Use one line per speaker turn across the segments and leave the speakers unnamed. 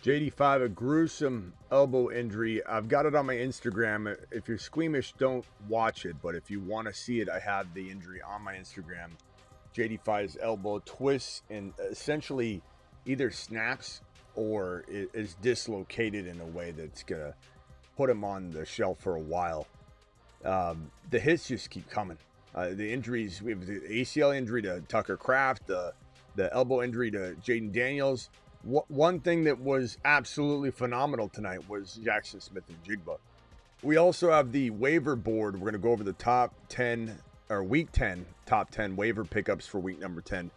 JD5, a gruesome elbow injury. I've got it on my Instagram. If you're squeamish, don't watch it. But if you want to see it, I have the injury on my Instagram. JD5's elbow twists and essentially either snaps or is dislocated in a way that's going to put him on the shelf for a while. The hits just keep coming. The injuries, we have the ACL injury to Tucker Kraft, the elbow injury to Jaden Daniels. One thing that was absolutely phenomenal tonight was Jackson Smith and Jigba. We also have the waiver board. We're going to go over the top 10 or week 10, top 10 waiver pickups for week number 10.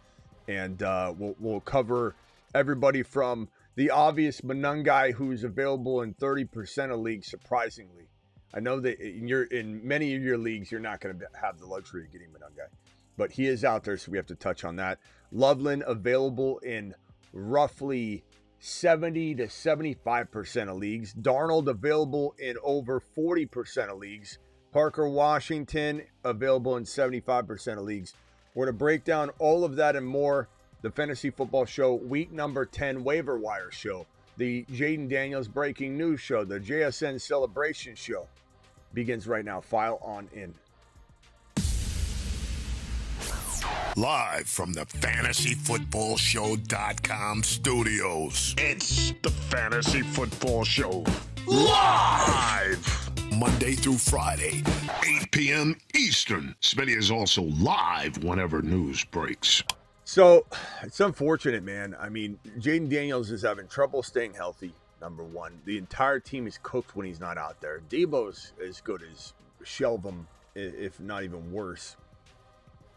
And we'll cover everybody from the obvious Manungai, who's available in 30% of leagues, surprisingly. I know that in many of your leagues, you're not going to have the luxury of getting Manungai, but he is out there, so we have to touch on that. Loveland available in roughly 70 to 75% of leagues. Darnold available in over 40% of leagues. Parker Washington available in 75% of leagues. We're going to break down all of that and more. The Fantasy Football Show, week number 10 waiver wire show. The Jaden Daniels breaking news show. The JSN celebration show begins right now. File on in.
Live from the FantasyFootballShow.com studios. It's the Fantasy Football Show. Live! Monday through Friday, 8 p.m. Eastern. Smitty is also live whenever news breaks.
So, it's unfortunate, man. I mean, Jaden Daniels is having trouble staying healthy, number one. The entire team is cooked when he's not out there. Debo's as good as Shelvin, if not even worse.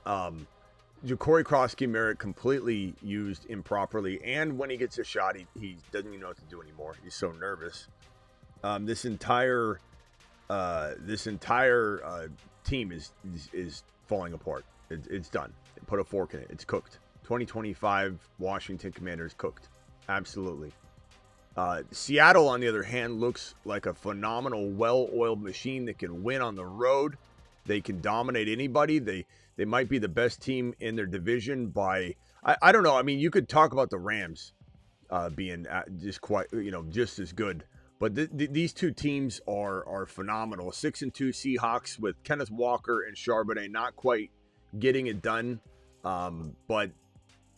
Ja'Cory Cross-Merritt completely used improperly, and when he gets a shot, he doesn't even know what to do anymore. He's so nervous. This entire team is falling apart. It's done. Put a fork in it. It's cooked. 2025 Washington Commanders cooked. Absolutely. Seattle, on the other hand, looks like a phenomenal, well-oiled machine that can win on the road. They can dominate anybody. They might be the best team in their division by, I don't know. I mean, you could talk about the Rams being just just as good. But these two teams are phenomenal. 6-2 Seahawks with Kenneth Walker and Charbonnet not quite getting it done. But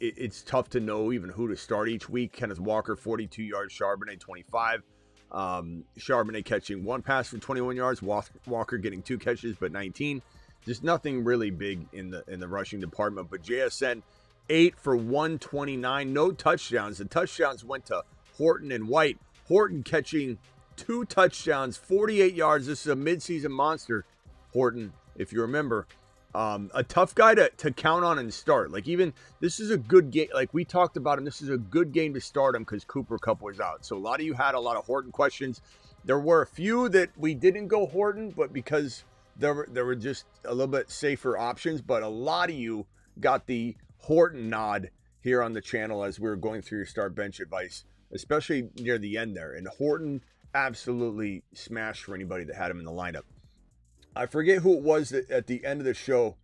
it's tough to know even who to start each week. Kenneth Walker, 42 yards, Charbonnet, 25. Charbonnet catching one pass for 21 yards. Walker getting 2 catches, but 19. Just nothing really big in the rushing department. But JSN, 8 for 129. No touchdowns. The touchdowns went to Horton and White. Horton catching 2 touchdowns, 48 yards. This is a midseason monster. Horton, if you remember. A tough guy to count on and start. Like, even this is a good game. Like we talked about him, this is a good game to start him because Cooper Kupp was out. So a lot of you had a lot of Horton questions. There were a few that we didn't go Horton, but because there were just a little bit safer options. But a lot of you got the Horton nod here on the channel as we were going through your start bench advice, especially near the end there. And Horton absolutely smashed for anybody that had him in the lineup. I forget who it was that at the end of the show,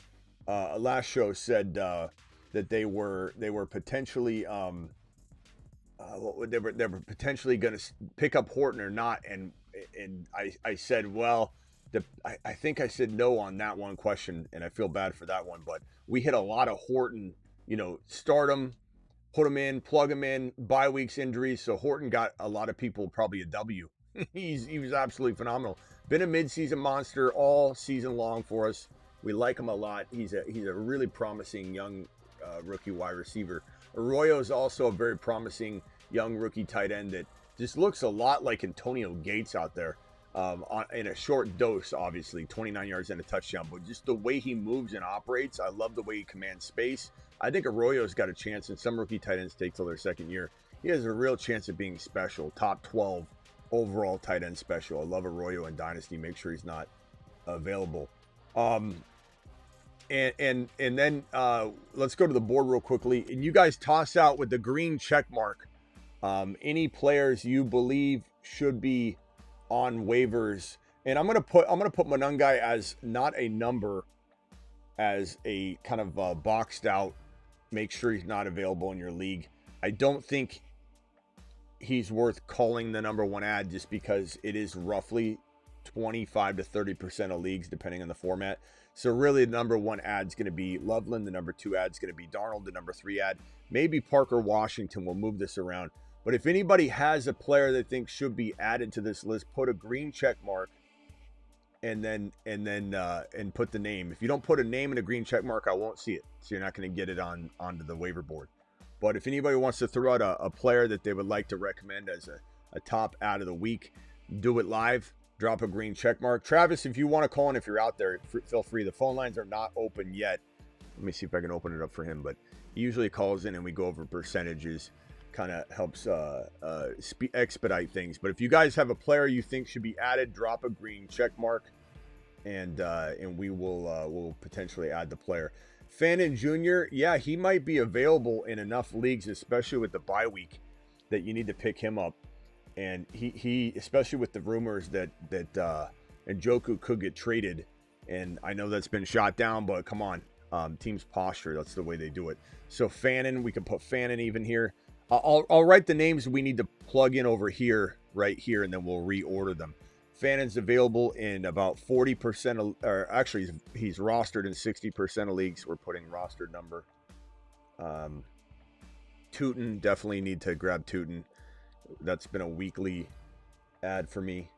last show, said that they were potentially they were potentially going to pick up Horton or not, and I said, well, I think I said no on that one question, and I feel bad for that one, but we hit a lot of Horton, start him, put him in, plug him in, bye weeks, injuries, so Horton got a lot of people probably a W. He was absolutely phenomenal. Been a midseason monster all season long for us. We like him a lot. He's a really promising young rookie wide receiver. Arroyo is also a very promising young rookie tight end that just looks a lot like Antonio Gates out there in a short dose, obviously, 29 yards and a touchdown. But just the way he moves and operates, I love the way he commands space. I think Arroyo's got a chance, and some rookie tight ends take till their second year. He has a real chance of being special, top 12 overall tight end special. I love Arroyo in Dynasty. Make sure he's not available. And then let's go to the board real quickly. And you guys toss out with the green check mark any players you believe should be on waivers. And I'm gonna put Manungai as not a number, as a kind of boxed out. Make sure he's not available in your league. I don't think he's worth calling the number one ad just because it is roughly 25 to 30% of leagues, depending on the format. So really, the number one ad is going to be Loveland. The number two ad is going to be Darnold. The number three ad, maybe Parker Washington. Will move this around. But if anybody has a player they think should be added to this list, put a green check mark and put the name. If you don't put a name and a green check mark, I won't see it. So you're not going to get it onto the waiver board. But if anybody wants to throw out a player that they would like to recommend as a top ad of the week, do it live. Drop a green check mark. Travis, if you want to call in, if you're out there, feel free. The phone lines are not open yet. Let me see if I can open it up for him. But he usually calls in and we go over percentages. Kind of helps expedite things. But if you guys have a player you think should be added, drop a green check mark, and we will potentially add the player. Fannin Jr., yeah, he might be available in enough leagues, especially with the bye week, that you need to pick him up. And he especially with the rumors that Njoku could get traded, and I know that's been shot down, but come on, team's posture, that's the way they do it. So Fannin, we can put Fannin even here. I'll write the names we need to plug in over here, right here, and then we'll reorder them. Fannin's available in about 40% or actually he's rostered in 60% of leagues. We're putting rostered number. Tootin, definitely need to grab Tootin. That's been a weekly ad for me.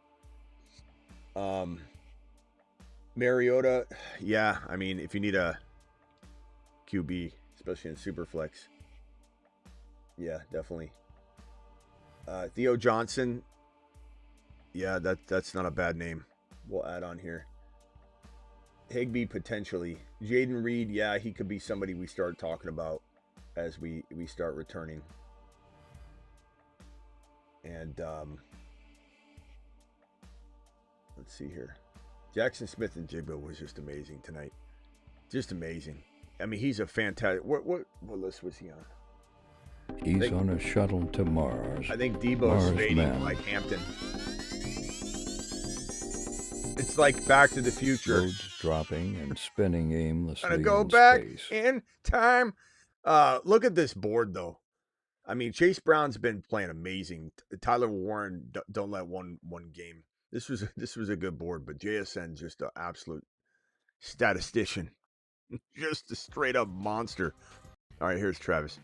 Mariota, yeah, I mean, if you need a QB, especially in Superflex, yeah, definitely. Theo Johnson, yeah, that's not a bad name. We'll add on here. Higbee, potentially. Jaden Reed, yeah, he could be somebody we start talking about as we start returning. And let's see here. Jackson Smith and Jigba was just amazing tonight. Just amazing. I mean, he's a fantastic. What list was he on?
He's on a shuttle to Mars.
I think Debo's fading like Hampton. It's like Back to the Future.
Loads dropping and spinning aimlessly.
Gonna go back in time. Look at this board though. I mean, Chase Brown's been playing amazing. Tyler Warren, don't let one game. This was a good board, but JSN just an absolute statistician, just a straight up monster. All right, here's Travis.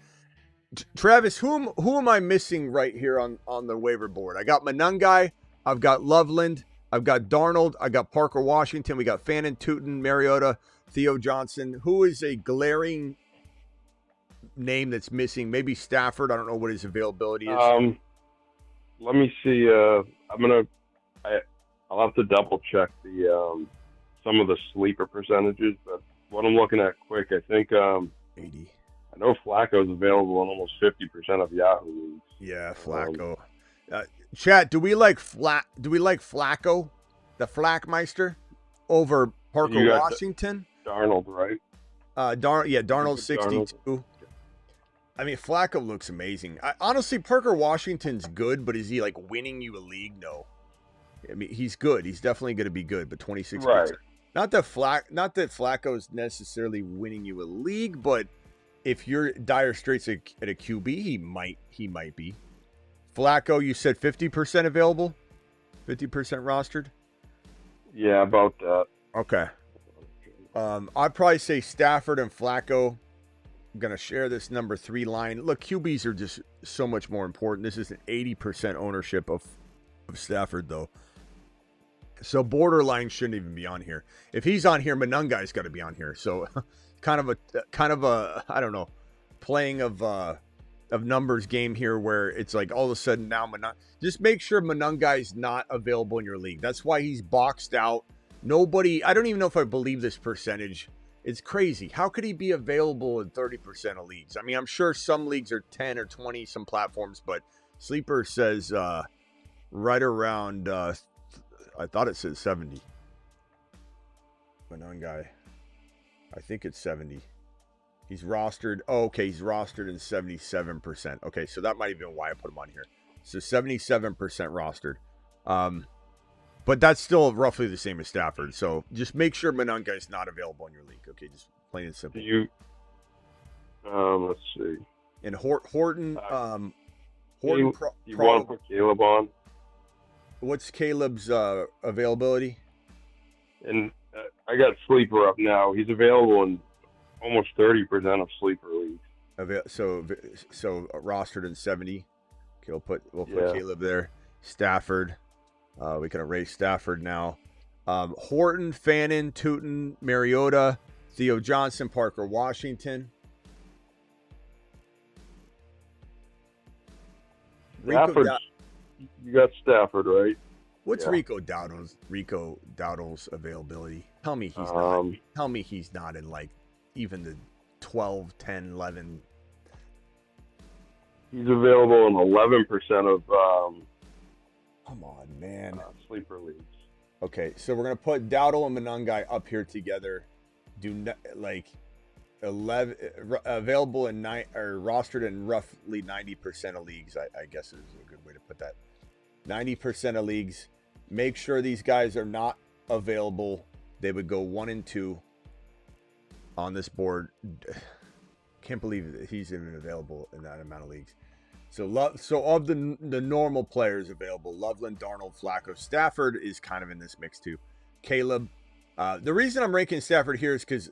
Travis, who am I missing right here on the waiver board? I got Manungai, I've got Loveland, I've got Darnold, I got Parker Washington, we got Fannin, Tootin, Mariota, Theo Johnson. Who is a glaring name that's missing? Maybe Stafford. I don't know what his availability is.
Let me see. I'll have to double check the some of the sleeper percentages, but what I'm looking at quick, I think
80.
I know Flacco's available in almost 50% of Yahoo leagues.
Yeah, Flacco. Chat, do we like Flacco, the Flackmeister, over Parker Washington?
Darnold, right?
Darnold 62. Darnold. I mean, Flacco looks amazing. Honestly, Parker Washington's good, but is he like winning you a league? No. I mean, he's good. He's definitely going to be good, but 26%.
Right.
Not that Flacco's necessarily winning you a league, but if you're dire straits at a QB, he might be. Flacco, you said 50% available, 50% rostered.
Yeah, about that.
Okay. I'd probably say Stafford and Flacco. I'm going to share this number 3 line. Look, QBs are just so much more important. This is an 80% ownership of Stafford, though. So borderline shouldn't even be on here. If he's on here, Manungai's got to be on here. So kind of a I don't know, playing of numbers game here where it's like all of a sudden now just make sure Manungai's not available in your league. That's why he's boxed out. I don't even know if I believe this percentage. It's crazy. How could he be available in 30% of leagues? I mean, I'm sure some leagues are 10 or 20, some platforms, but Sleeper says right around, I thought it says 70. Manungai. I think it's 70. He's rostered. Oh, okay, he's rostered in 77%. Okay, so that might have been why I put him on here. So 77% rostered. But that's still roughly the same as Stafford. So just make sure Manungai is not available in your league. Okay, just plain and simple.
Let's see.
And Horton Horton,
you want to put Caleb on?
What's Caleb's availability?
And I got Sleeper up now. He's available in almost 30% of Sleeper leagues.
So rostered in 70. Okay, we'll put Caleb there. Stafford. We can erase Stafford now. Horton, Fannin, Tootin, Mariota, Theo Johnson, Parker Washington.
Stafford, you got Stafford, right?
What's Rico Dowdle's availability? Tell me he's not. Tell me he's not in like even the 12, 10, 11.
He's available in 11% of
come on, man.
Sleeper leagues.
Okay, so we're gonna put Dowdle and Monangai up here together. Do not like 11 available in 9 or rostered in roughly 90% of leagues. I guess is a good way to put that. 90% of leagues. Make sure these guys are not available. They would go 1 and 2 on this board. Can't believe that he's even available in that amount of leagues. So of the normal players available, Loveland, Darnold, Flacco, Stafford is kind of in this mix too. Caleb. The reason I'm ranking Stafford here is because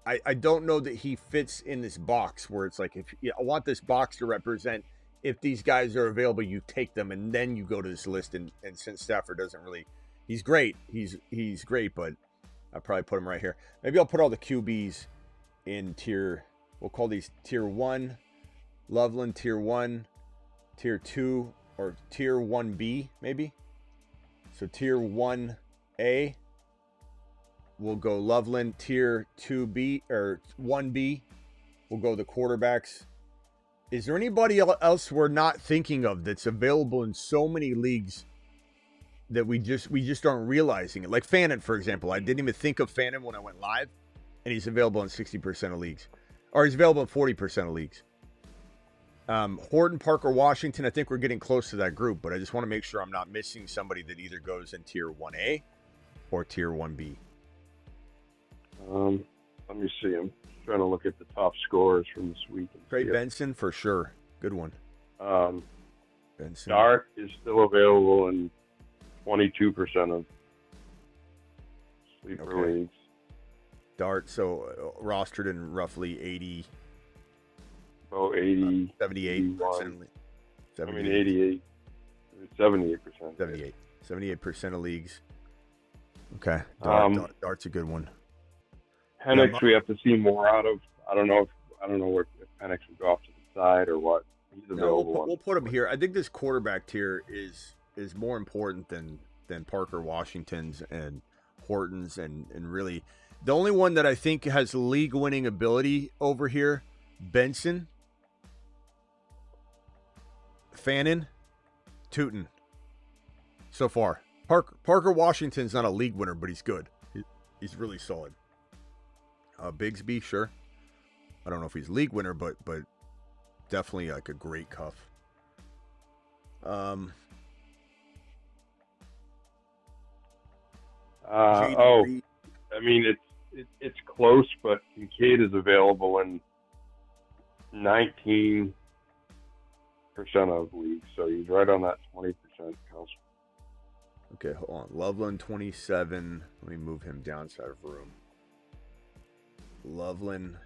I don't know that he fits in this box where it's like, if I want this box to represent, if these guys are available, you take them and then you go to this list. And since Stafford doesn't really, he's great. He's great, but I'll probably put him right here. Maybe I'll put all the QBs in tier, we'll call these tier 1, Loveland tier 1, tier 2, or tier 1B maybe. So tier 1A, we'll go Loveland. Tier 2B or 1B, we'll go the quarterbacks. Is there anybody else we're not thinking of that's available in so many leagues that we just aren't realizing it? Like Fannin, for example. I didn't even think of Fannin when I went live, and he's available in 60% of leagues. Or he's available in 40% of leagues. Horton, Parker, Washington, I think we're getting close to that group, but I just want to make sure I'm not missing somebody that either goes in tier 1A or tier 1B.
Let me see. I'm trying to look at the top scorers from this week.
Trey Benson, for sure. Good one. Benson.
Dart is still available in 22% of sleeper leagues.
Dart, so rostered in roughly 80.
Oh, 80.
78%.
88. 78%.
78% of leagues. Okay. Dart's a good one.
Penix, we have to see more out of. I don't know if Penix would go off to the side or what. He's available.
We'll put him here. I think this quarterback tier is more important than Parker Washington's and Horton's and really the only one that I think has league winning ability over here, Benson, Fannin, Tootin. So far. Parker Washington's not a league winner, but he's good. He's really solid. Bigsby, sure. I don't know if he's league winner, but definitely like a great cuff.
I mean it's close, but Kincaid is available in 19% of leagues, so he's right on that 20% counts.
Okay, hold on. Loveland 27. Let me move him down so I have room. Loveland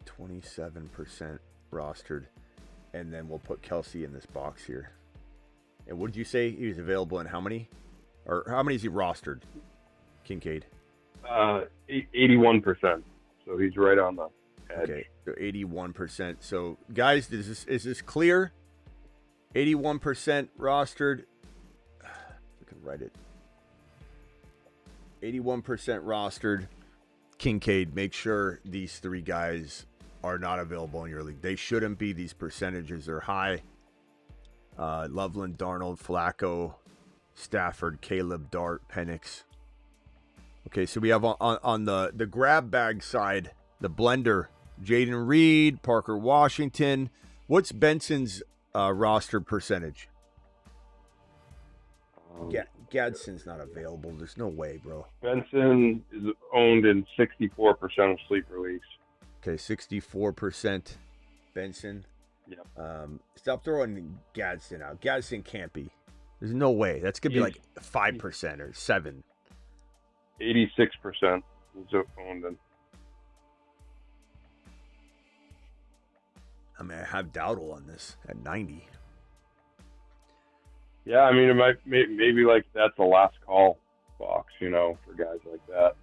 27% rostered, and then we'll put Kelsey in this box here. And what did you say he was available in how many? Or how many is he rostered? Kincaid.
81%. So he's right on the edge.
Okay, so 81%. So guys, is this clear? 81% rostered. We can write it. 81% rostered. Kincaid, make sure these three guys are not available in your league. They shouldn't be. These percentages are high. Loveland, Darnold, Flacco, Stafford, Caleb, Dart, Penix. Okay, so we have on the grab bag side, the blender, Jaden Reed, Parker Washington. What's Benson's roster percentage? Gadsden's not available. There's no way, bro.
Benson is owned in 64% of sleeper leagues.
Okay, 64% Benson.
Yep.
Stop throwing Gadsden out. Gadsden can't be. There's no way. That's going to be like 5% or 7.
86% is owned in.
I mean, I have Dowdle on this at 90.
Yeah, I mean, it might maybe like that's a last call box, you know, for guys like that.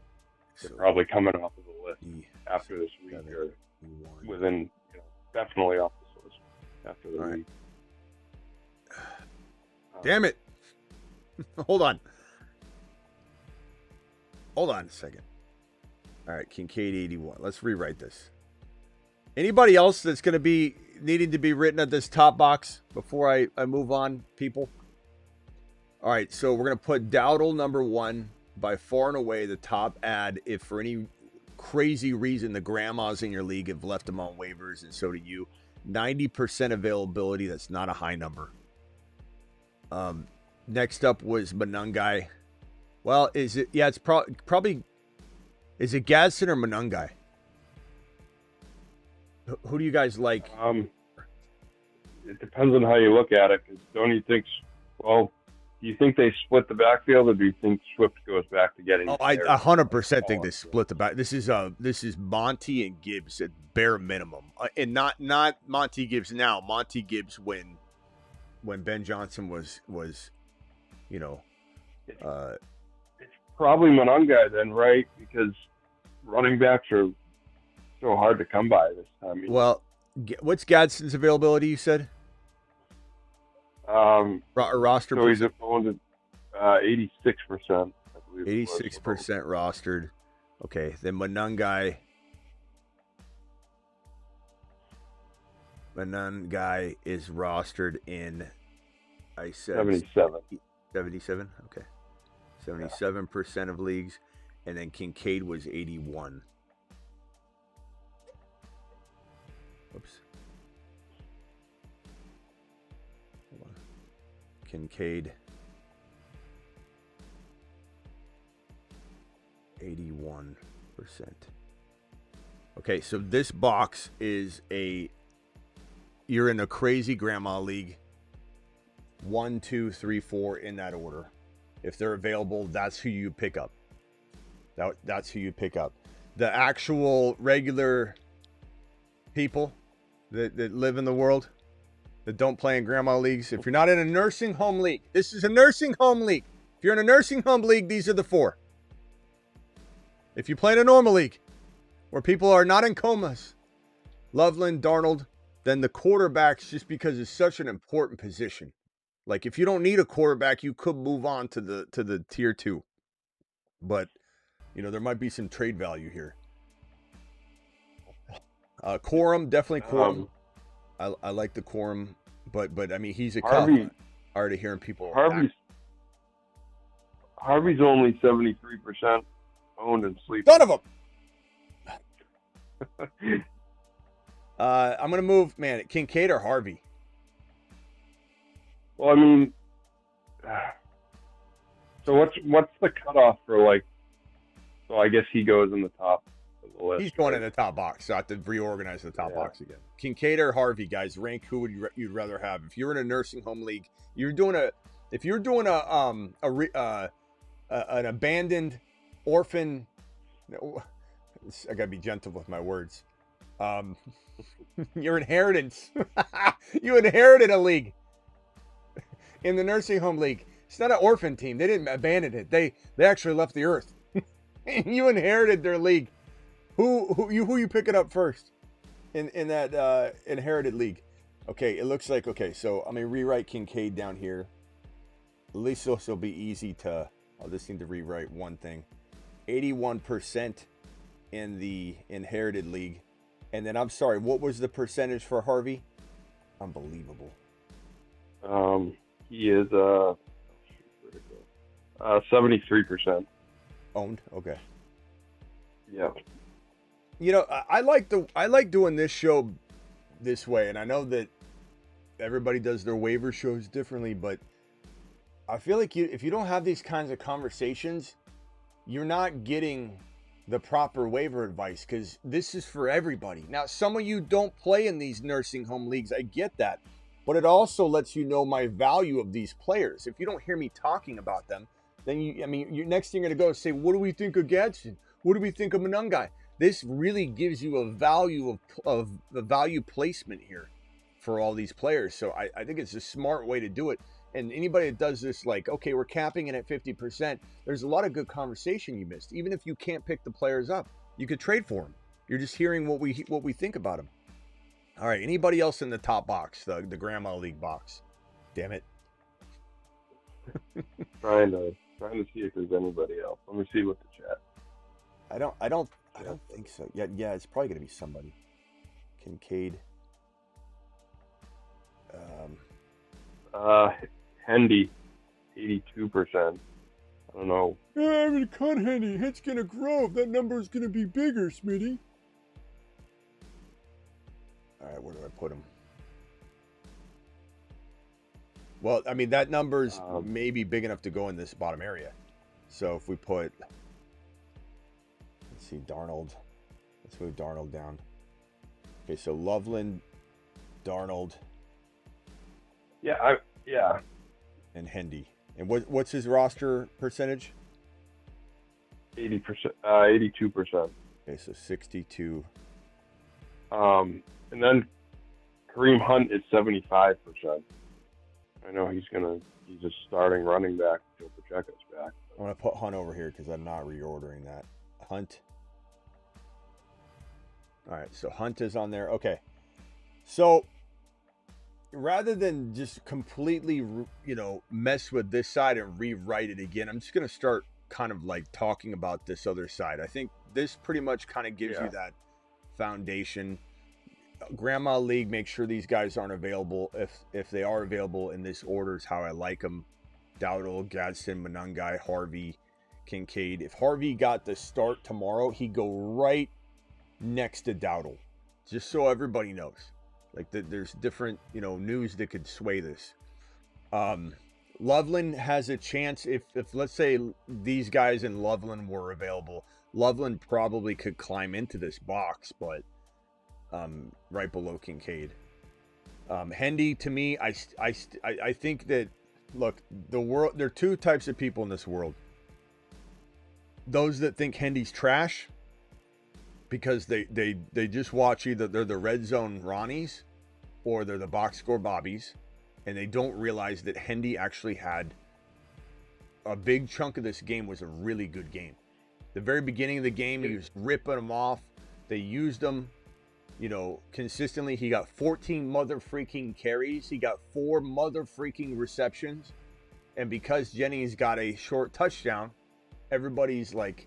They're probably coming off of the list after this week or within, you know, definitely off this list after the week.
Damn it. Hold on a second. All right, Kincaid 81. Let's rewrite this. Anybody else that's going to be needing to be written at this top box before I move on, people? All right, so we're going to put Dowdle number 1, by far and away the top ad. If for any crazy reason the grandmas in your league have left him on waivers, and so do you, 90% availability. That's not a high number. Next up was Manungai. Well, is it? Yeah, it's probably. Is it Gadsden or Manungai? Who do you guys like?
It depends on how you look at it. Because don't you think? Well, do you think they split the backfield, or do you think Swift goes back to getting?
Oh, I 100% think they split the back. This is Monty and Gibbs at bare minimum, and not Monty Gibbs now. Monty Gibbs when Ben Johnson was you know.
It's probably Manungai then, right? Because running backs are so hard to come by this time.
Well, what's Gadsden's availability, you said? Roster.
So he's owned at 86%, I believe.
86% rostered. Okay, then Manungai is rostered in, I said
77.
77? Okay. 77% of leagues. And then Kincaid was 81. Oops. Hold on. Kincaid 81%. Okay, so this box is you're in a crazy grandma league. 1, 2, 3, 4 in that order. If they're available, that's who you pick up. That's who you pick up. The actual regular people that live in the world that don't play in grandma leagues. If you're not in a nursing home league, this is a nursing home league. If you're in a nursing home league, these are the 4. If you play in a normal league where people are not in comas, Loveland, Darnold, then the quarterbacks, just because it's such an important position. Like if you don't need a quarterback, you could move on to the tier 2. But you know, there might be some trade value here. Quorum, definitely Quorum. I like the Quorum, but I mean he's a
Harvey.
Already hearing people.
Harvey's only 73% owned and sleep.
None of them. I'm gonna move, man. Kincaid or Harvey?
Well, I mean, so what's the cutoff for like? So I guess he goes in the top of the list.
He's going in the top box. So I have to reorganize the top box again. Kincaid or Harvey, guys? Rank who would you'd rather have? If you're in a nursing home league, if you're doing an abandoned orphan. I gotta be gentle with my words. Your inheritance. You inherited a league. In the nursing home league, it's not an orphan team. They didn't abandon it. They actually left the earth. You inherited their league. Who you picking up first in that inherited league? Okay, it looks like so I'm gonna rewrite Kincaid down here. At least this will be easy to. I'll just need to rewrite one thing. 81% in the inherited league, and then I'm sorry. What was the percentage for Harvey? Unbelievable.
He is 73%
owned. Okay.
Yeah.
You know, I like doing this show this way, and I know that everybody does their waiver shows differently, but I feel like if you don't have these kinds of conversations, you're not getting the proper waiver advice, because this is for everybody. Now, some of you don't play in these nursing home leagues. I get that. But it also lets you know my value of these players. If you don't hear me talking about them, then you next thing you're going to go say, what do we think of Gadsden? What do we think of Manungai? This really gives you a value of the value placement here for all these players. So I think it's a smart way to do it. And anybody that does this, like, okay, we're capping it at 50%, there's a lot of good conversation you missed. Even if you can't pick the players up, you could trade for them. You're just hearing what we think about them. All right, anybody else in the top box, the Grandma League box? Damn it.
trying to see if there's anybody else. Let me see what the chat.
I don't think so. Yeah, it's probably gonna be somebody. Kincaid.
Hendy, 82%. I don't know.
I'm gonna cut Hendy. It's gonna grow. That number is gonna be bigger, Smitty. All right, where do I put him? Well, I mean, that number's maybe big enough to go in this bottom area. So if we put, let's see, Darnold. Let's move Darnold down. Okay, so Loveland, Darnold.
Yeah,
And Hendy. And what's his roster percentage?
80%, 82%.
Okay, so 62.
And then Kareem Hunt is 75%. I know he's a starting running back until Pacheco's back.
I'm going to put Hunt over here because I'm not reordering that. Hunt. All right, so Hunt is on there. Okay. So rather than just completely, mess with this side and rewrite it again, I'm just going to start kind of like talking about this other side. I think this pretty much kind of gives you that foundation. Grandma League, make sure these guys aren't available. If they are available in this order is how I like them. Dowdle, Gadsden, Manungai, Harvey, Kincaid. If Harvey got the start tomorrow, he'd go right next to Dowdle. Just so everybody knows. Like there's different, news that could sway this. Loveland has a chance if let's say these guys in Loveland were available. Loveland probably could climb into this box, but right below Kincaid. Hendy, to me, I think that, look, the world, there are two types of people in this world. Those that think Hendy's trash because they just watch either they're the red zone Ronnies or they're the box score Bobbies, and they don't realize that Hendy actually had a big chunk of this game was a really good game. The very beginning of the game, he was ripping them off. They used him, consistently. He got 14 mother freaking carries. He got 4 mother freaking receptions. And because Jennings got a short touchdown, everybody's like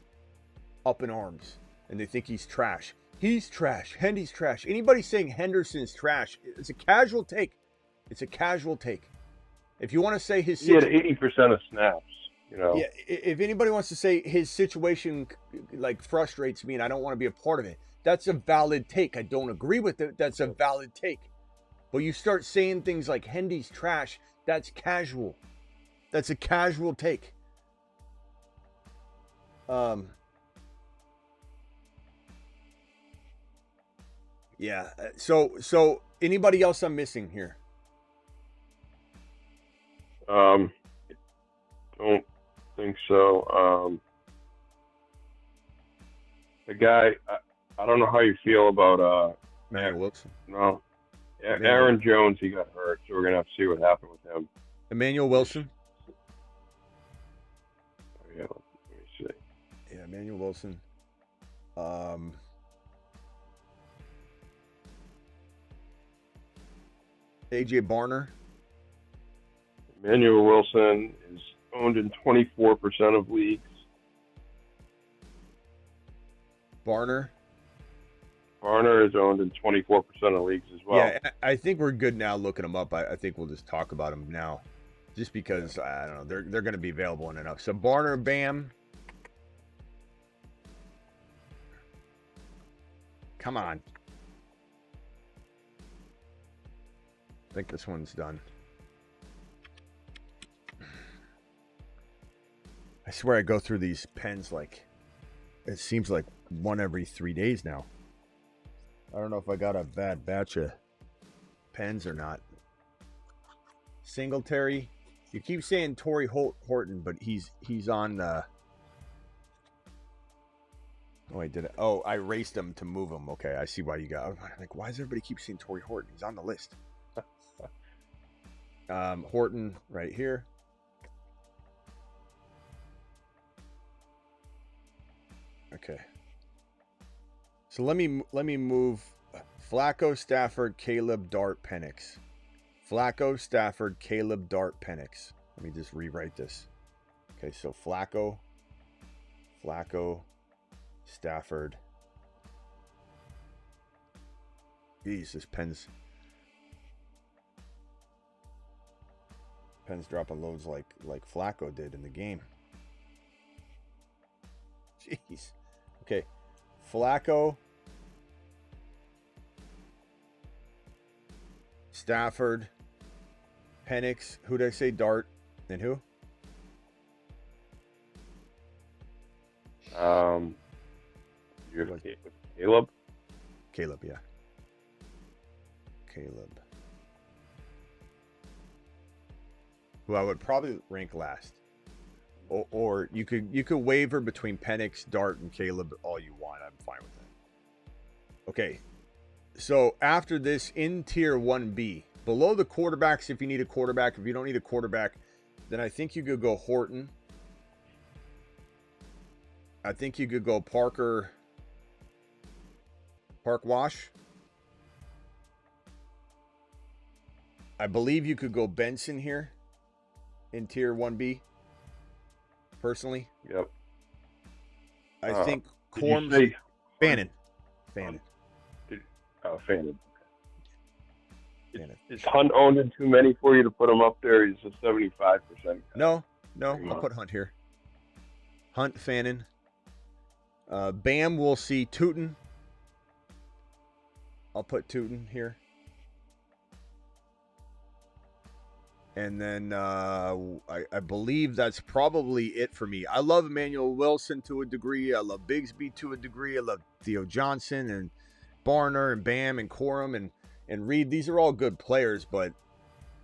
up in arms and they think he's trash. He's trash. Hendy's trash. Anybody saying Henderson's trash, it's a casual take. It's a casual take. If you want to say his...
He had 80% of snaps,
Yeah, if anybody wants to say his situation like frustrates me and I don't want to be a part of it, that's a valid take. I don't agree with it. That's a valid take. But you start saying things like Hendy's trash, that's casual. That's a casual take. Yeah. So anybody else I'm missing here?
Don't think so. The guy, I don't know how you feel about
Manuel Wilson.
No, Aaron Jones. He got hurt, so we're gonna have to see what happened with him.
Emmanuel Wilson.
Yeah, let me see.
Yeah, Emmanuel Wilson. AJ Barner.
Emmanuel Wilson is owned in 24% of leagues.
Barner
is owned in 24% of leagues as well.
Yeah, I think we're good now looking them up. I think we'll just talk about them now. Just because, I don't know, they're going to be available in enough. So Barner, bam. Come on. I think this one's done. I swear I go through these pens like it seems like one every 3 days now. I don't know if I got a bad batch of pens or not. Singletary. You keep saying Torrey Horton, but he's on. Oh, I did it. Oh, I erased him to move him. Okay, I see why you got. I'm like, why does everybody keep saying Torrey Horton? He's on the list. Horton right here. Okay. So let me move Flacco, Stafford, Caleb, Dart, Penix. Flacco, Stafford, Caleb, Dart, Penix. Let me just rewrite this. Okay, so Flacco, Stafford. Jeez, this pen's dropping loads like Flacco did in the game. Jeez. Okay, Flacco, Stafford, Penix. Who did I say? Dart, and who?
You're Caleb.
Caleb, yeah. Caleb. Who I would probably rank last. Or you could waver between Penix, Dart, and Caleb all you want. I'm fine with that. Okay. So after this, in tier 1B, below the quarterbacks, if you need a quarterback, if you don't need a quarterback, then I think you could go Horton. I think you could go Park Wash. I believe you could go Benson here in tier 1B. Personally.
Yep.
I think Fannin.
Fannin.
Fannin.
Is Hunt owned in too many for you to put him up there? He's a 75%.
No, I'll put Hunt here. Hunt, Fannin. Bam, we'll see Tootin. I'll put Tootin here. And then I believe that's probably it for me. I love Emmanuel Wilson to a degree. I love Bigsby to a degree. I love Theo Johnson and Barner and Bam and Corum and Reed. These are all good players, but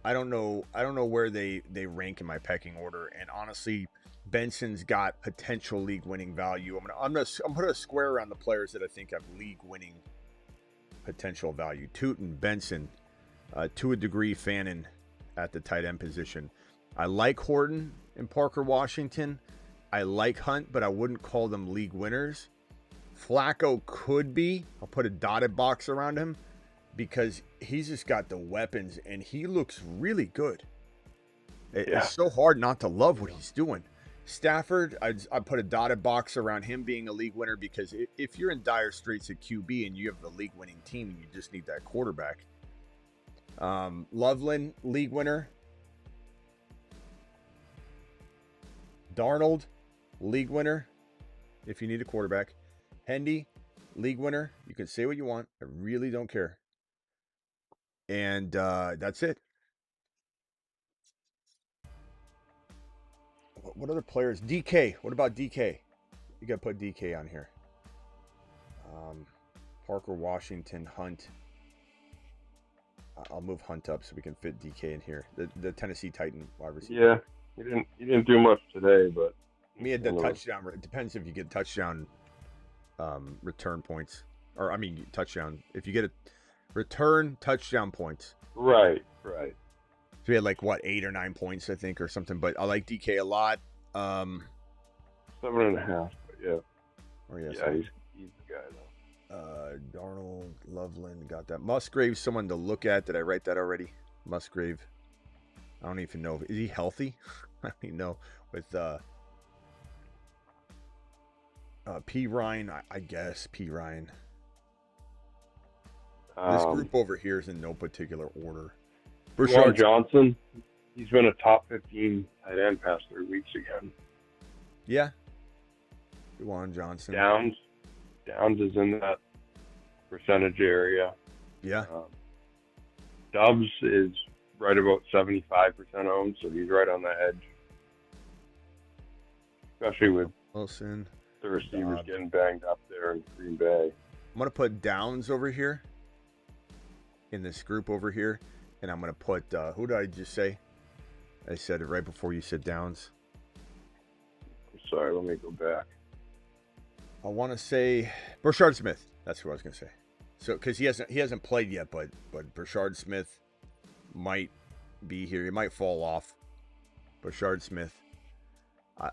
I don't know where they rank in my pecking order. And honestly, Benson's got potential league winning value. I'm gonna put a square around the players that I think have league winning potential value. Tootin, Benson, to a degree, Fannin at the tight end position. I like Horton and Parker Washington. I like Hunt, but I wouldn't call them league winners. Flacco could be. I'll put a dotted box around him because he's just got the weapons and he looks really good. It's so hard not to love what he's doing. Stafford, I put a dotted box around him being a league winner because if you're in dire straits at QB and you have the league winning team and you just need that quarterback. Loveland, league winner. Darnold, league winner. If you need a quarterback. Hendy, league winner. You can say what you want. I really don't care. And that's it. What other players? DK. What about DK? You got to put DK on here. Parker Washington, Hunt. I'll move Hunt up so we can fit DK in here. The Tennessee Titan wide receiver.
Yeah, he didn't do much today, but
he had the touchdown. It depends if you get touchdown return points, or I mean touchdown. If you get a return touchdown points.
Right.
So he had 8 or 9 points, I think, or something. But I like DK a lot.
7.5. But yeah.
Oh yeah.
Yeah, he's the guy though.
Darnold, Loveland, got that. Musgrave, someone to look at. Did I write that already? Musgrave. I don't even know. Is he healthy? I don't even know. With P. Ryan, I guess. P. Ryan. This group over here is in no particular order.
Juwan Johnson, he's been a top 15 tight end past 3 weeks again.
Yeah. Juwan Johnson.
Downs is in that percentage area.
Yeah.
Dobbs is right about 75% owned, so he's right on the edge. Especially with
Wilson.
the receivers getting banged up there in Green Bay.
I'm going to put Downs over here in this group over here. And I'm going to put, who did I just say? I said it right before you said Downs.
I'm sorry, let me go back.
I want to say Brashard Smith. That's who I was going to say. So, because he hasn't played yet, but Brashard Smith might be here. He might fall off. Brashard Smith.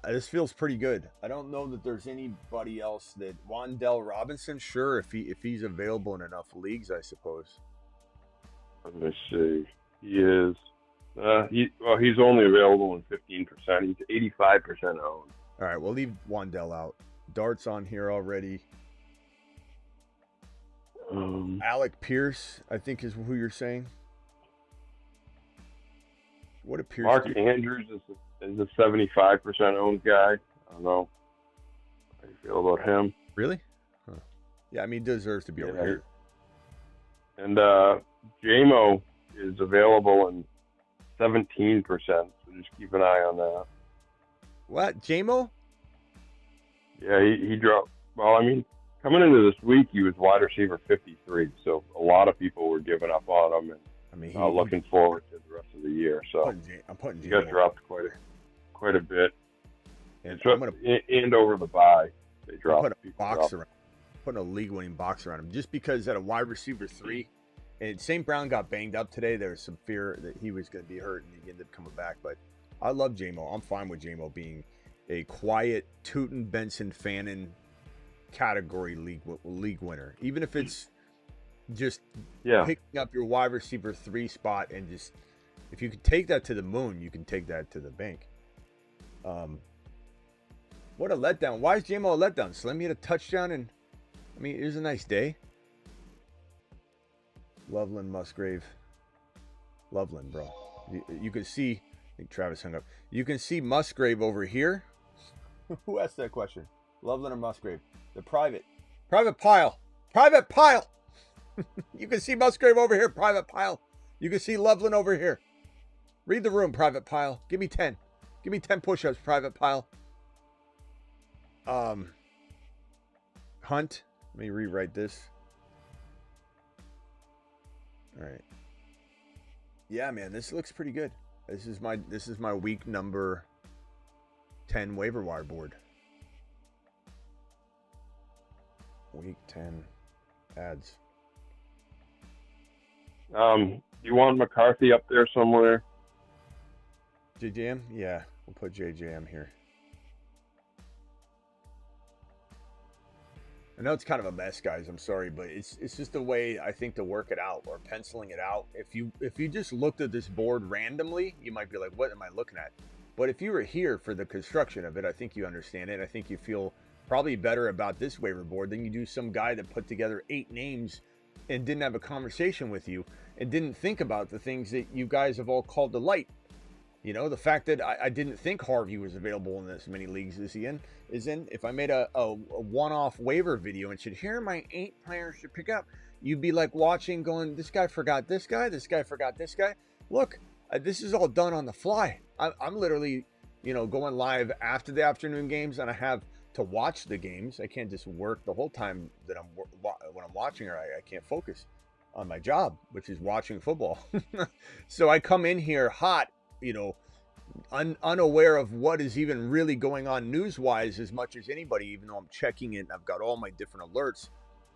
This feels pretty good. I don't know that there's anybody else that Wan'Dale Robinson. Sure, if he's available in enough leagues, I suppose.
Let me see. He is. He's only available in 15%. He's 85% owned.
All right, we'll leave Wan'Dale out. Dart's on here already. Alec Pierce, I think, is who you're saying. What a Pierce.
Mark Andrews is a 75% owned guy. I don't know how you feel about him.
Really? Huh. Yeah, I mean, he deserves to be over here.
And JMO is available in 17%, so just keep an eye on that.
What? JMO?
Yeah, he dropped. Well, I mean, coming into this week, he was wide receiver 53, so a lot of people were giving up on him and looking forward to the rest of the year. So
I'm putting
he got dropped quite a bit.
And
over the bye, they dropped.
Putting a league-winning box around him just because at a wide receiver 3, and St. Brown got banged up today. There was some fear that he was going to be hurt, and he ended up coming back. But I love JMO. I'm fine with JMO being a quiet Tootin Benson Fannin category league winner, even if it's just picking up your wide receiver 3 spot, and just if you could take that to the moon, you can take that to the bank. What a letdown. Why is JMO a letdown? Slim, you had a touchdown, and I mean, it was a nice day. Loveland, Musgrave. Loveland, bro. You can see, I think Travis hung up. You can see Musgrave over here. Who asked that question? Loveland or Musgrave? The private pile. Private pile. You can see Musgrave over here. Private pile. You can see Loveland over here. Read the room, private pile. Give me 10. Give me 10 push-ups, private pile. Hunt. Let me rewrite this. All right. Yeah, man, this looks pretty good. This is my week number 10 waiver wire board. Week 10 ads.
You want McCarthy up there somewhere?
JJM? Yeah, we'll put JJM here. I know it's kind of a mess, guys. I'm sorry, but it's just a way, I think, to work it out or penciling it out. If you just looked at this board randomly, you might be like, what am I looking at? But if you were here for the construction of it, I think you understand it. I think you feel probably better about this waiver board than you do some guy that put together 8 names and didn't have a conversation with you and didn't think about the things that you guys have all called to light. You know, the fact that I didn't think Harvey was available in as many leagues as he is in. If I made a one-off waiver video and said, here are my 8 players to pick up, you'd be like watching going, this guy forgot this guy forgot this guy. Look, this is all done on the fly. I'm literally, going live after the afternoon games, and I have to watch the games. I can't just work the whole time that when I'm watching, or I can't focus on my job, which is watching football. So I come in here hot, unaware of what is even really going on news-wise as much as anybody, even though I'm checking it and I've got all my different alerts.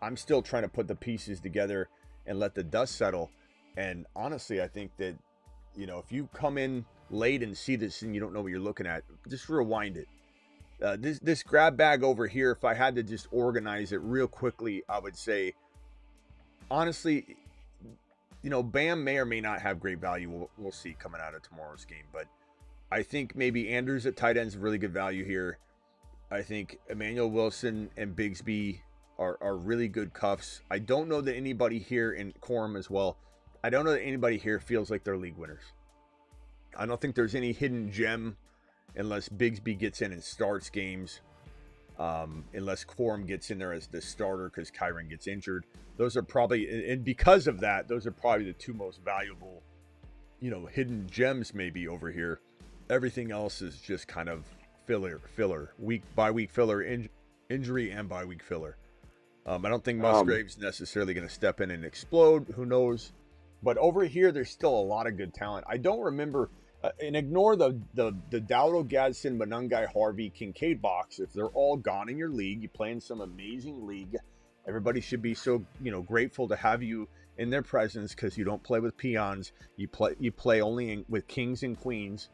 I'm still trying to put the pieces together and let the dust settle. And honestly, I think that, if you come in late and see this and you don't know what you're looking at, just rewind it. This grab bag over here, if I had to just organize it real quickly, I would say, honestly, Bam may or may not have great value. We'll see coming out of tomorrow's game. But I think maybe Andrews at tight end is really good value here. I think Emmanuel Wilson and Bigsby are really good cuffs. I don't know that anybody here in Quorum as well. I don't know that anybody here feels like they're league winners. I don't think there's any hidden gem unless Bigsby gets in and starts games. Unless Quorum gets in there as the starter because Kyron gets injured. Those are probably, and because of that, those are probably the 2 most valuable, hidden gems maybe over here. Everything else is just kind of filler, week by week filler, Injury and bye week filler. I don't think Musgrave's necessarily going to step in and explode. Who knows? But over here, there's still a lot of good talent. I don't remember, and ignore the Dowdle, Gadsden, Monungai, Harvey, Kincaid box. If they're all gone in your league, you play in some amazing league. Everybody should be so grateful to have you in their presence because you don't play with peons. You play only with kings and queens.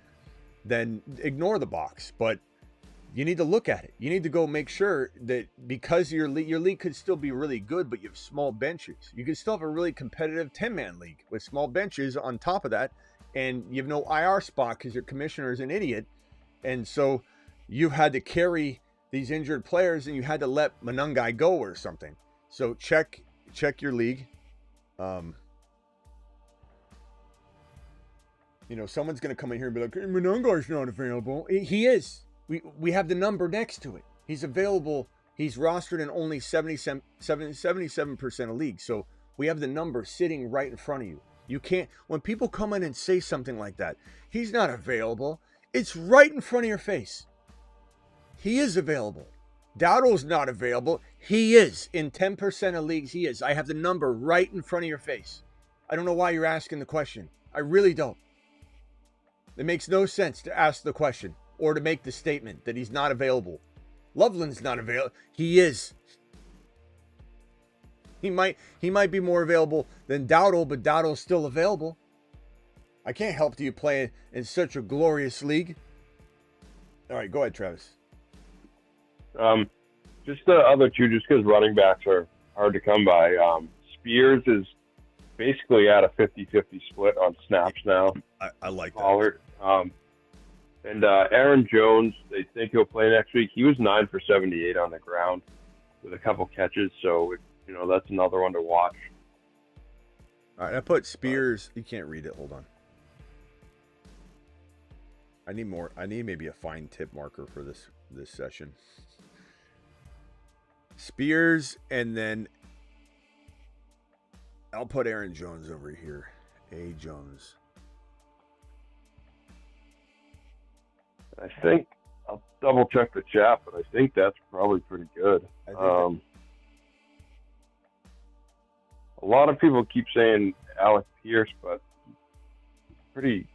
Then ignore the box. But you need to look at it. You need to go make sure that because your league could still be really good, but you have small benches. You could still have a really competitive 10-man league with small benches on top of that, and you have no IR spot because your commissioner is an idiot. And so you've had to carry these injured players, and you had to let Monungai go or something. So check your league. Someone's going to come in here and be like, hey, Monungai's not available. He is. We have the number next to it. He's available. He's rostered in only 77% of leagues. So we have the number sitting right in front of you. You can't, when people come in and say something like that, he's not available. It's right in front of your face. He is available. Dowdle's not available. He is. In 10% of leagues, he is. I have the number right in front of your face. I don't know why you're asking the question. I really don't. It makes no sense to ask the question or to make the statement that he's not available. Loveland's not available. He is. He might be more available than Dowdle, but Dowdle's still available. I can't help you play in such a glorious league. All right, go ahead, Travis.
Just the other two, just because running backs are hard to come by. Spears is basically at a 50-50 split on snaps now.
I like that.
Pollard. And Aaron Jones, they think he'll play next week. He was 9 for 78 on the ground with a couple catches, so that's another one to watch.
All right, I put Spears. You can't read it. Hold on. I need more. I need maybe a fine tip marker for this session. Spears, and then I'll put Aaron Jones over here. A. Jones.
I think I'll double check the chat, but I think that's probably pretty good. A lot of people keep saying Alec Pierce, but pretty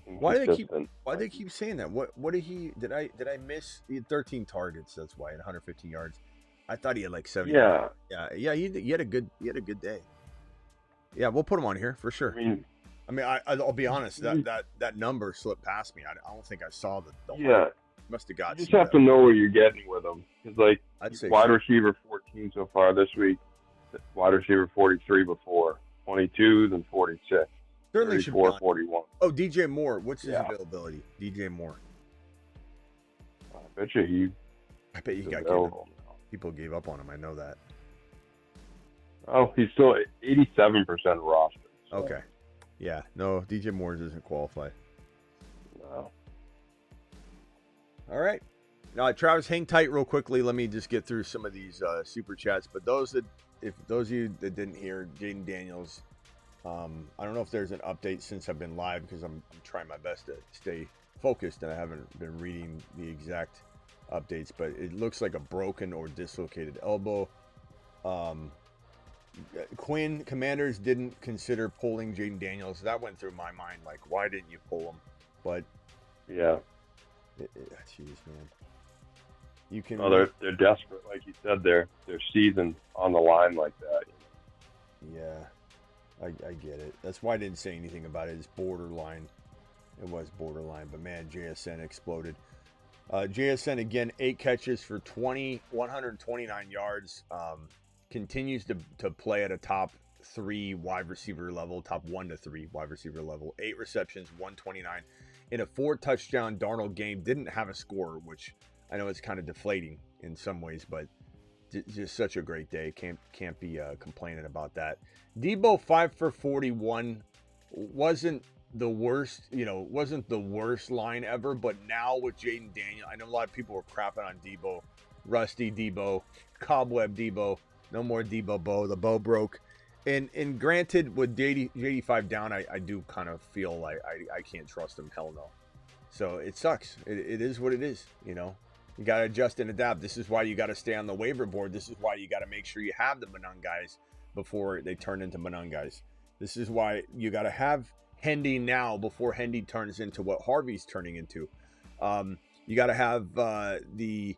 inconsistent.
Why do they keep saying that? What did he? Did I miss? He had 13 targets. That's why, and 115 yards. I thought he had like 70.
Yeah.
He had a good day. Yeah, we'll put him on here for sure. I mean, I'll be honest. That number slipped past me. I don't think I saw the
yeah.
Must have got.
You just have to know where you're getting with them. Because
I'd say
wide receiver 14 so far this week, wide receiver 43 before, 22, then 46.
Certainly should be
41.
Oh, DJ Moore. What's his availability? DJ Moore.
I bet you
he got available. People gave up on him. I know that.
Oh, he's still 87% roster. So.
Okay. Yeah. No, DJ Moore doesn't qualify.
No.
All right. Now, Travis, hang tight real quickly. Let me just get through some of these super chats. But those of you that didn't hear, Jaden Daniels, I don't know if there's an update since I've been live because I'm trying my best to stay focused and I haven't been reading the exact updates, but it looks like a broken or dislocated elbow. Quinn, Commanders didn't consider pulling Jaden Daniels. That went through my mind, like, why didn't you pull him? But
yeah,
jeez, man, you can.
Oh, they're desperate, like you said. Their season on the line like that.
Yeah, I get it. That's why I didn't say anything about it. It's borderline. It was borderline, but man, JSN exploded. JSN again, 8 catches for 129 yards. Continues to play at a top 3 wide receiver level, top 1 to 3 wide receiver level. 8 receptions, 129 in a 4 touchdown Darnold game. Didn't have a score, which I know it's kind of deflating in some ways, but just such a great day. Can't be complaining about that. Debo 5 for 41 wasn't the worst, wasn't the worst line ever, but now with Jaden Daniels, I know a lot of people were crapping on Debo, rusty Debo, cobweb Debo. No more Debo bow. The bow broke. And granted, with JD5 down, I do kind of feel like I can't trust him. Hell no. So it sucks. It is what it is, You got to adjust and adapt. This is why you got to stay on the waiver board. This is why you got to make sure you have the Manung guys before they turn into Manung guys. This is why you got to have Hendy now before Hendy turns into what Harvey's turning into. You got to have the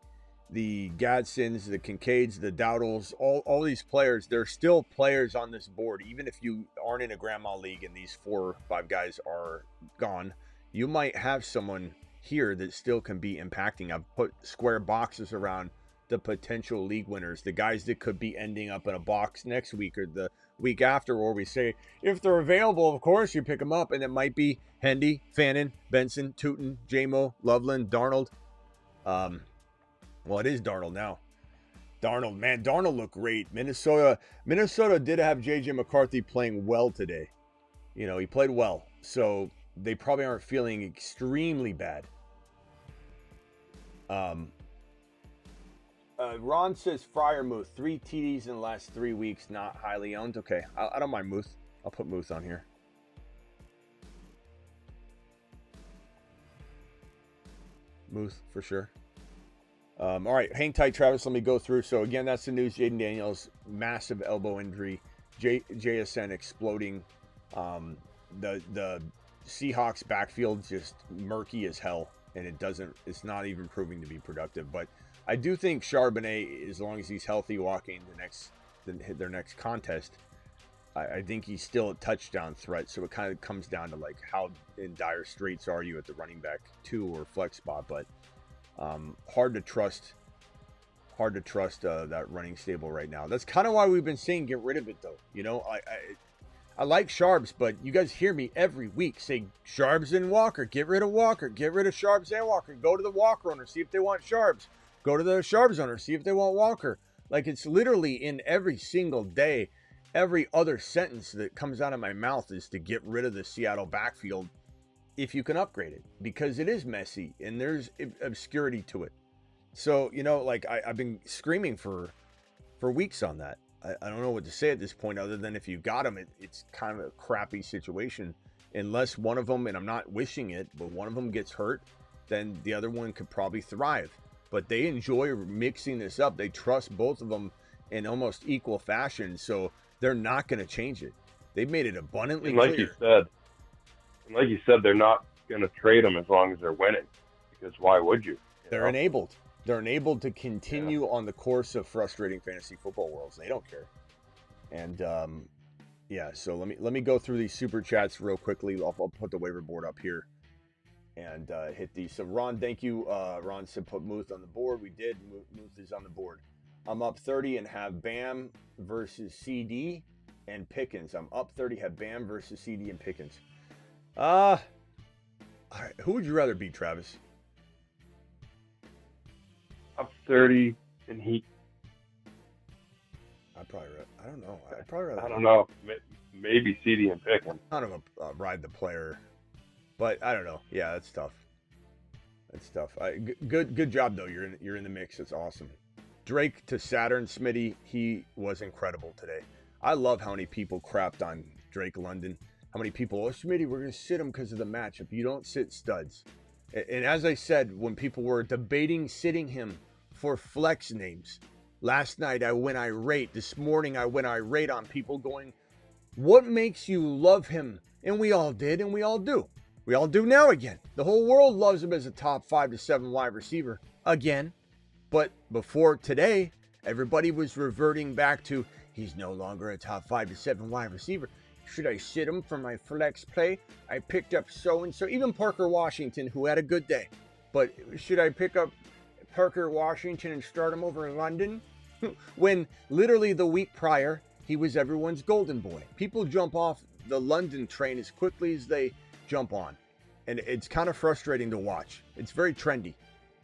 Gadsons, the Kincaids, the Dowdles, all these players. They're still players on this board. Even if you aren't in a grandma league and these 4 or 5 guys are gone, you might have someone here that still can be impacting. I've put square boxes around the potential league winners, the guys that could be ending up in a box next week or the week after, where we say, if they're available, of course, you pick them up. And it might be Hendy, Fannin, Benson, Tootin, J-Mo, Loveland, Darnold. Well, it is Darnold now. Darnold, man, Darnold looked great. Minnesota did have J.J. McCarthy playing well today. You know, he played well. So they probably aren't feeling extremely bad. Ron says Fryermuth, 3 TDs in the last 3 weeks, not highly owned. Okay, I don't mind Muth. I'll put Muth on here. Muth for sure. All right, hang tight, Travis. Let me go through. So again, that's the news. Jaden Daniels, massive elbow injury. JSN exploding. The Seahawks backfield just murky as hell, and it's not even proving to be productive. But I do think Charbonnet, as long as he's healthy, walking their next contest, I think he's still a touchdown threat. So it kind of comes down to like how in dire straits are you at the running back 2 or flex spot, but hard to trust that running stable right now. That's kind of why we've been saying get rid of it, though. You know, I like Sharps, but you guys hear me every week say Sharps and Walker, get rid of Walker, get rid of Sharps and Walker. Go to the Walker owner, see if they want Sharps. Go to the Sharps owner, see if they want Walker. Like, it's literally in every single day. Every other sentence that comes out of my mouth is to get rid of the Seattle backfield if you can upgrade it, because it is messy and there's obscurity to it. So, you know, like I've been screaming for weeks on that. I don't know what to say at this point other than if you got them, it's kind of a crappy situation. Unless one of them, and I'm not wishing it, but one of them gets hurt, then the other one could probably thrive. But they enjoy mixing this up. They trust both of them in almost equal fashion, so they're not going to change it. They've made it abundantly clear.
Like you said, they're not going to trade them as long as they're winning, because why would you?
They're enabled. They're enabled to continue on the course of frustrating fantasy football worlds. They don't care. And yeah, so let me go through these super chats real quickly. I'll put the waiver board up here and hit these. So Ron, thank you. Ron said put Muth on the board. We did. Muth is on the board. I'm up 30 and have Bam versus CD and Pickens. I'm up 30, have Bam versus CD and Pickens. Who would you rather be, Travis?
Up 30 and Heat.
I don't
know. Maybe CD and Pickens.
Kind of a ride the player, but I don't know. Yeah, that's tough. Good job though. You're in the mix. That's awesome. Drake to Saturn, Smitty. He was incredible today. I love how many people crapped on Drake London. How many people, Smitty, we're going to sit him because of the matchup. You don't sit studs. And as I said, when people were debating sitting him for flex names, last night I went irate. This morning I went irate on people going, what makes you love him? And we all did, and we all do. We all do now again. The whole world loves him as a top 5 to 7 wide receiver again. But before today, everybody was reverting back to he's no longer a top 5 to 7 wide receiver. Should I sit him for my flex play? I picked up so-and-so, even Parker Washington, who had a good day. But should I pick up Parker Washington and start him over in London? When literally the week prior, he was everyone's golden boy. People jump off the London train as quickly as they jump on. And it's kind of frustrating to watch. It's very trendy.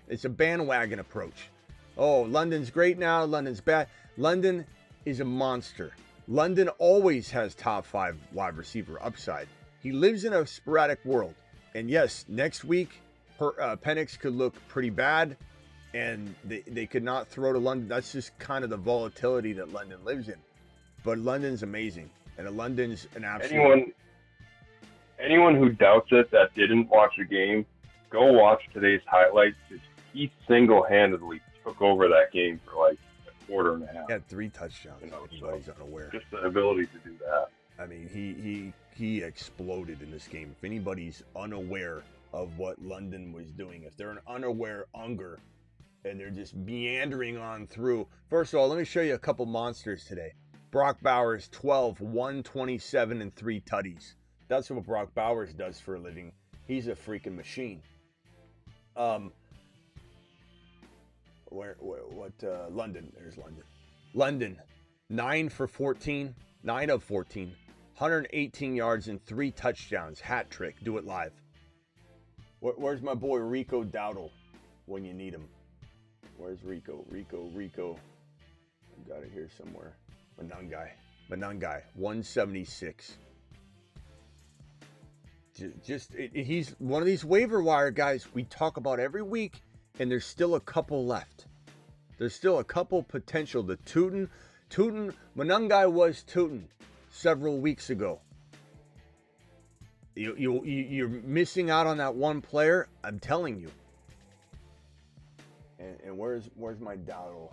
It's a bandwagon approach. Oh, London's great now. London's bad. London is a monster. London always has top 5 wide receiver upside. He lives in a sporadic world. And yes, next week, Penix could look pretty bad, and they could not throw to London. That's just kind of the volatility that London lives in. But London's amazing. And London's an absolute...
Anyone who doubts it that didn't watch the game, go watch today's highlights. he single-handedly took over that game for like a quarter and a half.
He had 3 touchdowns.
You know,
If anybody's unaware.
Just the ability to do that.
I mean, he exploded in this game. If anybody's unaware of what London was doing, if they're an unaware Unger and they're just meandering on through. First of all, let me show you a couple monsters today. Brock Bowers, 12, 127, and 3 tutties. That's what Brock Bowers does for a living. He's a freaking machine. London. There's London. London, 9 for 14, 9 of 14, 118 yards and 3 touchdowns. Hat trick. Do it live. Where's my boy Rico Dowdle when you need him? Where's Rico? Rico. I've got it here somewhere. Manungai, 176. He's one of these waiver wire guys we talk about every week, and there's still a couple left. There's still a couple potential. The Tootin, Manungai was Tootin several weeks ago. You're missing out on that one player. I'm telling you. And where's my Dowdle?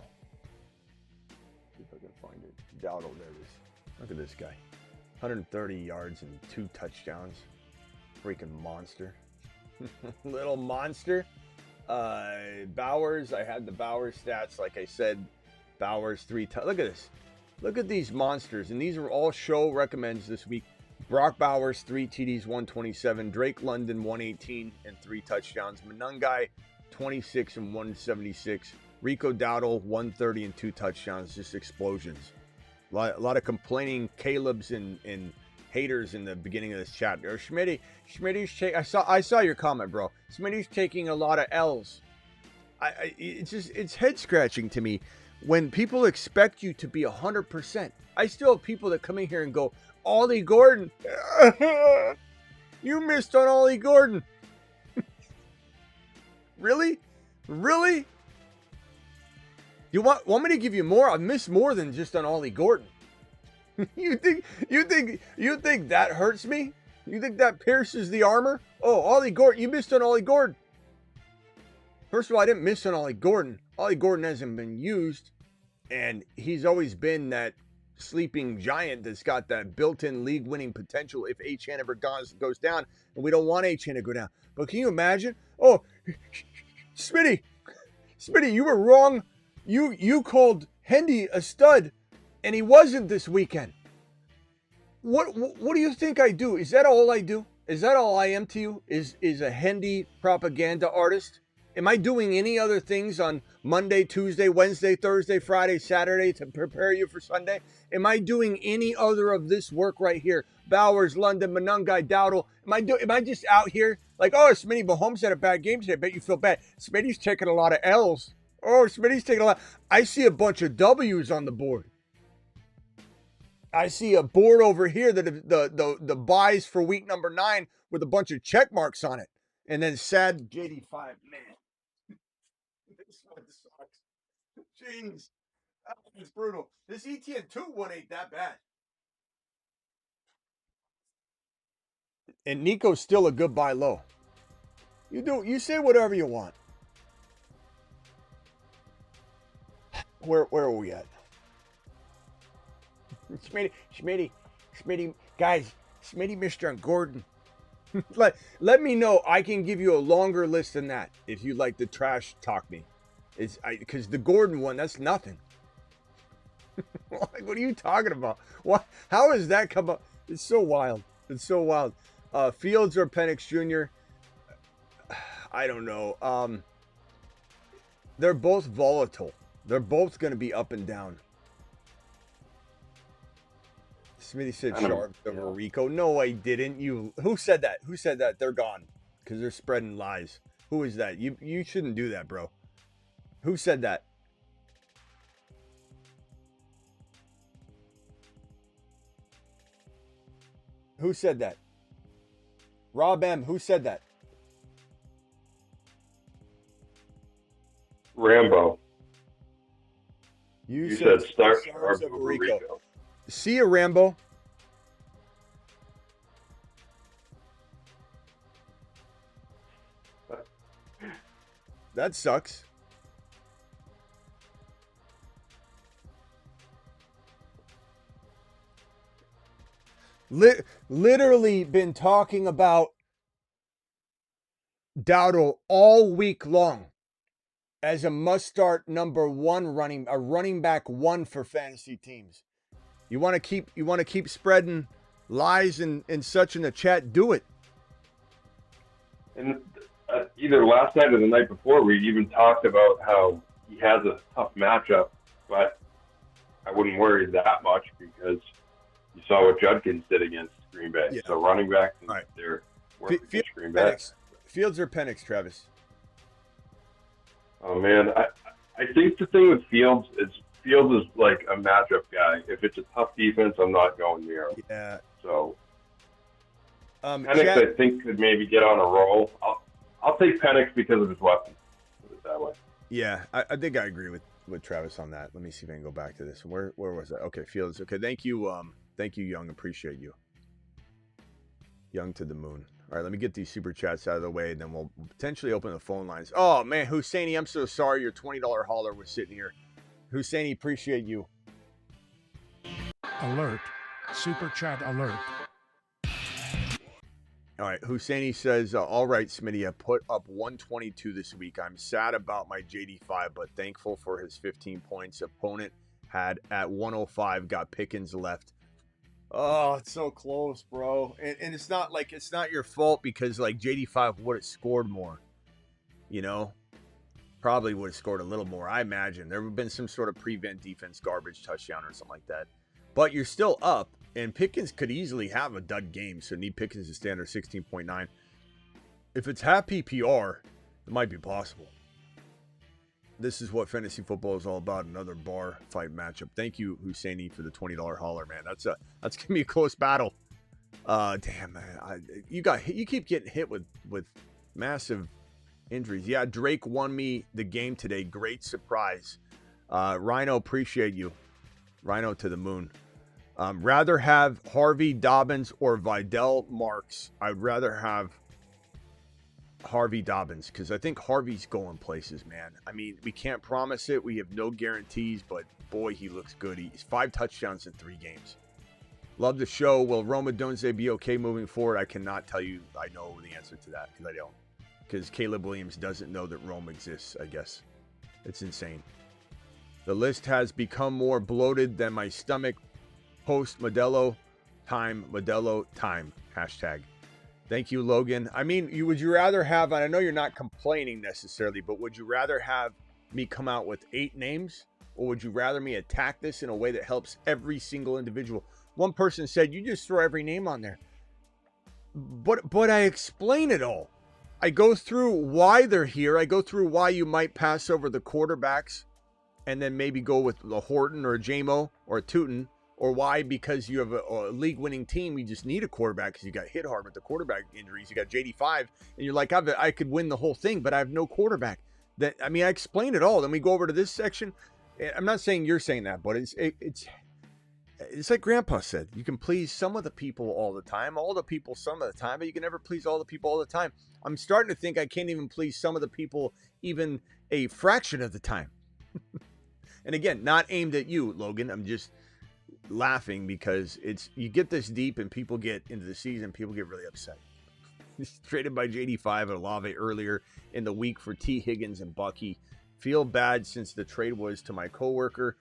See if I can find it. Dowdle, there it is. Look at this guy. 130 yards and 2 touchdowns. Freaking monster. Little monster. Bowers, I had the Bowers stats. Like I said, Bowers 3 look at this. Look at these monsters. And these are all show recommends this week. Brock Bowers, 3 TDs, 127. Drake London, 118 and 3 touchdowns. Manungai, 26 and 176. Rico Dowdle, 130 and 2 touchdowns. Just explosions. A lot of complaining Caleb's and haters in the beginning of this chat. Or Smitty's I saw your comment, bro. Smitty's taking a lot of L's. It's head scratching to me when people expect you to be 100%. I still have people that come in here and go, Ollie Gordon, you missed on Ollie Gordon. Really? You want me to give you more? I've missed more than just on Ollie Gordon. You think that hurts me? You think that pierces the armor? Oh, Ollie Gordon, you missed on Ollie Gordon. First of all, I didn't miss on Ollie Gordon. Ollie Gordon hasn't been used, and he's always been that sleeping giant that's got that built-in league-winning potential if H-N ever goes down, and we don't want H-N to go down. But can you imagine? Oh, Smitty, you were wrong. You called Hendy a stud, and he wasn't this weekend. What do you think I do? Is that all I do? Is that all I am to you? Is a Hendy propaganda artist? Am I doing any other things on Monday, Tuesday, Wednesday, Thursday, Friday, Saturday to prepare you for Sunday? Am I doing any other of this work right here? Bowers, London, Manungai, Dowdle. Am I just out here like, oh, Smitty Mahomes had a bad game today. I bet you feel bad. Smitty's taking a lot of L's. Oh, Smitty's taking a lot. I see a bunch of W's on the board. I see a board over here that the buys for week number 9 with a bunch of check marks on it. And then sad JD5, man. This one sucks. Jeez. It's brutal. This ETN2 one ain't that bad. And Nico's still a good buy low. You say whatever you want. Where are we at? Smitty, guys, Smitty missed on Gordon. Let me know. I can give you a longer list than that if you'd like to trash talk me. Because the Gordon one, that's nothing. What are you talking about? What? How has that come up? It's so wild. Fields or Penix Jr. I don't know. They're both volatile. They're both going to be up and down. Smitty said Sharp over Rico. No, I didn't. Who said that? Who said that? They're gone because they're spreading lies. Who is that? You shouldn't do that, bro. Who said that? Who said that? Rob M. Who said that?
Rambo.
You
said start
Sharp over Rico. See you, Rambo. That sucks. Literally been talking about Dowdle all week long as a must-start number one running back one for fantasy teams. You want to keep spreading lies and such in the chat? Do it.
And either last night or the night before, we even talked about how he has a tough matchup, but I wouldn't worry that much because you saw what Judkins did against Green Bay. Yeah. So running back, right. They're working against Green Bay.
Fields or Penix, Travis?
Oh man, I think the thing with Fields is like a matchup guy. If it's a tough defense, I'm not going near him.
Yeah.
So Penix, I think, could maybe get on a roll. I'll take Penix because of his weapon. Put it that way.
Yeah, I think I agree with Travis on that. Let me see if I can go back to this. Where was that? Okay, Fields. Okay, thank you, Young. Appreciate you. Young to the moon. All right, let me get these super chats out of the way, and then we'll potentially open the phone lines. Oh, man, Husseini, I'm so sorry your $20 hauler was sitting here. Husseini, appreciate you.
Alert. Super chat alert.
All right, Husseini says, all right, Smitty, I put up 122 this week. I'm sad about my JD5, but thankful for his 15 points. Opponent had at 105, got Pickens left. Oh, it's so close, bro. And it's not your fault because like JD5 would have scored more. You know? Probably would have scored a little more. I imagine. There would have been some sort of prevent defense garbage touchdown or something like that. But you're still up, and Pickens could easily have a dud game, so need Pickens to stand at 16.9. If it's half PPR, it might be possible. This is what fantasy football is all about, another bar fight matchup. Thank you, Husseini, for the $20 hauler, man. That's going to be a close battle. Damn, man. You keep getting hit with massive injuries. Yeah, Drake won me the game today. Great surprise. Rhino, appreciate you. Rhino to the moon. Rather have Harvey Dobbins or Vidal Marks. I'd rather have Harvey Dobbins because I think Harvey's going places, man. I mean, we can't promise it. We have no guarantees, but boy, he looks good. He's 5 touchdowns in 3 games. Love the show. Will Rome Odunze be okay moving forward? I cannot tell you I know the answer to that because I don't. Because Caleb Williams doesn't know that Rome exists, I guess. It's insane. The list has become more bloated than my stomach. Post Modelo time. Hashtag. Thank you, Logan. I mean, would you rather have, and I know you're not complaining necessarily, but would you rather have me come out with 8 names? Or would you rather me attack this in a way that helps every single individual? One person said, you just throw every name on there. But I explain it all. I go through why they're here. I go through why you might pass over the quarterbacks and then maybe go with a Horton or a JMO or a Tootin. Or why, because you have a league-winning team, you just need a quarterback because you got hit hard with the quarterback injuries. You got JD5, and you're like, I could win the whole thing, but I have no quarterback. I explain it all. Then we go over to this section. I'm not saying you're saying that, but it's like Grandpa said. You can please some of the people all the time, all the people some of the time, but you can never please all the people all the time. I'm starting to think I can't even please some of the people even a fraction of the time. And again, not aimed at you, Logan. I'm just laughing because you get this deep and people get into the season, people get really upset. He's traded by JD5 and Olave earlier in the week for T. Higgins and Bucky. Feel bad since the trade was to my coworker.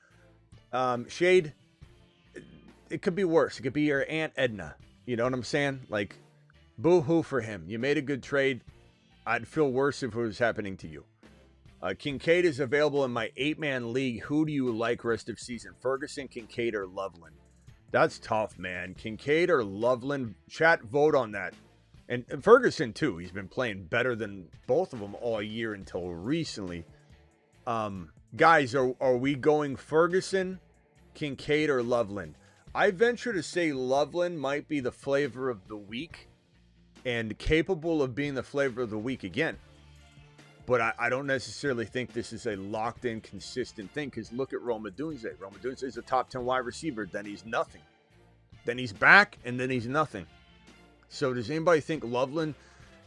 Shade, it could be worse. It could be your Aunt Edna. You know what I'm saying? Like, boo-hoo for him. You made a good trade. I'd feel worse if it was happening to you. Kincaid is available in my 8-man league. Who do you like rest of season? Ferguson, Kincaid, or Loveland? That's tough, man. Kincaid or Loveland? Chat, vote on that. And Ferguson, too. He's been playing better than both of them all year until recently. Guys, are we going Ferguson, Kincaid, or Loveland? I venture to say Loveland might be the flavor of the week and capable of being the flavor of the week again. But I don't necessarily think this is a locked-in, consistent thing because look at Rome Odunze. Rome Odunze is a top 10 wide receiver. Then he's nothing. Then he's back, and then he's nothing. So does anybody think Loveland?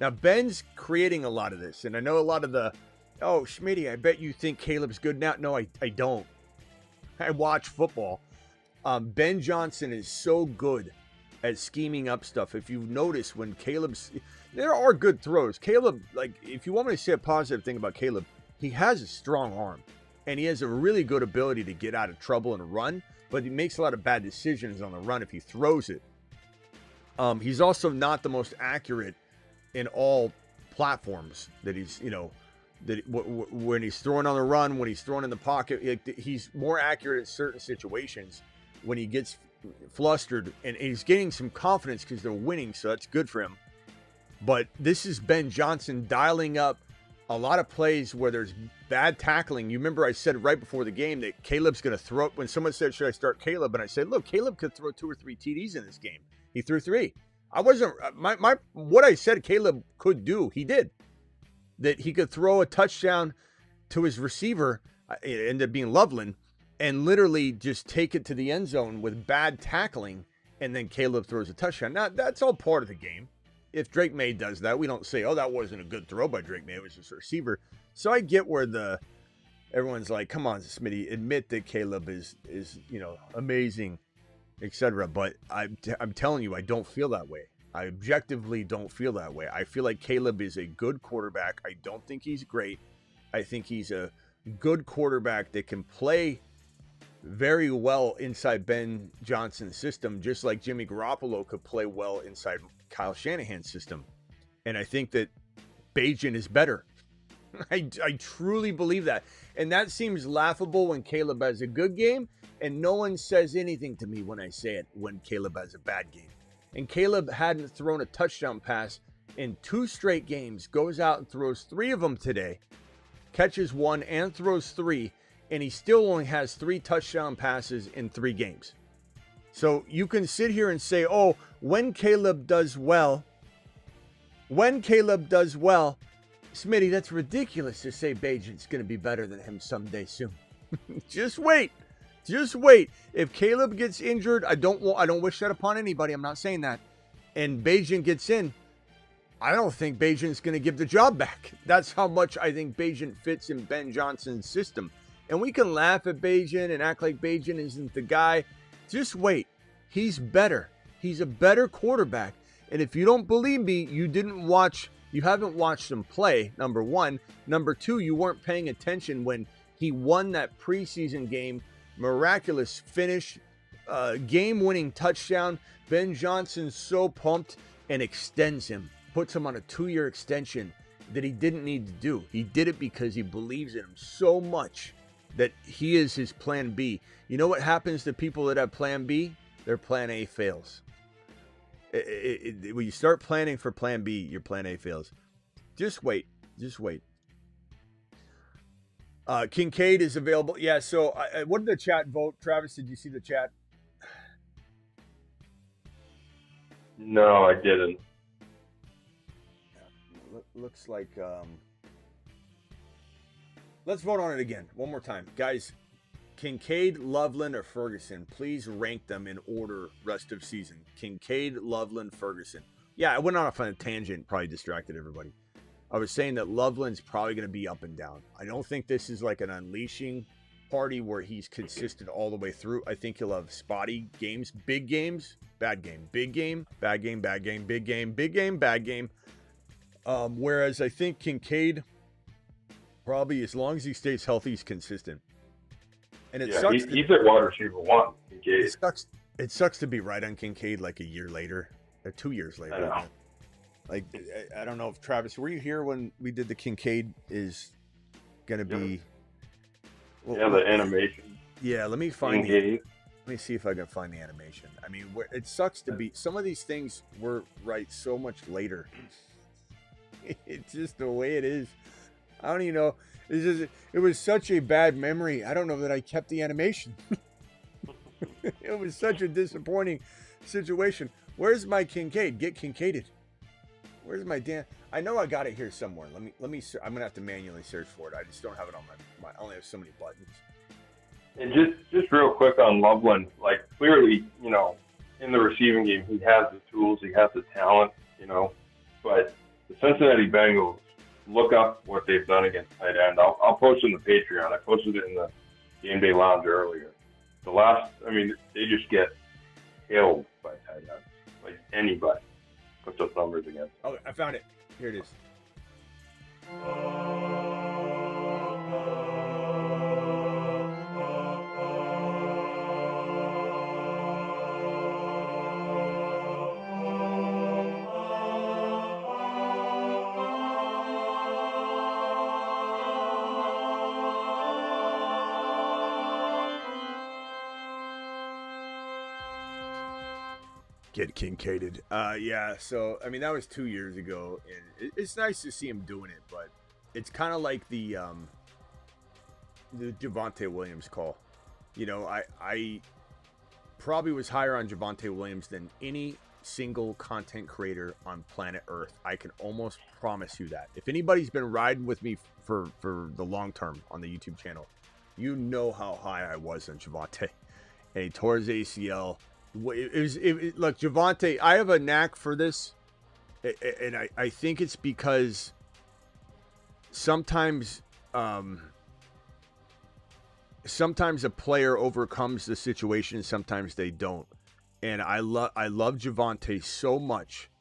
Now, Ben's creating a lot of this, and I know a lot of the Oh, Smitty, I bet you think Caleb's good now. No, I don't. I watch football. Ben Johnson is so good at scheming up stuff. If you've noticed when there are good throws. Caleb, like, if you want me to say a positive thing about Caleb, he has a strong arm and he has a really good ability to get out of trouble and run, but he makes a lot of bad decisions on the run if he throws it. He's also not the most accurate in all platforms that he's, when he's throwing on the run, when he's throwing in the pocket, he's more accurate in certain situations when he gets flustered, and he's gaining some confidence because they're winning, so that's good for him. But this is Ben Johnson dialing up a lot of plays where there's bad tackling. You remember I said right before the game that Caleb's going to throw, when someone said, should I start Caleb? And I said, look, Caleb could throw 2 or 3 TDs in this game. He threw 3. I wasn't, what I said Caleb could do, he did. That he could throw a touchdown to his receiver, it ended up being Loveland, and literally just take it to the end zone with bad tackling, and then Caleb throws a touchdown. Now, that's all part of the game. If Drake May does that, we don't say, oh, that wasn't a good throw by Drake May, it was just a receiver. So I get where everyone's like, come on, Smitty, admit that Caleb is amazing, etc. But I'm telling you, I don't feel that way. I objectively don't feel that way. I feel like Caleb is a good quarterback. I don't think he's great. I think he's a good quarterback that can play very well inside Ben Johnson's system, just like Jimmy Garoppolo could play well inside Kyle Shanahan's system. And I think that Bajan is better. I truly believe that. And that seems laughable when Caleb has a good game, and no one says anything to me when I say it when Caleb has a bad game. And Caleb hadn't thrown a touchdown pass in 2 straight games, goes out and throws 3 of them today, catches 1 and throws 3, and he still only has 3 touchdown passes in 3 games. So you can sit here and say, oh, when Caleb does well, Smitty, that's ridiculous to say Bajan's going to be better than him someday soon. Just wait. If Caleb gets injured, I don't wish that upon anybody. I'm not saying that. And Bajan gets in, I don't think Bajan's going to give the job back. That's how much I think Bajan fits in Ben Johnson's system. And we can laugh at Bajan and act like Bajan isn't the guy. Just wait. He's better. He's a better quarterback. And if you don't believe me, you haven't watched him play, number 1. Number 2, you weren't paying attention when he won that preseason game. Miraculous finish, game-winning touchdown. Ben Johnson's so pumped and extends him, puts him on a 2-year extension that he didn't need to do. He did it because he believes in him so much that he is his plan B. You know what happens to people that have plan B? Their plan A fails. When you start planning for plan B, your plan A fails. Just wait. Kincaid is available. Yeah, so what did the chat vote? Travis, did you see the chat?
No, I didn't.
Looks like... let's vote on it again. One more time. Guys, Kincaid, Loveland, or Ferguson, please rank them in order rest of season. Kincaid, Loveland, Ferguson. Yeah, I went off on a tangent, probably distracted everybody. I was saying that Loveland's probably going to be up and down. I don't think this is like an unleashing party where he's consistent all the way through. I think he'll have spotty games, big games, bad game, big game, bad game, bad game, big game, big game, bad game. Whereas I think Kincaid, probably as long as he stays healthy, he's consistent. And it sucks.
He's at wide receiver 1. Kincaid.
It sucks to be right on Kincaid like a year later, or 2 years later.
I know.
Like, I don't know if Travis, were you here when we did the Kincaid is going to be?
Well, the animation.
Yeah, let me see if I can find the animation. I mean, it sucks to be. Some of these things were right so much later. It's just the way it is. I don't even know. It was such a bad memory. I don't know that I kept the animation. It was such a disappointing situation. Where's my Kincaid? Get Kincaided. Where's my damn? I know I got it here somewhere. Let me. I'm gonna have to manually search for it. I just don't have it on my. I only have so many buttons.
And just real quick on Loveland, like clearly, in the receiving game, he has the tools, he has the talent, but the Cincinnati Bengals look up what they've done against tight end. I'll post it in the Patreon. I posted it in the Game Day Lounge earlier. They just get killed by tight ends. Like anybody puts those numbers against them.
Oh, I found it. Here it is. Get Kincaided. Yeah, so, that was 2 years ago, and it's nice to see him doing it, but it's kind of like the Javonte Williams call. I probably was higher on Javonte Williams than any single content creator on planet Earth. I can almost promise you that. If anybody's been riding with me for the long term on the YouTube channel, you know how high I was on Javonte. And he tore his ACL. Look, Javonte, I have a knack for this, and I think it's because sometimes a player overcomes the situation, sometimes they don't. And I love Javonte so much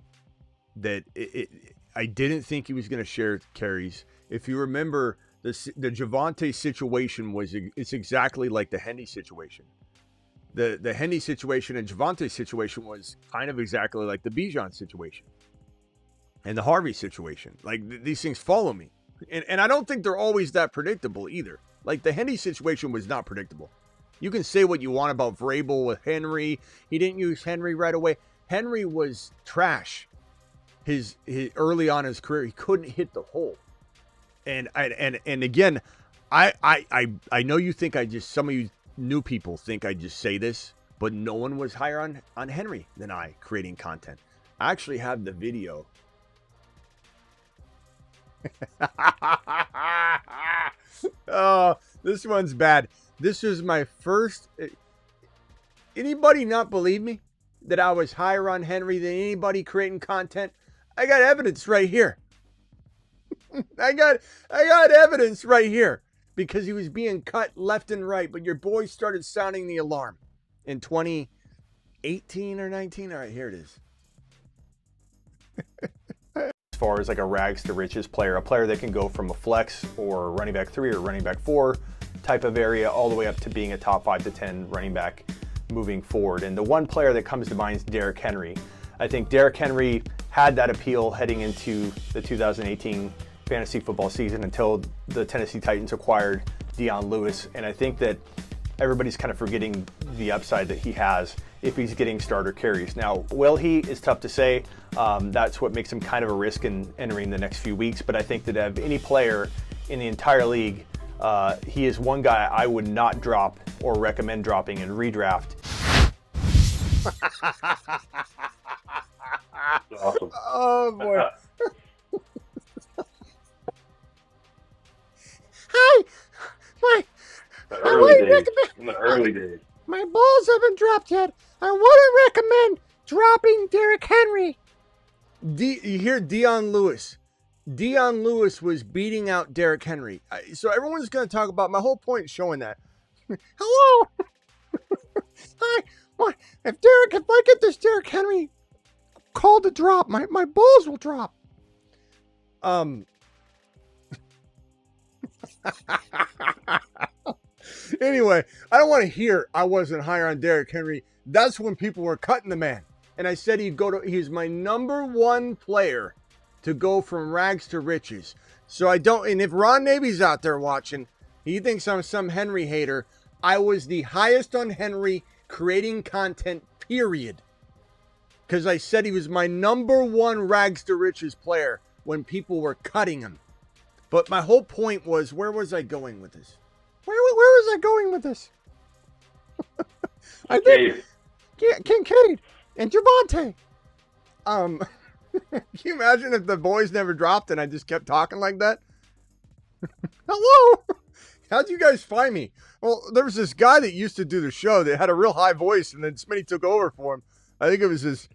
that I didn't think he was going to share carries. If you remember, the Javonte situation it's exactly like the Henry situation. The Henry situation and Javante's situation was kind of exactly like the Bijan situation and the Harvey situation. Like, these things follow me. And I don't think they're always that predictable either. Like, the Henry situation was not predictable. You can say what you want about Vrabel with Henry. He didn't use Henry right away. Henry was trash. His early on in his career, he couldn't hit the hole. And again, I know you think some of you new people think I just say this, but no one was higher on Henry than I creating content. I actually have the video. Oh, this one's bad. This is my first. Anybody not believe me that I was higher on Henry than anybody creating content? I got evidence right here. I got evidence right here. Because he was being cut left and right, but your boy started sounding the alarm in 2018 or 19. All right, here it is.
As far as like a rags to riches player, a player that can go from a flex or running back 3 or running back 4 type of area all the way up to being a top 5 to 10 running back moving forward. And the one player that comes to mind is Derrick Henry. I think Derrick Henry had that appeal heading into the 2018 fantasy football season until the Tennessee Titans acquired Dion Lewis. And I think that everybody's kind of forgetting the upside that he has if he's getting starter carries. Now, will he? Is tough to say. That's what makes him kind of a risk in entering the next few weeks. But I think that of any player in the entire league, he is one guy I would not drop or recommend dropping in redraft.
Awesome.
Oh, boy. Hi,
In the early days.
My balls haven't dropped yet. I wouldn't recommend dropping Derrick Henry. You hear Dion Lewis. Dion Lewis was beating out Derrick Henry. So everyone's going to talk about, my whole point is showing that. Hello. Hi. What? If I get this Derrick Henry call to drop, my balls will drop. Anyway, I don't want to hear I wasn't higher on Derrick Henry. That's when people were cutting the man. And I said he's my number one player to go from rags to riches. So and if Ron Navy's out there watching, he thinks I'm some Henry hater. I was the highest on Henry creating content, period. Because I said he was my number one rags to riches player when people were cutting him. But my whole point was, where was I going with this? Where was I going with this? I think Kincaid and Javonte. Can you imagine if the boys never dropped and I just kept talking like that? Hello? How'd you guys find me? Well, there was this guy that used to do the show that had a real high voice, and then Smitty took over for him. I think it was his...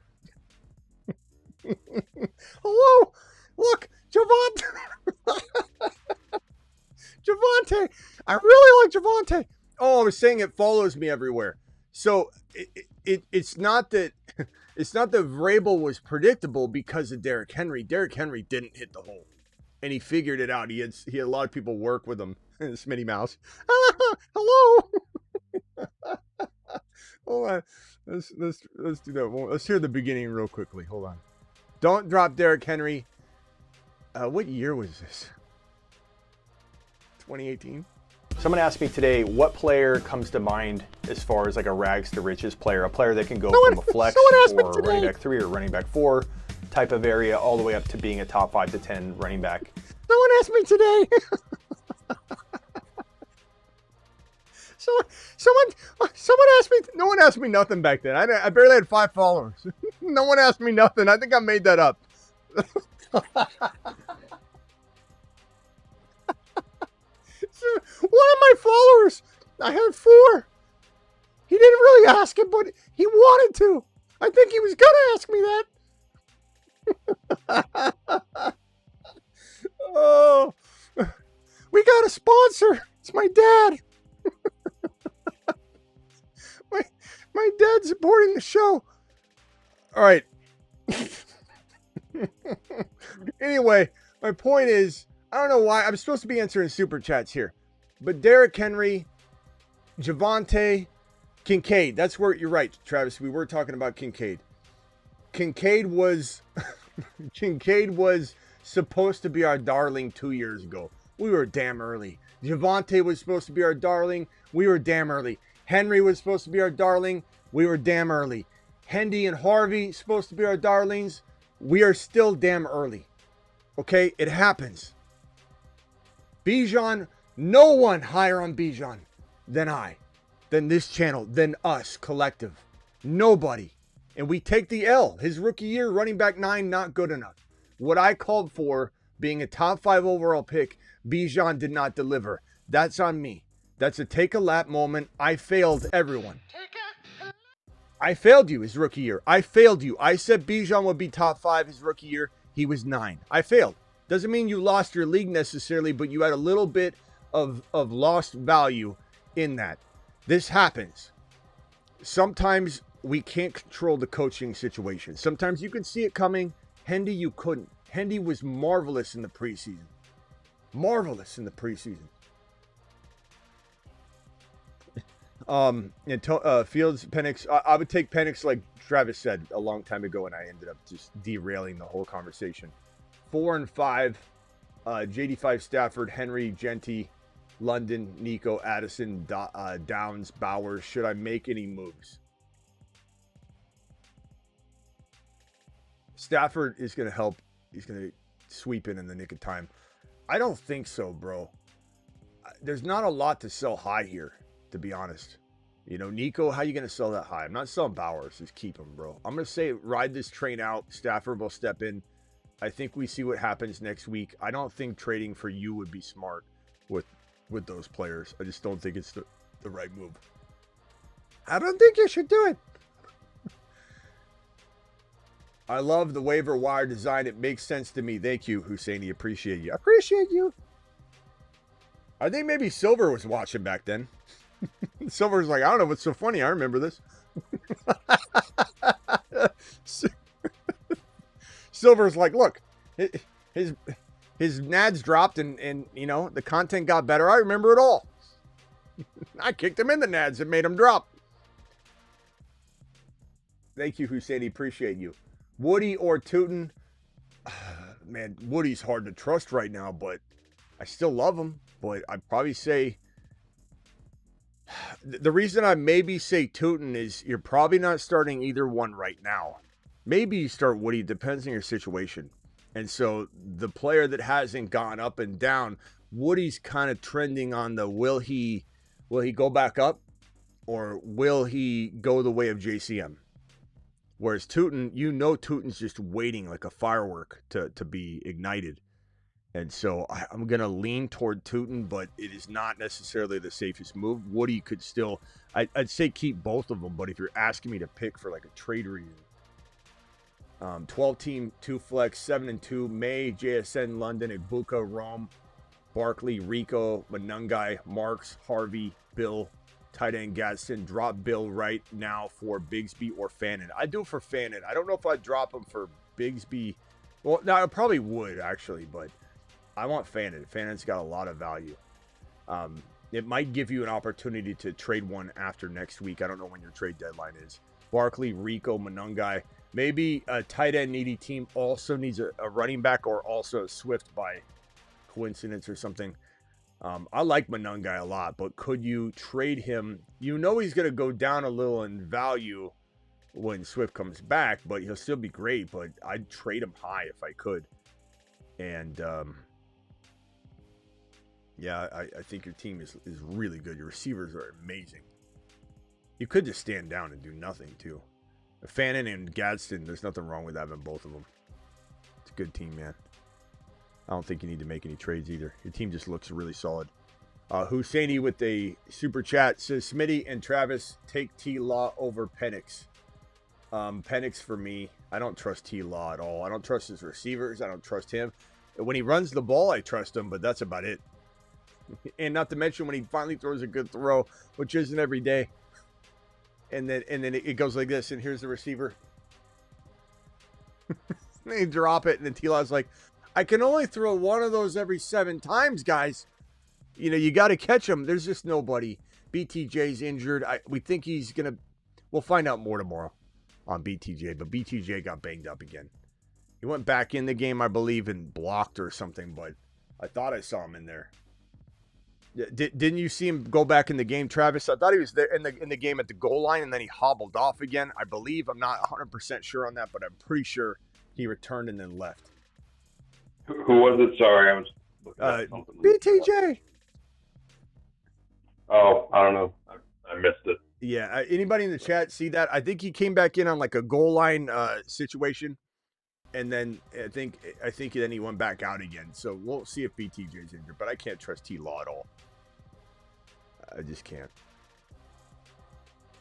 Hello? Look, Javonte. Javante. Oh, I was saying it follows me everywhere. So it's not that Vrabel was predictable because of Derrick Henry. Derrick Henry didn't hit the hole, and he figured it out. He had a lot of people work with him. Smitty Mouse. Hello. Hold on. Let's do that. Let's hear the beginning real quickly. Hold on. Don't drop Derrick Henry. What year was this? 2018.
Someone asked me today, what player comes to mind as far as like a rags to riches player, a player that can go from a flex or running back 3 or running back 4 type of area all the way up to being a top 5 to 10 running back.
Someone asked me today. Someone asked me. No one asked me nothing back then. I barely had 5 followers. No one asked me nothing. I think I made that up. One of my followers, I had 4. He didn't really ask it, but he wanted to. I think he was gonna ask me that. Oh, we got a sponsor. It's my dad. My dad's supporting the show. All right. Anyway, my point is, I don't know why. I'm supposed to be answering super chats here. But Derrick Henry, Javante, Kincaid. That's where you're right, Travis. We were talking about Kincaid. Kincaid was supposed to be our darling 2 years ago. We were damn early. Javante was supposed to be our darling. We were damn early. Henry was supposed to be our darling. We were damn early. Hendy and Harvey supposed to be our darlings. We are still damn early. Okay? It happens. Bijan, no one higher on Bijan than this channel, than us, collective. Nobody. And we take the L. His rookie year, running back 9, not good enough. What I called for, being a top 5 overall pick, Bijan did not deliver. That's on me. That's a take a lap moment. I failed everyone. I failed you his rookie year. I failed you. I said Bijan would be top 5 his rookie year. He was 9. I failed. Doesn't mean you lost your league necessarily, but you had a little bit of lost value in that. This happens. Sometimes we can't control the coaching situation. Sometimes you can see it coming. Hendy, you couldn't. Hendy was marvelous in the preseason. Marvelous in the preseason. Fields, Penix. I would take Penix like Travis said a long time ago, and I ended up just derailing the whole conversation. 4 and 5, JD5, Stafford, Henry, Genty, London, Nico, Addison, Downs, Bowers. Should I make any moves? Stafford is going to help. He's going to sweep in the nick of time. I don't think so, bro. There's not a lot to sell high here, to be honest. You know, Nico, how you going to sell that high? I'm not selling Bowers. Just keep him, bro. I'm going to say ride this train out. Stafford will step in. I think we see what happens next week. I don't think trading for you would be smart with those players. I just don't think it's the right move. I don't think you should do it. I love the waiver wire design. It makes sense to me. Thank you, Husseini. Appreciate you. Appreciate you. I think maybe Silver was watching back then. Silver's like, I don't know what's so funny. I remember this. Silver's like, look, his nads dropped and you know, the content got better. I remember it all. I kicked him in the nads and made him drop. Thank you, Husseini. Appreciate you. Woody or Tootin? Man, Woody's hard to trust right now, but I still love him. But I'd probably say the reason I maybe say Tootin is you're probably not starting either one right now. Maybe you start Woody. Depends on your situation. And so the player that hasn't gone up and down, Woody's kind of trending on the will he go back up or will he go the way of JCM? Whereas Tootin, you know, Tootin's just waiting like a firework to be ignited. And so I'm going to lean toward Tootin, but it is not necessarily the safest move. Woody could still, I'd say keep both of them. But if you're asking me to pick for like a trade reason, 12 team, 2 flex, 7 and 2, May, JSN, London, Ibuka, Rome, Barkley, Rico, Manungai, Marks, Harvey, Bill, tight end Gadsden. Drop Bill right now for Bigsby or Fannin. I'd do it for Fannin. I don't know if I'd drop him for Bigsby. Well, no, I probably would, actually, but I want Fannin. Fannin's got a lot of value. It might give you an opportunity to trade one after next week. I don't know when your trade deadline is. Barkley, Rico, Manungai. Maybe a tight end needy team also needs a running back or also a Swift by coincidence or something. I like Manungai a lot, but could you trade him? You know he's going to go down a little in value when Swift comes back, but he'll still be great. But I'd trade him high if I could. And yeah, I think your team is really good. Your receivers are amazing. You could just stand down and do nothing too. Fannin and Gadsden, there's nothing wrong with having both of them. It's a good team, man. I don't think you need to make any trades either. Your team just looks really solid. Husseini with a super chat says, Smitty and Travis take T-Law over Penix. Penix for me. I don't trust T-Law at all. I don't trust his receivers. I don't trust him. When he runs the ball, I trust him, but that's about it. And not to mention when he finally throws a good throw, which isn't every day. And then it goes like this, and here's the receiver. They drop it, and then T-Law's like, I can only throw one of those every 7 times, guys. You know, you got to catch him. There's just nobody. BTJ's injured. We think he's going to... We'll find out more tomorrow on BTJ, but BTJ got banged up again. He went back in the game, I believe, and blocked or something, but I thought I saw him in there. Didn't you see him go back in the game, Travis? I thought he was there in the game at the goal line, and then he hobbled off again. I believe. I'm not 100% sure on that, but I'm pretty sure he returned and then left.
Who was it? Sorry, I was looking at something.
BTJ.
Oh, I don't know. I missed it.
Yeah. Anybody in the chat see that? I think he came back in on like a goal line situation, and then I think then he went back out again. So we'll see if BTJ's injured, but I can't trust T-Law at all. I just can't.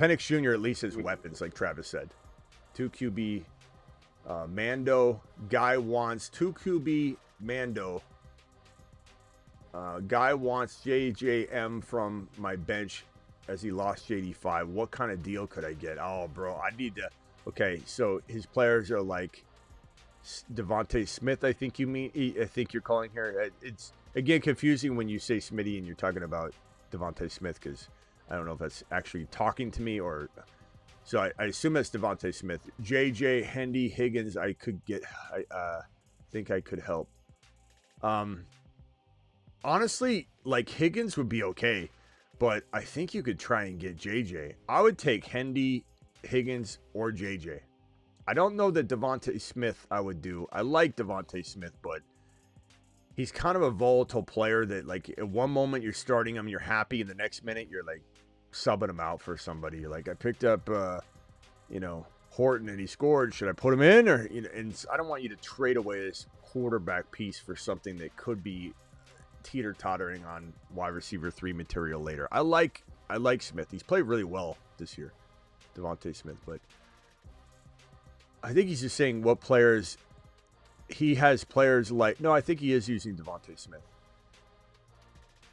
Penix Jr. at least has weapons, like Travis said. 2 QB Mando. Guy wants 2 QB Mando. Guy wants JJM from my bench as he lost JD5. What kind of deal could I get? Oh, bro, I need to. Okay, so his players are like Devontae Smith, I think you mean. I think you're calling here. It's, again, confusing when you say Smitty and you're talking about Devontae Smith because I don't know if that's actually talking to me or... So I assume that's Devontae Smith. JJ, Hendy, Higgins, I could get... I think I could help. Honestly, like Higgins would be okay, but I think you could try and get JJ. I would take Hendy, Higgins, or JJ. I don't know that Devontae Smith I would do. I like Devontae Smith, but he's kind of a volatile player that, like, at one moment you're starting him, you're happy, and the next minute you're, like, subbing him out for somebody. You're like, I picked up, Horton, and he scored. Should I put him in? Or, and I don't want you to trade away this quarterback piece for something that could be teeter-tottering on wide receiver 3 material later. I like Smith. He's played really well this year, Devontae Smith, but I think he's just saying what players he has players like. No, I think he is using Devontae Smith.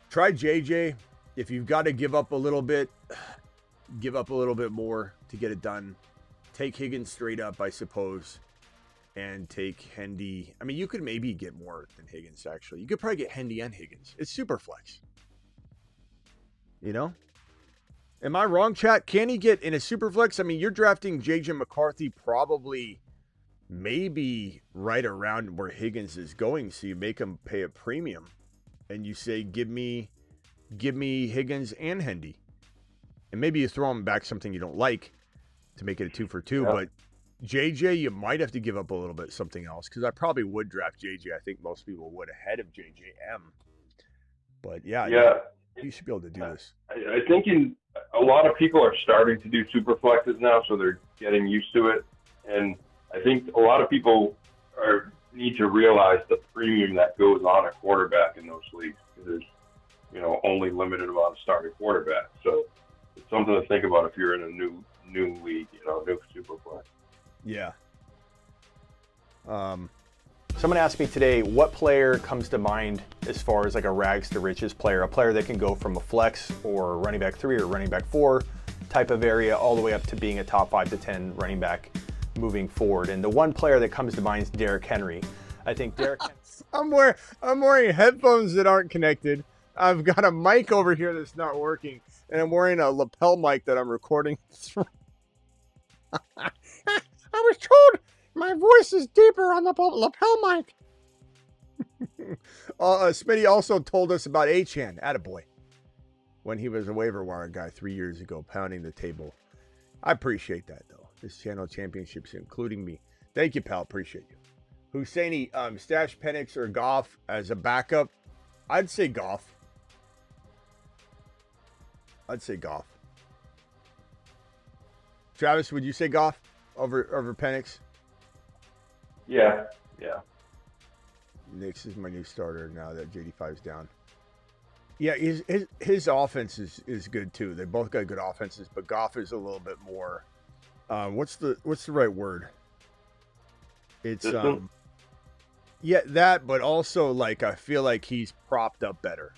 Try JJ. If you've got to give up a little bit more to get it done. Take Higgins straight up, I suppose, and take Hendy. I mean, you could maybe get more than Higgins, actually. You could probably get Hendy and Higgins. It's super flex. You know? Am I wrong, chat? Can he get in a super flex? I mean, you're drafting J.J. McCarthy probably maybe right around where Higgins is going, so you make him pay a premium, and you say, give me Higgins and Hendy. And maybe you throw him back something you don't like to make it a 2 for 2, but JJ, you might have to give up a little bit something else, because I probably would draft JJ. I think most people would ahead of JJM. But yeah, you should be able to do this.
I think a lot of people are starting to do super flexes now, so they're getting used to it. And I think a lot of people need to realize the premium that goes on a quarterback in those leagues, because there's only limited amount of starting quarterbacks. So it's something to think about if you're in a new league, new super flex.
Yeah.
Someone asked me today, what player comes to mind as far as like a rags to riches player, a player that can go from a flex or running back 3 or running back 4 type of area all the way up to being a top 5 to 10 running back moving forward. And the one player that comes to mind is Derrick Henry. I think Derrick
I'm wearing headphones that aren't connected. I've got a mic over here that's not working, and I'm wearing a lapel mic that I'm recording through. I was told my voice is deeper on the lapel mic. Smitty also told us about Achan, attaboy, when he was a waiver wire guy 3 years ago, pounding the table. I appreciate that, though. This channel championships, including me. Thank you, pal. Appreciate you. Husseini, stash Penix or Goff as a backup? I'd say Goff. Travis, would you say Goff over Penix?
Yeah.
Nix is my new starter now that JD5's down. Yeah, his offense is good too. They both got good offenses, but Goff is a little bit more. What's the right word? It's yeah, that, but also like I feel like he's propped up better.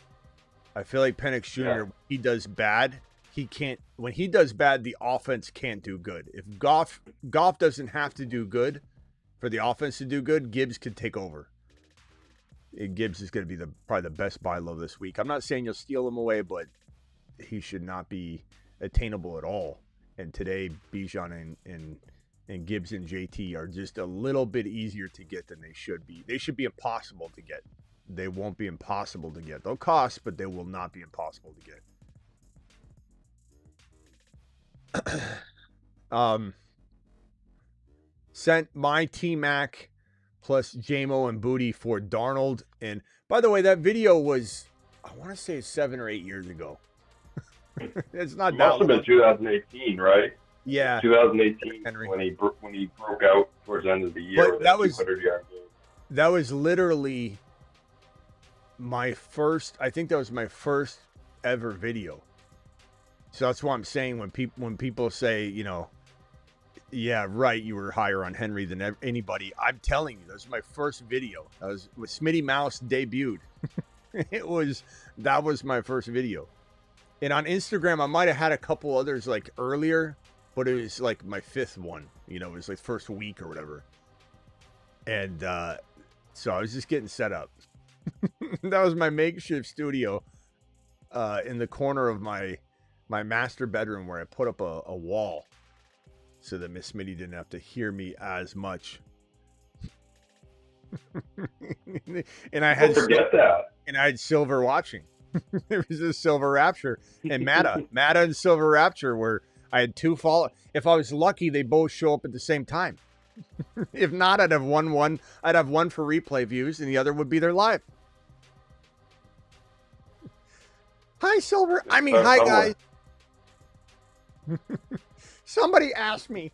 I feel like Penix Jr. He does bad. He can't. When he does bad, the offense can't do good. If Goff doesn't have to do good for the offense to do good, Gibbs could take over. Gibbs is going to be probably the best buy low this week. I'm not saying you'll steal him away, but he should not be attainable at all. And today, Bijan and Gibbs and JT are just a little bit easier to get than they should be. They should be impossible to get. They won't be impossible to get. They'll cost, but they will not be impossible to get. Sent my T-Mac plus JMO and Booty for Darnold. And by the way, that video was, I want to say 7 or 8 years ago. It's not
it must have been 2018, right?
Yeah.
2018 when he broke out towards the end of the year.
But that was
200-yard game.
That was literally my first, I think that was my first ever video. So that's why I'm saying when people say, you know, yeah, right, you were higher on Henry than anybody. I'm telling you, that was my first video. That was when Smitty Mouse debuted. That was my first video. And on Instagram, I might have had a couple others like earlier, but it was like my 5th one. You know, it was like first week or whatever. And so I was just getting set up. That was my makeshift studio in the corner of my master bedroom where I put up a wall so that Miss Smitty didn't have to hear me as much. And I had and I had Silver watching. There was a Silver Rapture and Matta and Silver Rapture where I had 2 follow. If I was lucky, they both show up at the same time. If not, I'd have one. I'd have one for replay views, and the other would be there live. Hi, Silver. I mean, hi, guys. Somebody asked me.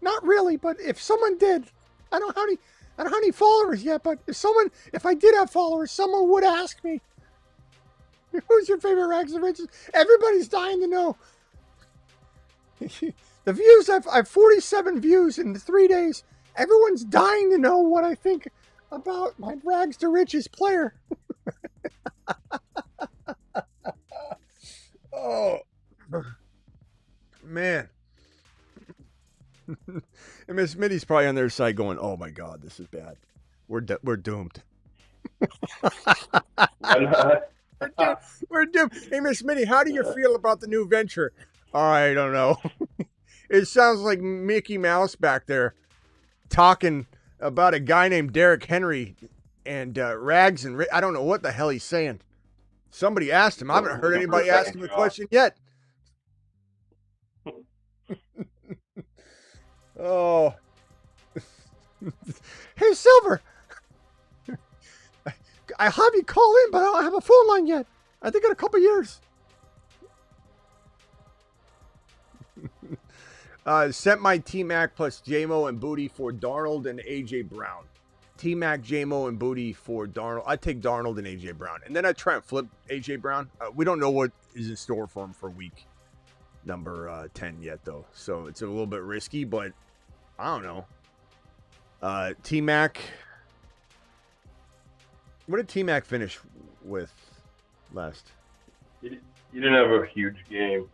Not really, but if someone did, I don't know how many followers yet. But if I did have followers, someone would ask me, "Who's your favorite Rags and Riches?" Everybody's dying to know. The views, I've 47 views in 3 days. Everyone's dying to know what I think about my Rags to Riches player. Oh, man. And Miss Smitty's probably on their side going, oh my God, this is bad. We're doomed. We're doomed. Hey, Miss Smitty, how do you feel about the new venture? I don't know. It sounds like Mickey Mouse back there talking about a guy named Derrick Henry and Rags and I don't know what the hell he's saying. Somebody asked him. I haven't heard anybody ask him a question yet. Oh. Hey, Silver. I have you call in, but I don't have a phone line yet. I think in a couple years. Sent my T-Mac plus JMO and Booty for Darnold and A.J. Brown. T-Mac, JMO, and Booty for Darnold. I take Darnold and A.J. Brown. And then I try and flip A.J. Brown. We don't know what is in store for him for week number 10 yet, though. So it's a little bit risky, but I don't know. T-Mac. What did T-Mac finish with last?
He didn't have a huge game.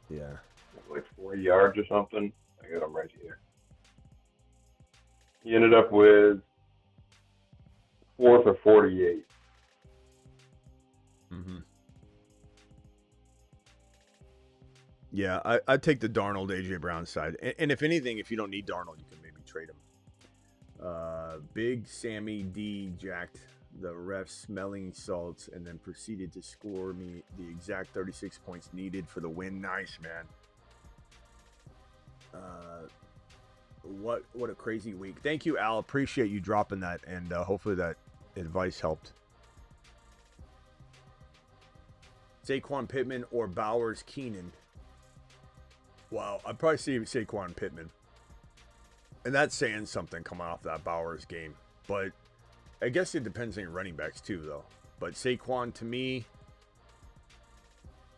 Yeah.
Like 40 yards or something. I got him right here. He ended up with 4 for 48.
Mm-hmm. Yeah, I'd take the Darnold, A.J. Brown side. And if anything, if you don't need Darnold, you can maybe trade him. Big Sammy D jacked the refs smelling salts and then proceeded to score me the exact 36 points needed for the win. Nice, man. What a crazy week. Thank you, Al. Appreciate you dropping that, and hopefully that advice helped. Saquon Pittman or Bowers Keenan. Wow, I'd probably see Saquon Pittman. And that's saying something coming off that Bowers game. But I guess it depends on your running backs too, though. But Saquon, to me,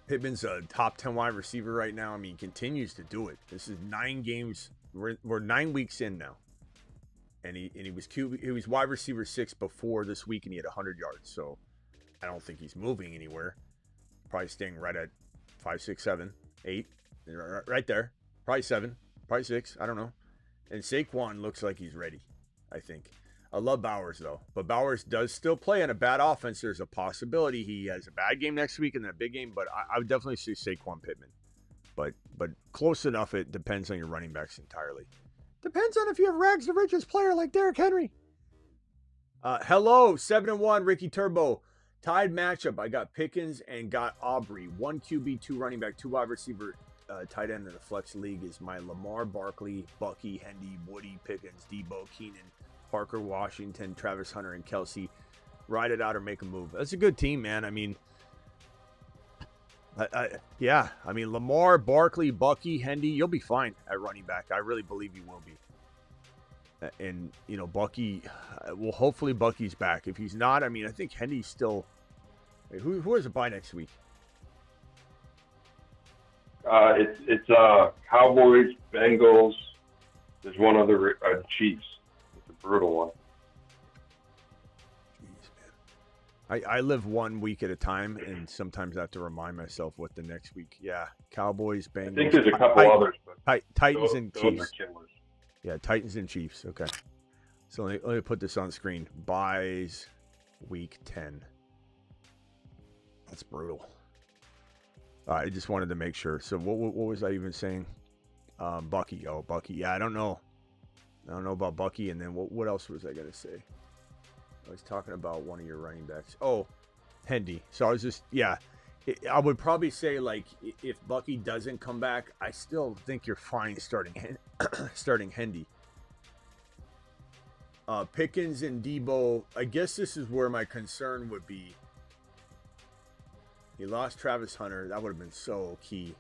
Pittman's a top 10 wide receiver right now. I mean, he continues to do it. This is 9 games. We're 9 weeks in now. And he was wide receiver 6 before this week, and he had 100 yards. So I don't think he's moving anywhere. Probably staying right at 5, 6, 7, 8. Right there. Probably 7. Probably 6. I don't know. And Saquon looks like he's ready, I think. I love Bowers, though. But Bowers does still play in a bad offense. There's a possibility he has a bad game next week and then a big game. But I would definitely see Saquon Pittman. But close enough, it depends on your running backs entirely. Depends on if you have rags to riches player like Derrick Henry. Hello, 7-1, Ricky Turbo. Tied matchup. I got Pickens and got Aubrey. 1 QB, 2 running back, 2 wide receiver. Tight end in the flex league is my Lamar, Barkley, Bucky, Hendy, Woody, Pickens, Debo, Keenan, Parker, Washington, Travis Hunter, and Kelsey. Ride it out or make a move. That's a good team, man. I mean, I mean, Lamar, Barkley, Bucky, Hendy, you'll be fine at running back. I really believe you will be. And, you know, Bucky, well, hopefully Bucky's back. If he's not, I mean, I think Hendy's still. Who has a bye next week?
It's Cowboys, Bengals. There's one other Chiefs. It's a brutal one.
Jeez, man. I live 1 week at a time, and sometimes I have to remind myself what the next week. Yeah, Cowboys, Bengals.
I think there's a couple others, but
Titans and
those
Chiefs.
are killers.
Yeah, Titans and Chiefs. Okay. So let me put this on screen. Buys week 10. That's brutal. I just wanted to make sure. So what was I even saying? Bucky. Oh, Bucky. Yeah, I don't know. I don't know about Bucky. And then what else was I going to say? I was talking about one of your running backs. Oh, Hendy. So I was just, yeah. I would probably say, like, if Bucky doesn't come back, I still think you're fine starting Hendy. Pickens and Debo, I guess this is where my concern would be. He lost Travis Hunter. That would have been so key.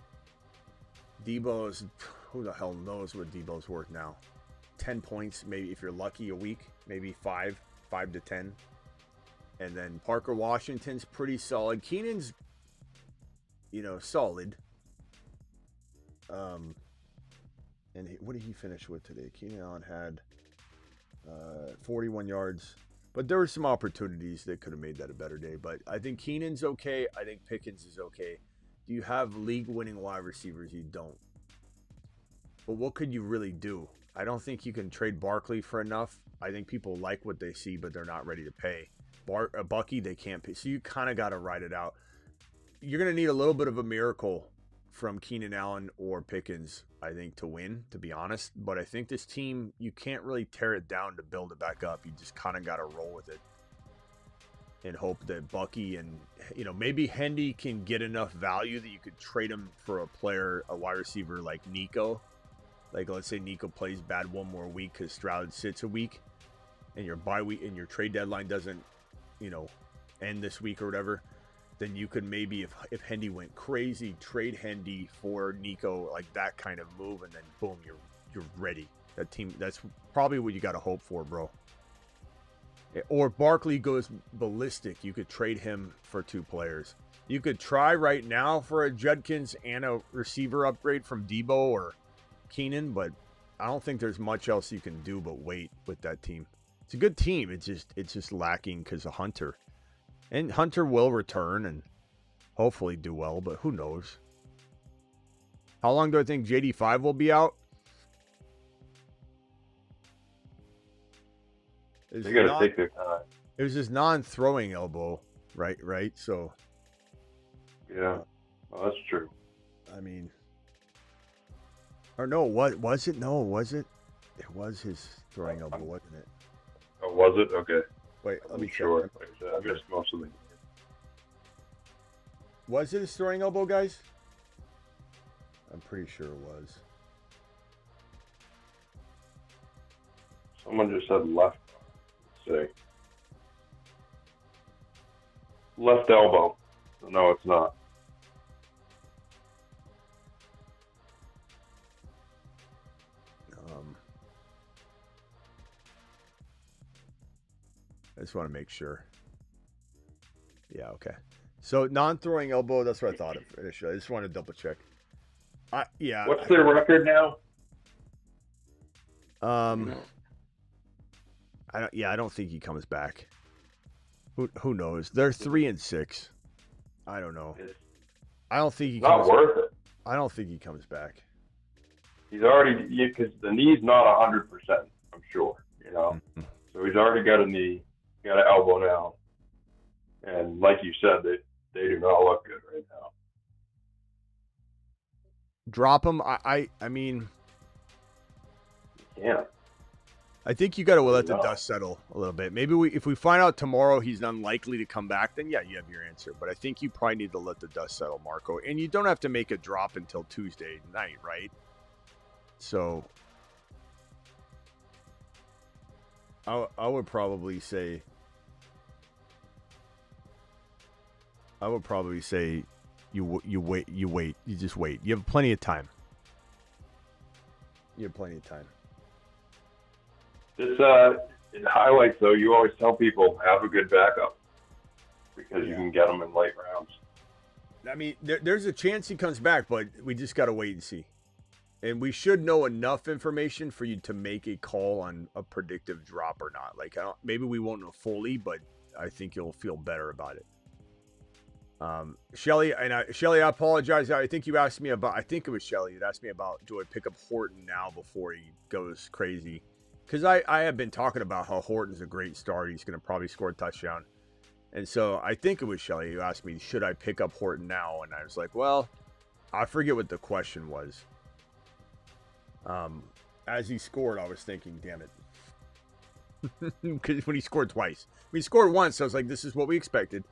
Debo's, who the hell knows what Debo's worth now? 10 points, maybe if you're lucky a week. Maybe 5 to 10. And then Parker Washington's pretty solid. Keenan's, you know, solid. And what did he finish with today? Keenan Allen had 41 yards. But there were some opportunities that could have made that a better day. But I think Keenan's okay. I think Pickens is okay. Do you have league-winning wide receivers? You don't. But what could you really do? I don't think you can trade Barkley for enough. I think people like what they see, but they're not ready to pay. Bucky, they can't pay. So you kind of got to ride it out. You're going to need a little bit of a miracle from Keenan Allen or Pickens, I think, to win, to be honest. But I think this team, you can't really tear it down to build it back up. You just kind of got to roll with it and hope that Bucky and, you know, maybe Hendy can get enough value that you could trade him for a player, a wide receiver like Nico. Like, let's say Nico plays bad one more week because Stroud sits a week and your bye week and your trade deadline doesn't, you know, end this week or whatever. Then you could maybe, if Hendy went crazy, trade Hendy for Nico, like that kind of move, and then boom, you're ready. That team, that's probably what you got to hope for, bro. Or Barkley goes ballistic. You could trade him for 2 players. You could try right now for a Judkins and a receiver upgrade from Debo or Keenan, but I don't think there's much else you can do but wait with that team. It's a good team. It's just lacking because of Hunter. And Hunter will return and hopefully do well, but who knows? How long do I think JD5 will be out?
They got to take their time.
It was his non-throwing elbow, right? So.
Yeah, well, that's true.
I mean, or no, what was it? No, was it? It was his throwing elbow, wasn't it?
Oh, was it? Okay.
Wait, let me check.
Sure. I missed most of the.
Was it his throwing elbow, guys? I'm pretty sure it was.
Someone just said left. Let's see. Left elbow. No, it's not.
I just want to make sure. Yeah, okay. So non-throwing elbow, that's what I thought of initially. I just want to double check. Yeah.
What's their record now?
I don't think he comes back. Who knows? They're 3-6. I don't know. I don't think he
not worth it.
I don't think he comes back.
He's already, because the knee's not 100%, I'm sure, you know.
Mm-hmm.
So he's already got a knee, got an elbow now. And like you said, they do not look good right now.
Drop him. I mean,
yeah.
I think you got to let the dust settle a little bit. Maybe if we find out tomorrow he's unlikely to come back, then yeah, you have your answer. But I think you probably need to let the dust settle, Marco. And you don't have to make a drop until Tuesday night, right? So I would probably say you wait. You just wait. You have plenty of time.
This it highlights, though, you always tell people, have a good backup because you can get them in late rounds.
I mean, there's a chance he comes back, but we just got to wait and see. And we should know enough information for you to make a call on a predictive drop or not. Like, maybe we won't know fully, but I think you'll feel better about it. Shelly, I apologize. I think you asked me about, I think it was Shelly that asked me about, do I pick up Horton now before he goes crazy? Because I have been talking about how Horton's a great start. He's going to probably score a touchdown. And so I think it was Shelly who asked me, should I pick up Horton now? And I was like, well, I forget what the question was. As he scored, I was thinking, damn it. Because when he scored twice. When he scored once, I was like, this is what we expected.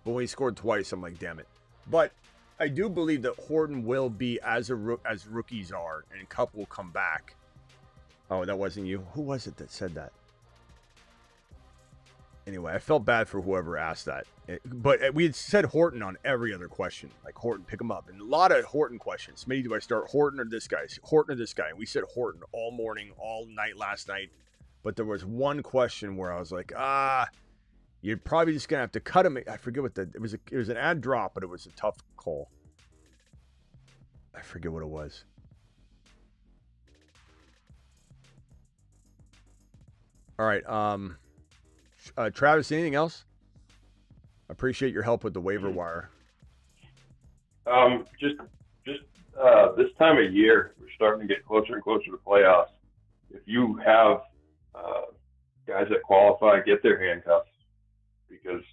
But when he scored twice, I'm like, damn it. But I do believe that Horton will be as rookies are, and Cup will come back. Oh, that wasn't you? Who was it that said that? Anyway, I felt bad for whoever asked that. But we had said Horton on every other question. Like, Horton, pick him up. And a lot of Horton questions. Maybe do I start Horton or this guy? Horton or this guy? And we said Horton all morning, all night last night. But there was one question where I was like, you're probably just going to have to cut him. I forget what it was an ad drop, but it was a tough call. I forget what it was. All right. Travis, anything else? Appreciate your help with the waiver wire.
Just this time of year, we're starting to get closer and closer to playoffs. If you have guys that qualify, get their handcuffs, because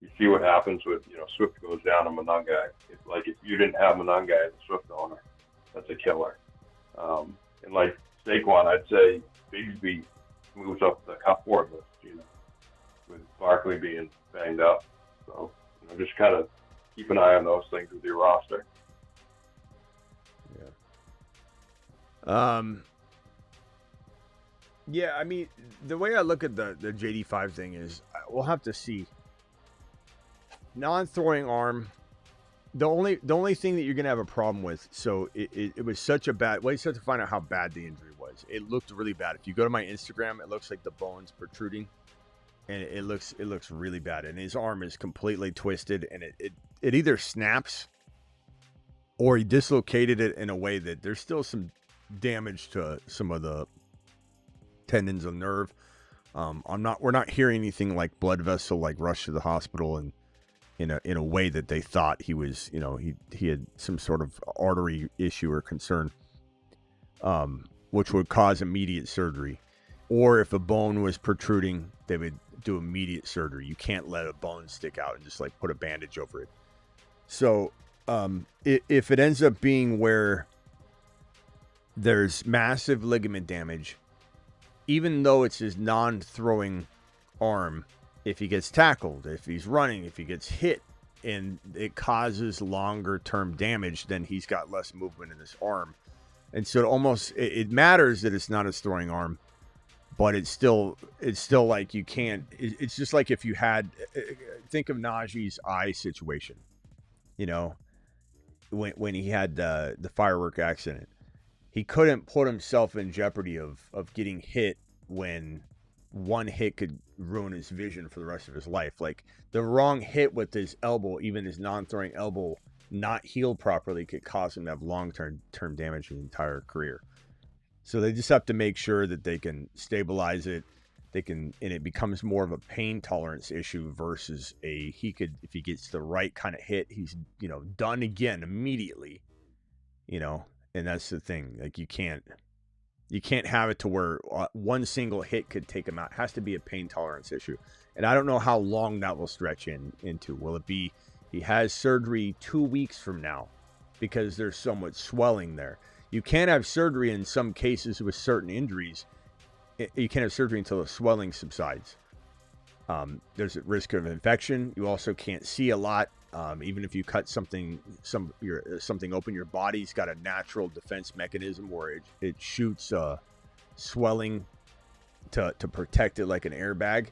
you see what happens with, Swift goes down to Monangai. If you didn't have Monangai as a Swift owner, that's a killer. And like Saquon, I'd say Bigsby moves up the Cup board list, with Barkley being banged up. So, just kind of keep an eye on those things with your roster.
Yeah. Yeah, I mean, the way I look at the JD5 thing is, we'll have to see. Non-throwing arm, the only thing that you're gonna have a problem with. So it was such a bad. Well, you have to find out how bad the injury was. It looked really bad. If you go to my Instagram, it looks like the bone's protruding, and it looks really bad. And his arm is completely twisted, and it either snaps, or he dislocated it in a way that there's still some damage to some of the tendons and nerve. We're not hearing anything like blood vessel, like rush to the hospital, and in a way that they thought he was, he had some sort of artery issue or concern, which would cause immediate surgery. Or if a bone was protruding, they would do immediate surgery. You can't let a bone stick out and just like put a bandage over it. So if it ends up being where there's massive ligament damage, even though it's his non-throwing arm, if he gets tackled, if he's running, if he gets hit, and it causes longer-term damage, then he's got less movement in his arm. And so it matters that it's not his throwing arm, but it's still like you can't. It's just like if you had, think of Najee's eye situation, when he had the firework accident. He couldn't put himself in jeopardy of getting hit when one hit could ruin his vision for the rest of his life. Like the wrong hit with his elbow, even his non-throwing elbow, not healed properly, could cause him to have long-term damage his entire career. So they just have to make sure that they can stabilize it. And it becomes more of a pain tolerance issue versus if he gets the right kind of hit, he's, done again immediately, and that's the thing. Like you can't have it to where one single hit could take him out. It has to be a pain tolerance issue. And I don't know how long that will stretch into. Will it be he has surgery 2 weeks from now because there's so much swelling there? You can't have surgery in some cases with certain injuries. You can't have surgery until the swelling subsides. There's a risk of infection. You also can't see a lot. Even if you cut something open, your body's got a natural defense mechanism where it shoots swelling to protect it like an airbag.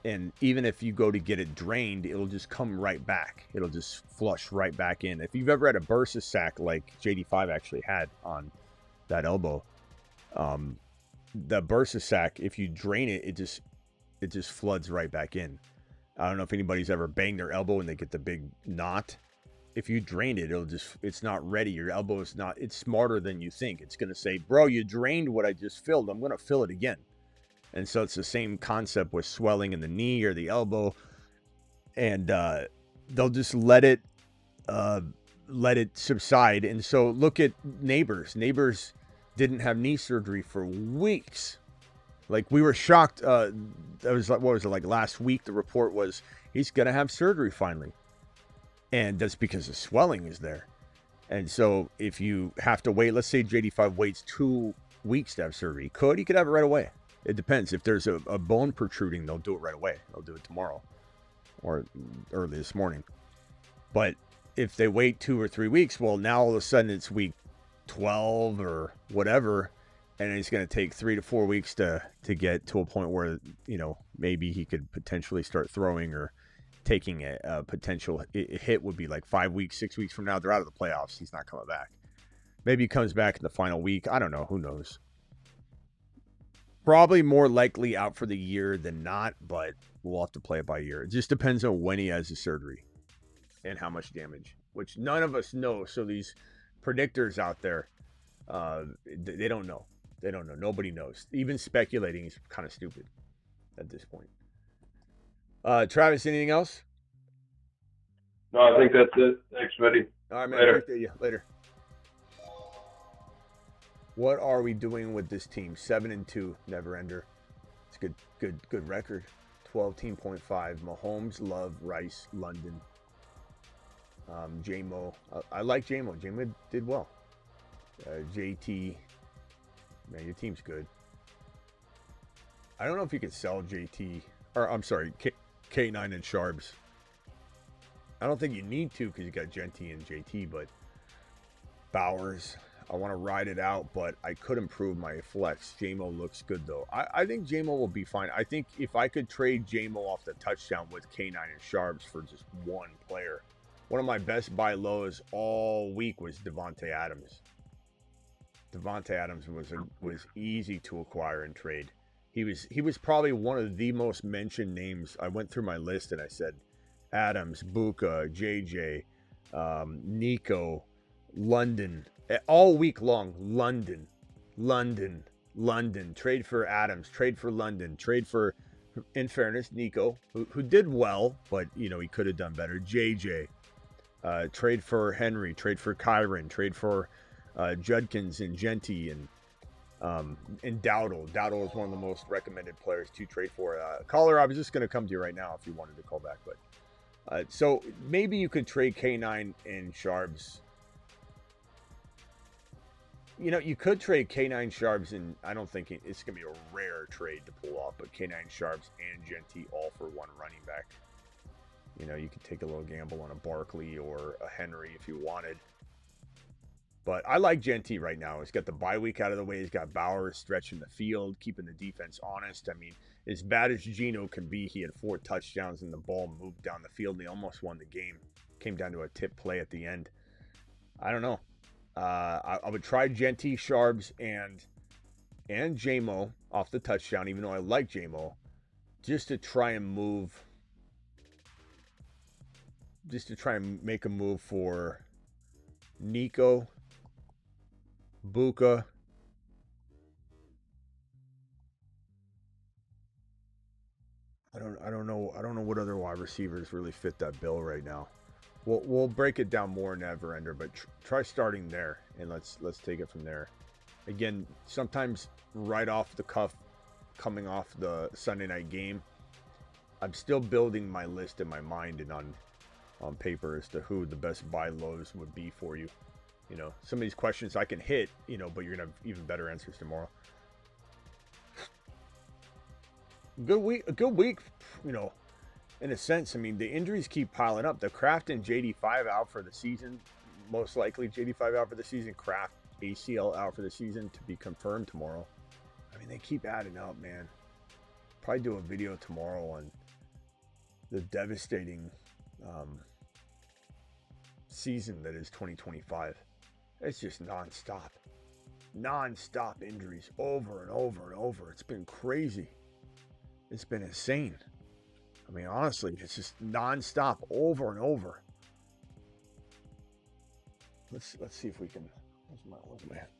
And even if you go to get it drained, it'll just come right back. It'll just flush right back in. If you've ever had a bursa sac like JD5 actually had on that elbow, the bursa sac, if you drain it, it just floods right back in. I don't know if anybody's ever banged their elbow and they get the big knot. If you drain it, it's not ready. Your elbow is not, it's smarter than you think. It's going to say, bro, you drained what I just filled. I'm going to fill it again. And so it's the same concept with swelling in the knee or the elbow. And they'll just let it subside. And so look at Neighbors. Neighbors didn't have knee surgery for weeks. Like we were shocked. That was like, what was it, like last week? The report was he's going to have surgery finally. And that's because the swelling is there. And so if you have to wait, let's say JD5 waits 2 weeks to have surgery. He could have it right away. It depends. If there's a bone protruding, they'll do it right away. They'll do it tomorrow or early this morning. But if they wait 2 or 3 weeks, well, now all of a sudden it's week 12 or whatever, and it's going to take 3 to 4 weeks to get to a point where, maybe he could potentially start throwing or taking a potential hit would be like 5 weeks, 6 weeks from now. They're out of the playoffs. He's not coming back. Maybe he comes back in the final week. I don't know. Who knows? Probably more likely out for the year than not, but we'll have to play it by ear. It just depends on when he has the surgery and how much damage, which none of us know. So these predictors out there, they don't know. They don't know. Nobody knows. Even speculating is kind of stupid at this point. Travis, anything else?
No, I think that's it. Thanks, Smitty.
All right, man.
Later.
Appreciate you. Later. What are we doing with this team? 7-2, never ender. It's good record. 12-team.5. Mahomes, Love, Rice, London. J-Mo. I like J-Mo. J-Mo did well. JT. Man, your team's good. I don't know if you could sell JT. Or, I'm sorry, K9 and Sharps. I don't think you need to because you got Genty and JT, but Bowers. I want to ride it out, but I could improve my flex. J-Mo looks good, though. I think J-Mo will be fine. I think if I could trade J-Mo off the touchdown with K9 and Sharps for just one player, one of my best buy lows all week was Devontae Adams. Devontae Adams was easy to acquire and trade. He was probably one of the most mentioned names. I went through my list and I said Adams, Buka, JJ, Nico, London. All week long, London. London, trade for Adams, trade for London, trade for, in fairness, Nico, who did well, but, you know, he could have done better. JJ, trade for Henry, trade for Kyron, trade for Judkins and Genty and Dowdle. Dowdle is one of the most recommended players to trade for. Caller, I was just going to come to you right now if you wanted to call back, but so maybe you could trade K9 and Sharps. You know, you could trade K9 Sharps, and I don't think it's going to be a rare trade to pull off, but K9 Sharps and Genty all for one running back. You know, you could take a little gamble on a Barkley or a Henry if you wanted. But I like Genty right now. He's got the bye week out of the way. He's got Bowers stretching the field, keeping the defense honest. I mean, as bad as Geno can be, he had 4 touchdowns and the ball moved down the field. And they almost won the game. Came down to a tip play at the end. I don't know. I would try Genty, Sharps, and J-Mo off the touchdown, even though I like J-Mo, just to try and make a move for Nico, Buka, I don't know what other wide receivers really fit that bill right now. We'll break it down more in Everender, but try starting there and let's take it from there. Again, sometimes right off the cuff, coming off the Sunday night game, I'm still building my list in my mind and on paper as to who the best buy lows would be for you. You know, some of these questions I can hit, you know, but you're gonna have even better answers tomorrow. A good week, you know. In a sense, I mean, the injuries keep piling up. The Kraft and JD5 out for the season. Most likely JD5 out for the season. Kraft ACL out for the season to be confirmed tomorrow. I mean, they keep adding up, man. Probably do a video tomorrow on the devastating season that is 2025. It's just nonstop. Nonstop injuries over and over and over. It's been crazy. It's been insane. I mean, honestly, it's just nonstop over and over. Let's see if we can. Where's my hat?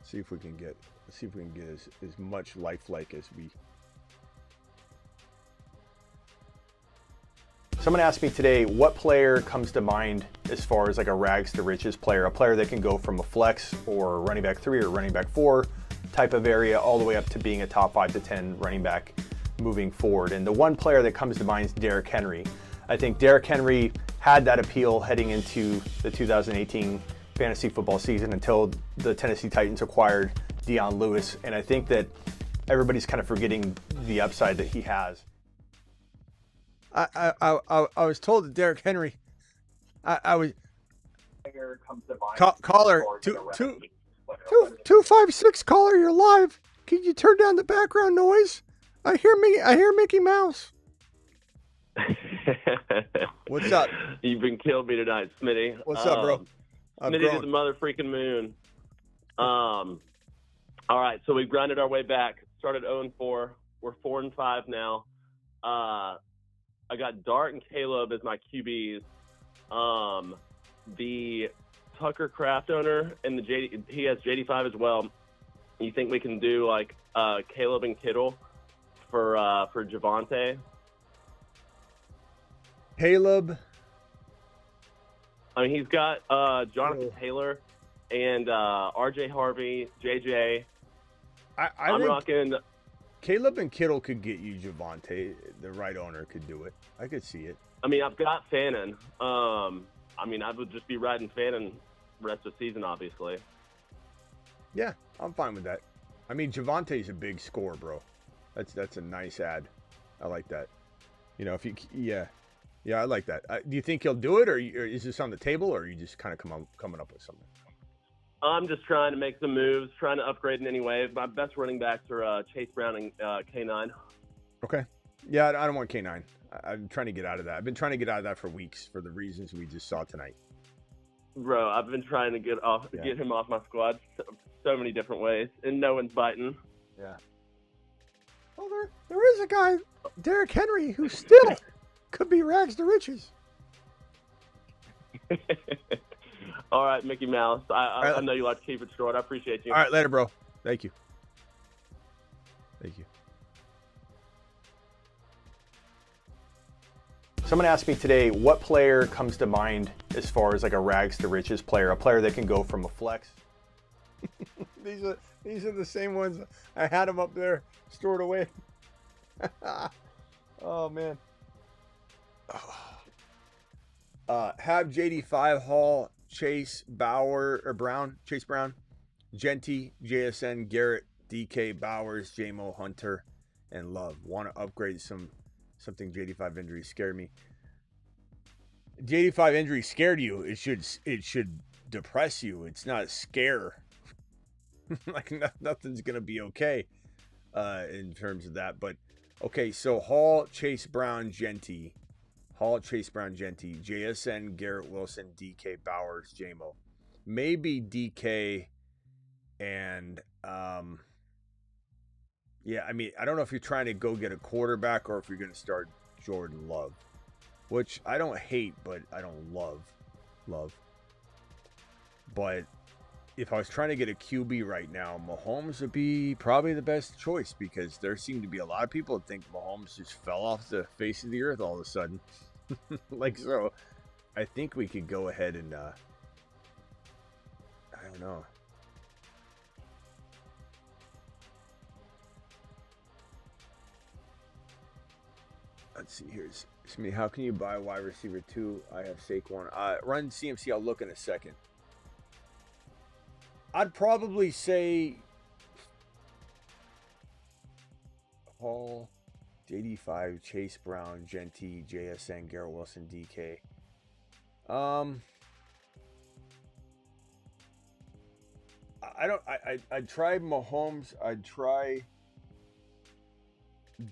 See if we can get as much lifelike as we.
Someone asked me today, what player comes to mind as far as like a rags to riches player, a player that can go from a flex or running back 3 or running back 4 type of area all the way up to being a top 5 to 10 running back moving forward. And the one player that comes to mind is Derrick Henry. I think Derrick Henry had that appeal heading into the 2018 fantasy football season until the Tennessee Titans acquired Dion Lewis. And I think that everybody's kind of forgetting the upside that he has.
I was told that Derrick Henry. I was. Caller 256. Caller, you're live. Can you turn down the background noise? I hear Mickey Mouse. What's up?
You've been killing me tonight, Smitty.
What's up, bro?
Smitty to the mother freaking moon. All right, so we grinded our way back. Started 0-4. We're 4-5 now. I got Dart and Caleb as my QBs. The Tucker Kraft owner and he has JD5 as well. You think we can do like Caleb and Kittle for Javonte?
Caleb.
I mean, he's got Jonathan Taylor and RJ Harvey, JJ. I'm rocking.
Caleb and Kittle could get you Javonte. The right owner could do it. I could see it.
I mean, I've got Fannin. I mean, I would just be riding Fannin rest of the season, obviously.
Yeah, I'm fine with that. I mean, Javante's a big score, bro. That's a nice ad. I like that. You know, if you yeah, I like that. Do you think he'll do it, or is this on the table, or are you just kind of coming up with something?
I'm just trying to make some moves, trying to upgrade in any way. My best running backs are Chase Brown and K9.
Okay. Yeah, I don't want K9. I'm trying to get out of that. I've been trying to get out of that for weeks for the reasons we just saw tonight.
Bro, I've been trying to get him off my squad so many different ways, and no one's biting.
Yeah. Well, there is a guy, Derrick Henry, who still could be rags to riches.
All right, Mickey Mouse. I know you like to keep it short. I appreciate you.
All right, later, bro. Thank you. Thank you.
Someone asked me today, what player comes to mind as far as like a rags to riches player, a player that can go from a flex.
These are the same ones. I had them up there stored away. Oh man. Have JD5, Hall, Chase, Bauer or Brown, Chase Brown, Genty, JSN, Garrett, DK, Bowers, JMO, Hunter, and Love. Want to upgrade something JD5 injury scared me. JD5 injury scared you. It should depress you. It's not a scare. Like nothing's gonna be okay in terms of that. But okay, so Hall, Chase Brown, Genty. Hall, Chase Brown, Genty, JSN, Garrett Wilson, DK, Bowers, JMO. Maybe DK and yeah, I mean, I don't know if you're trying to go get a quarterback or if you're going to start Jordan Love, which I don't hate, but I don't love. But if I was trying to get a QB right now, Mahomes would be probably the best choice because there seem to be a lot of people that think Mahomes just fell off the face of the earth all of a sudden. Like, so I think we could go ahead and, I don't know. Let's see, here's Smitty. How can you buy wide receiver 2? I have Saquon. Run CMC, I'll look in a second. I'd probably say Hall, JD5, Chase Brown, Genty, JSN, Garrett Wilson, DK. I'd try Mahomes. I'd try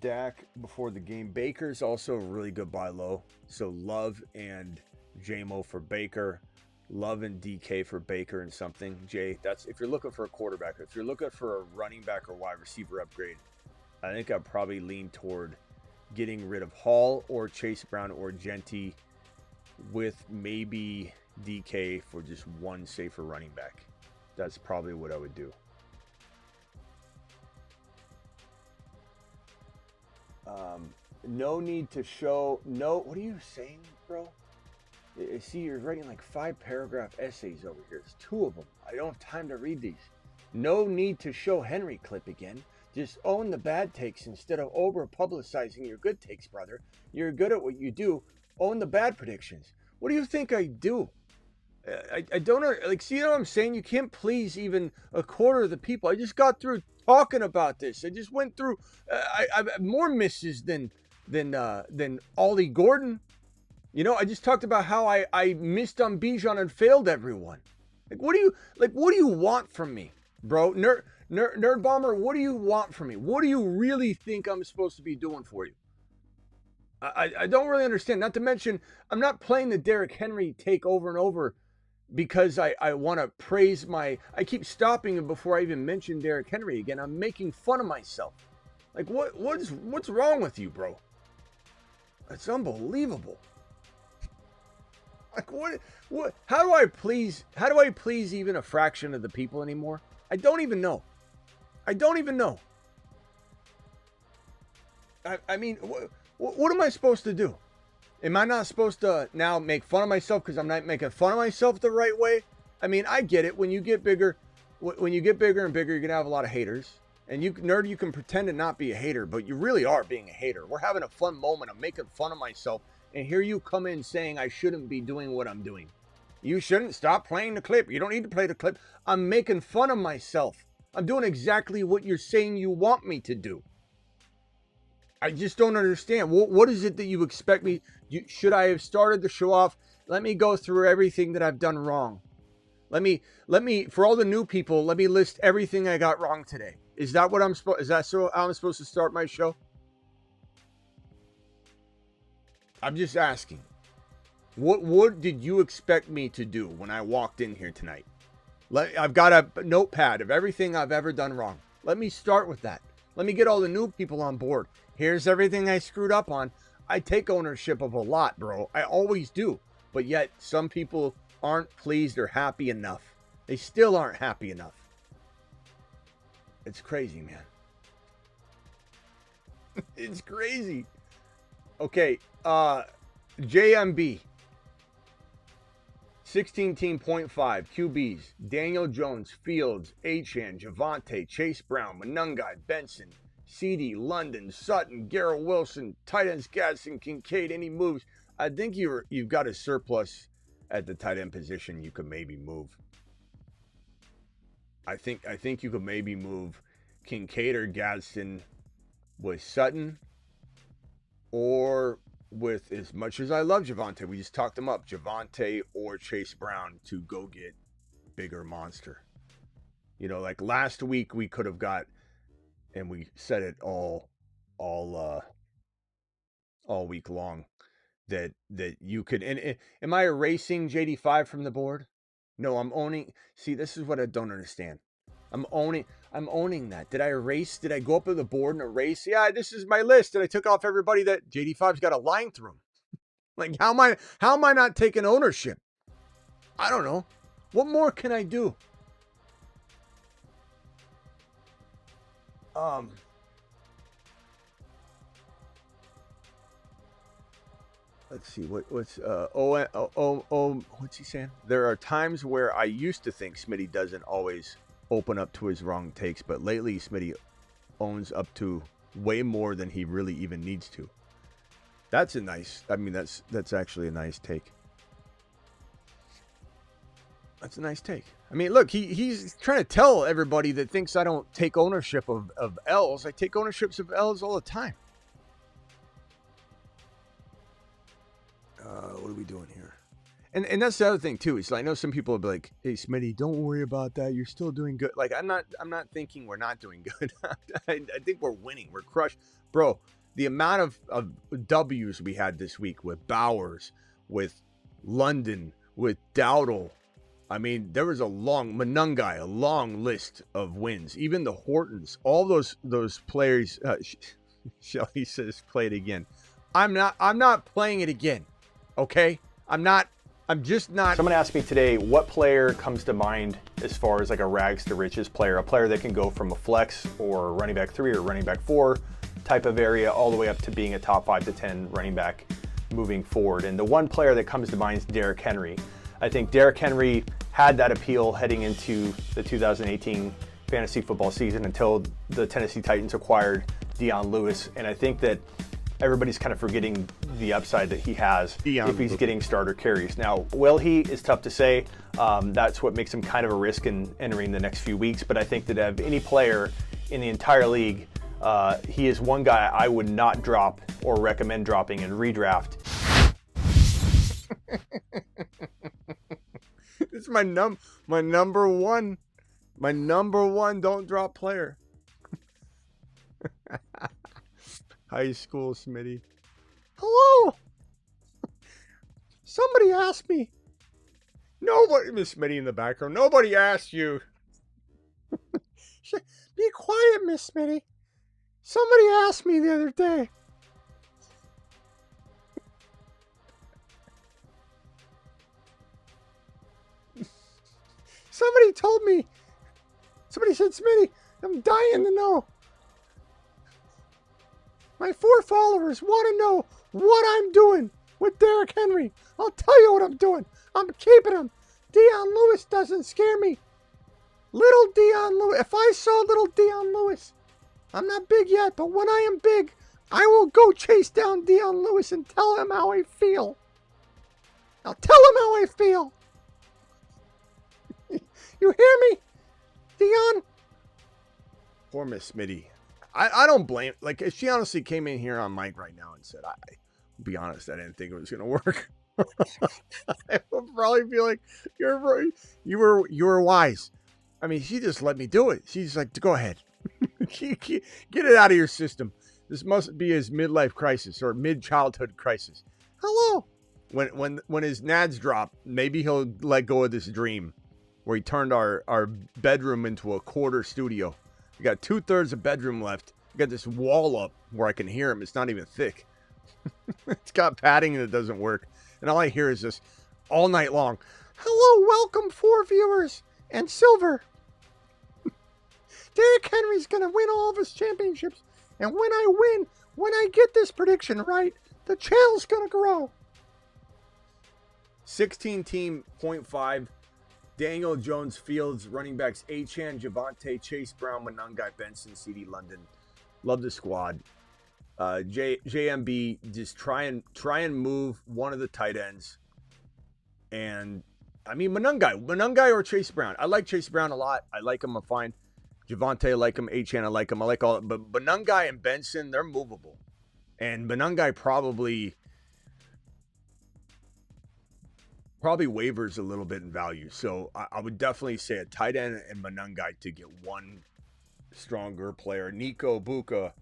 Dak before the game. Baker's also a really good buy low. So Love and JMO for Baker. Love and DK for Baker and something. Jay, that's if you're looking for a quarterback. If you're looking for a running back or wide receiver upgrade, I think I'd probably lean toward getting rid of Hall or Chase Brown or Genty with maybe DK for just one safer running back. That's probably what I would do. No need to show. No, what are you saying, bro? See, you're writing like 5-paragraph essays over here. There's 2 of them. I don't have time to read these. No need to show Henry clip again. Just own the bad takes instead of over-publicizing your good takes, brother. You're good at what you do. Own the bad predictions. What do you think I do? I don't know. Like, see what I'm saying? You can't please even a quarter of the people. I just got through talking about this. I just went through. I've more misses than Ollie Gordon. You know, I just talked about how I missed on Bijan and failed everyone. Like, what do you want from me, bro? Nerd Bomber, what do you want from me? What do you really think I'm supposed to be doing for you? I don't really understand. Not to mention, I'm not playing the Derrick Henry take over and over because I want to praise I keep stopping him before I even mention Derrick Henry again. I'm making fun of myself. Like, what's wrong with you, bro? It's unbelievable. Like, what? How do I please even a fraction of the people anymore? I don't even know. I mean, what am I supposed to do? Am I not supposed to now make fun of myself because I'm not making fun of myself the right way? I mean, I get it. When you get bigger and bigger, you're gonna have a lot of haters. And you can pretend to not be a hater, but you really are being a hater. We're having a fun moment. I'm making fun of myself. And here you come in saying I shouldn't be doing what I'm doing. You shouldn't stop playing the clip. You don't need to play the clip. I'm making fun of myself. I'm doing exactly what you're saying you want me to do. I just don't understand. What is it that you expect me? Should I have started the show off? Let me go through everything that I've done wrong. Let me, for all the new people, let me list everything I got wrong today. Is that what I'm supposed? Is that so how I'm supposed to start my show? I'm just asking. What did you expect me to do when I walked in here tonight? I've got a notepad of everything I've ever done wrong. Let me start with that. Let me get all the new people on board. Here's everything I screwed up on. I take ownership of a lot, bro. I always do. but yet some people aren't pleased or happy enough. They still aren't happy enough. It's crazy, man. It's crazy. Okay, JMB. 16 team 0.5 QBs. Daniel Jones, Fields, Achane, Javonte, Chase Brown, Monungai, Benson, CD, London, Sutton, Garrett Wilson, tight ends Gadsden, Kincaid. Any moves? I think you've got a surplus at the tight end position. You could maybe move. I think you could maybe move Kincaid or Gadsden with Sutton, or with, as much as I love Javonte, we just talked him up, Javonte or Chase Brown to go get bigger monster. You know, like last week we could have got, and we said it all week long, that you could. And am I erasing JD5 from the board? No, I'm owning. See, this is what I don't understand. I'm owning that. Did I go up to the board and erase? Yeah, this is my list. And I took off everybody that JD5's got a line through them. Like, how am I not taking ownership? I don't know. What more can I do? Let's see, what's what's he saying? There are times where I used to think Smitty doesn't always open up to his wrong takes, but lately Smitty owns up to way more than he really even needs to. That's a nice, I mean, that's actually a nice take. That's a nice take. I mean, look, he's trying to tell everybody that thinks I don't take ownership of L's. I take ownerships of L's all the time. What are we doing here? And that's the other thing too. Is I know some people will be like, "Hey, Smitty, don't worry about that. You're still doing good." Like I'm not thinking we're not doing good. I think we're winning. We're crushed, bro. The amount of W's we had this week with Bowers, with London, with Dowdle. I mean, there was a long list of wins. Even the Hortons, all those players. Shelly says, "Play it again." I'm not playing it again. Okay, I'm just not.
Someone asked me today, what player comes to mind as far as like a rags to riches player, a player that can go from a flex or running back 3 or running back 4 type of area all the way up to being a top 5 to 10 running back moving forward. And the one player that comes to mind is Derrick Henry. I think Derrick Henry had that appeal heading into the 2018 fantasy football season until the Tennessee Titans acquired Dion Lewis. And I think that everybody's kind of forgetting the upside that he has if he's getting starter carries. Now, will he is tough to say. That's what makes him kind of a risk in entering the next few weeks. But I think that of any player in the entire league, he is one guy I would not drop or recommend dropping in redraft.
It's my number one don't drop player. High school Smitty. Hello. Somebody asked me. Nobody, Miss Smitty in the background. Nobody asked you. Be quiet, Miss Smitty. Somebody asked me the other day. Somebody told me. Somebody said, Smitty, I'm dying to know. My 4 followers want to know what I'm doing with Derrick Henry. I'll tell you what I'm doing. I'm keeping him. Dion Lewis doesn't scare me. Little Dion Lewis. If I saw little Dion Lewis, I'm not big yet, but when I am big, I will go chase down Dion Lewis and tell him how I feel. I'll tell him how I feel. You hear me, Dion? Poor Miss Smitty. I don't blame, like, if she honestly came in here on mic right now and said, I'll be honest, I didn't think it was going to work. I would probably be like, you were wise. I mean, she just let me do it. She's like, go ahead. Get it out of your system. This must be his midlife crisis or mid-childhood crisis. Hello. When his nads drop, maybe he'll let go of this dream where he turned our bedroom into a quarter studio. We got 2/3 of bedroom left. We got this wall up where I can hear him. It's not even thick. It's got padding and it doesn't work. And all I hear is this all night long. Hello, welcome, 4 viewers and silver. Derrick Henry's going to win all of his championships. And when I get this prediction right, the channel's going to grow. 16 team, 0.5. Daniel Jones, Fields, running backs, Achane, Javonte, Chase Brown, Monangai, Benson, CD London. Love the squad. JMB, just try and move one of the tight ends. And I mean, Monangai or Chase Brown. I like Chase Brown a lot. I like him. I'm fine. Javonte, I like him. Achane, I like him. I like all. But Monangai and Benson, they're movable. And Monangai probably waivers a little bit in value. So I would definitely say a tight end and Monangai to get one stronger player. Nico, Buka,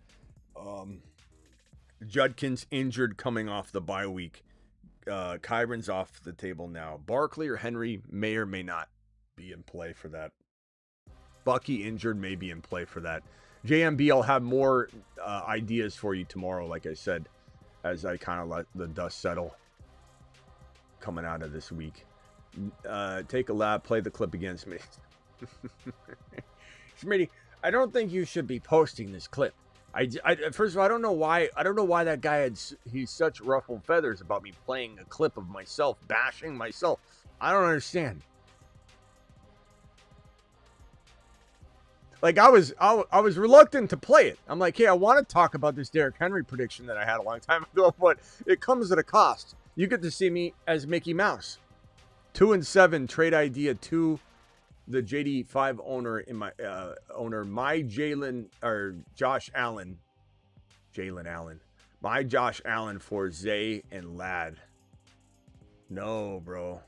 Judkins injured coming off the bye week. Kyron's off the table now. Barkley or Henry may or may not be in play for that. Bucky injured, may be in play for that. JMB, I'll have more ideas for you tomorrow, like I said, as I kind of let the dust settle coming out of this week. Take a lap, play the clip against me. Smitty, I don't think you should be posting this clip. I first of all, I don't know why that guy he's such ruffled feathers about me playing a clip of myself bashing myself. I don't understand. Like I was reluctant to play it. I'm like, hey, I want to talk about this Derrick Henry prediction that I had a long time ago, but it comes at a cost. You get to see me as Mickey Mouse. 2-7 trade idea to the JD5 owner in my my Josh Allen. My Josh Allen for Zay and Ladd. No, bro.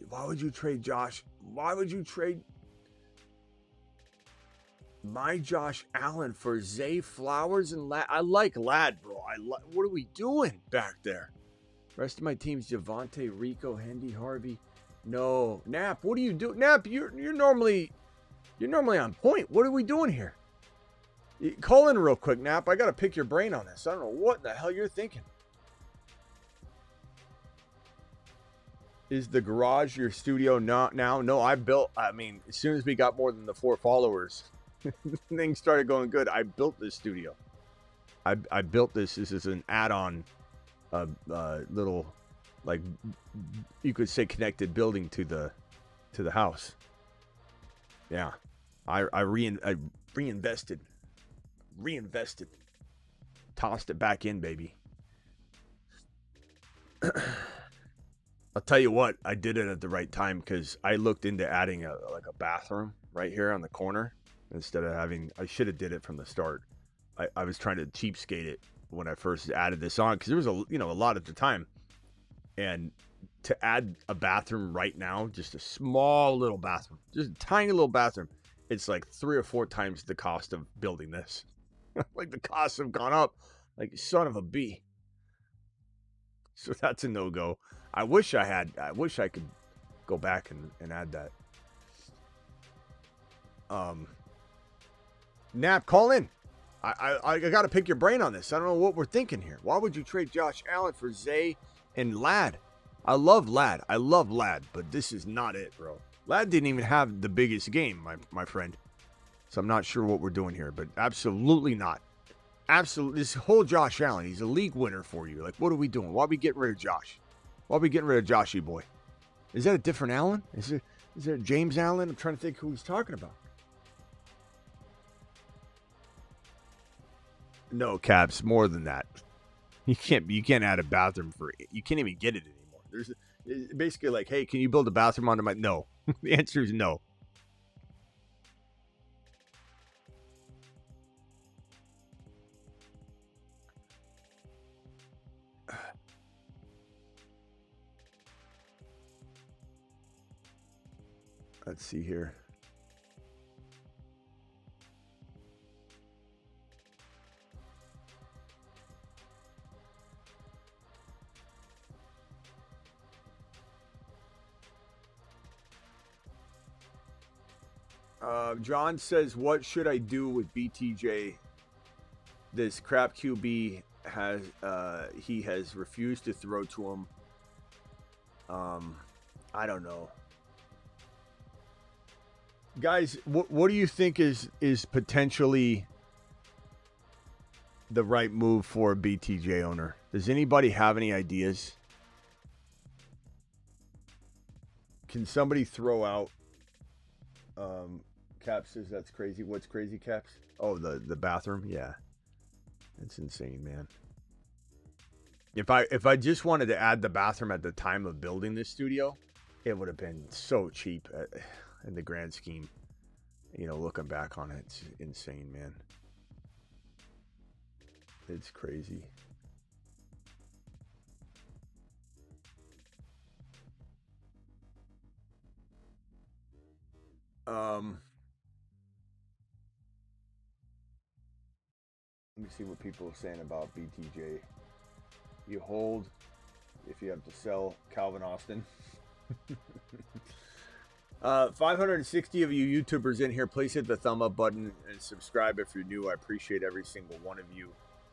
Why would you trade Josh? Why would you trade my Josh Allen for Zay Flowers and Ladd? I like Ladd, bro. What are we doing back there? Rest of my team's Javonte, Rico, Hendy, Harvey. No, Nap. What do you do, Nap? You're normally on point. What are we doing here? Call in real quick, Nap. I gotta pick your brain on this. I don't know what the hell you're thinking. Is the garage your studio now? No, I mean, as soon as we got more than the 4 followers, things started going good. I built this studio. I built this. This is an add-on, little, like, you could say, connected building to the house. Yeah, I reinvested, tossed it back in, baby. I'll tell you what, I did it at the right time because I looked into adding a bathroom right here on the corner instead of having. I should have did it from the start. I was trying to cheapskate it when I first added this on because there was a lot at the time, and to add a bathroom right now, just a small little bathroom, just a tiny little bathroom, it's like 3 or 4 times the cost of building this. Like the costs have gone up like son of a bee. So that's a no-go. I wish I could go back and add that. Nap, call in. I got to pick your brain on this. I don't know what we're thinking here. Why would you trade Josh Allen for Zay and Ladd? I love Ladd, but this is not it, bro. Ladd didn't even have the biggest game, my friend. So I'm not sure what we're doing here, but absolutely not. Absolutely, this whole Josh Allen, he's a league winner for you. Like, what are we doing? Why are we getting rid of Josh? Why are we getting rid of Joshy boy? Is that a different Allen? Is there James Allen? I'm trying to think who he's talking about. No, Caps, more than that. You can't add a bathroom for it. You can't even get it anymore. It's basically like, hey, can you build a bathroom onto my? No. The answer is no. Let's see here. John says, what should I do with BTJ? This crap QB he has refused to throw to him. I don't know. Guys, what do you think is potentially the right move for a BTJ owner? Does anybody have any ideas? Can somebody throw out Caps says that's crazy. What's crazy, Caps? Oh, the bathroom? Yeah. It's insane, man. If I just wanted to add the bathroom at the time of building this studio, it would have been so cheap in the grand scheme. You know, looking back on it, it's insane, man. It's crazy. Let me see what people are saying about BTJ. You hold if you have to sell Calvin Austin. 560 of you YouTubers in here, please hit the thumb up button and subscribe if you're new. I appreciate every single one of you.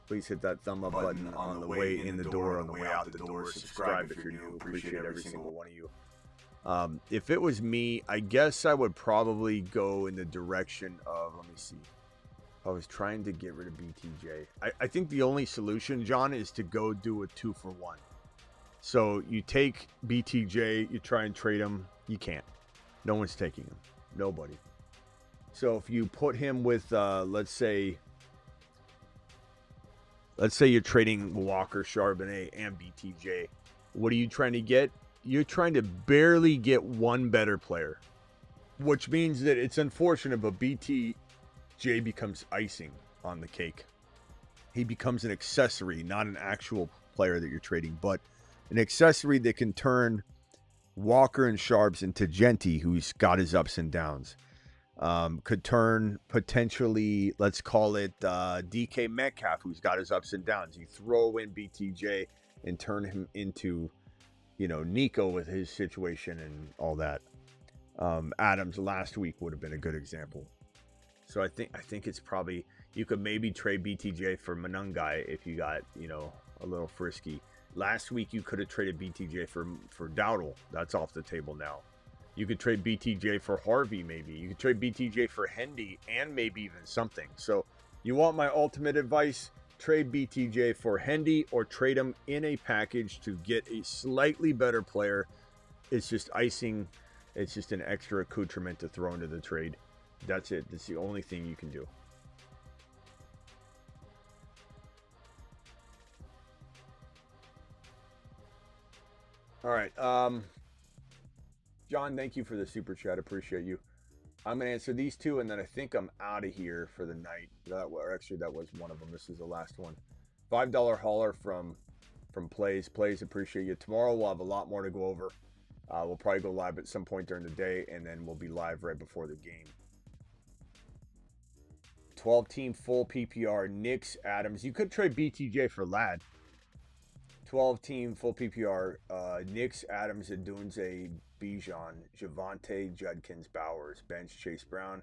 Please hit that thumb up button on the way in the door, on the way out the door. Subscribe if you're new. Appreciate every single one of you. If it was me, I guess I would probably go in the direction of, let me see. I was trying to get rid of BTJ. I think the only solution, John, is to go do a 2-for-1. So you take BTJ, you try and trade him. You can't. No one's taking him. Nobody. So if you put him with, let's say you're trading Walker, Charbonnet, and BTJ. What are you trying to get? You're trying to barely get one better player, which means that it's unfortunate, but BTJ becomes icing on the cake. He becomes an accessory, not an actual player that you're trading, but an accessory that can turn Walker and Sharps into Genty, who's got his ups and downs. Could turn potentially, let's call it DK Metcalf, who's got his ups and downs. You throw in BTJ and turn him into, Nico with his situation and all that. Adams last week would have been a good example. So I think it's probably, you could maybe trade BTJ for Manungai if you got, a little frisky. Last week you could have traded BTJ for Dowdle. That's off the table now. You could trade BTJ for Harvey maybe. You could trade BTJ for Hendy and maybe even something. So you want my ultimate advice? Trade BTJ for Hendy or trade him in a package to get a slightly better player. It's just icing. It's just an extra accoutrement to throw into the trade. That's it. That's the only thing you can do. All right. John, thank you for the super chat. Appreciate you. I'm going to answer these two, and then I think I'm out of here for the night. That was one of them. This is the last one. $5 hauler from Plays. Plays, appreciate you. Tomorrow we'll have a lot more to go over. We'll probably go live at some point during the day, and then we'll be live right before the game. 12-team full PPR. Knicks, Adams. You could trade BTJ for Ladd. 12-team full PPR. Knicks, Adams, Adunze, Bijan, Javonte, Judkins, Bowers, bench, Chase Brown.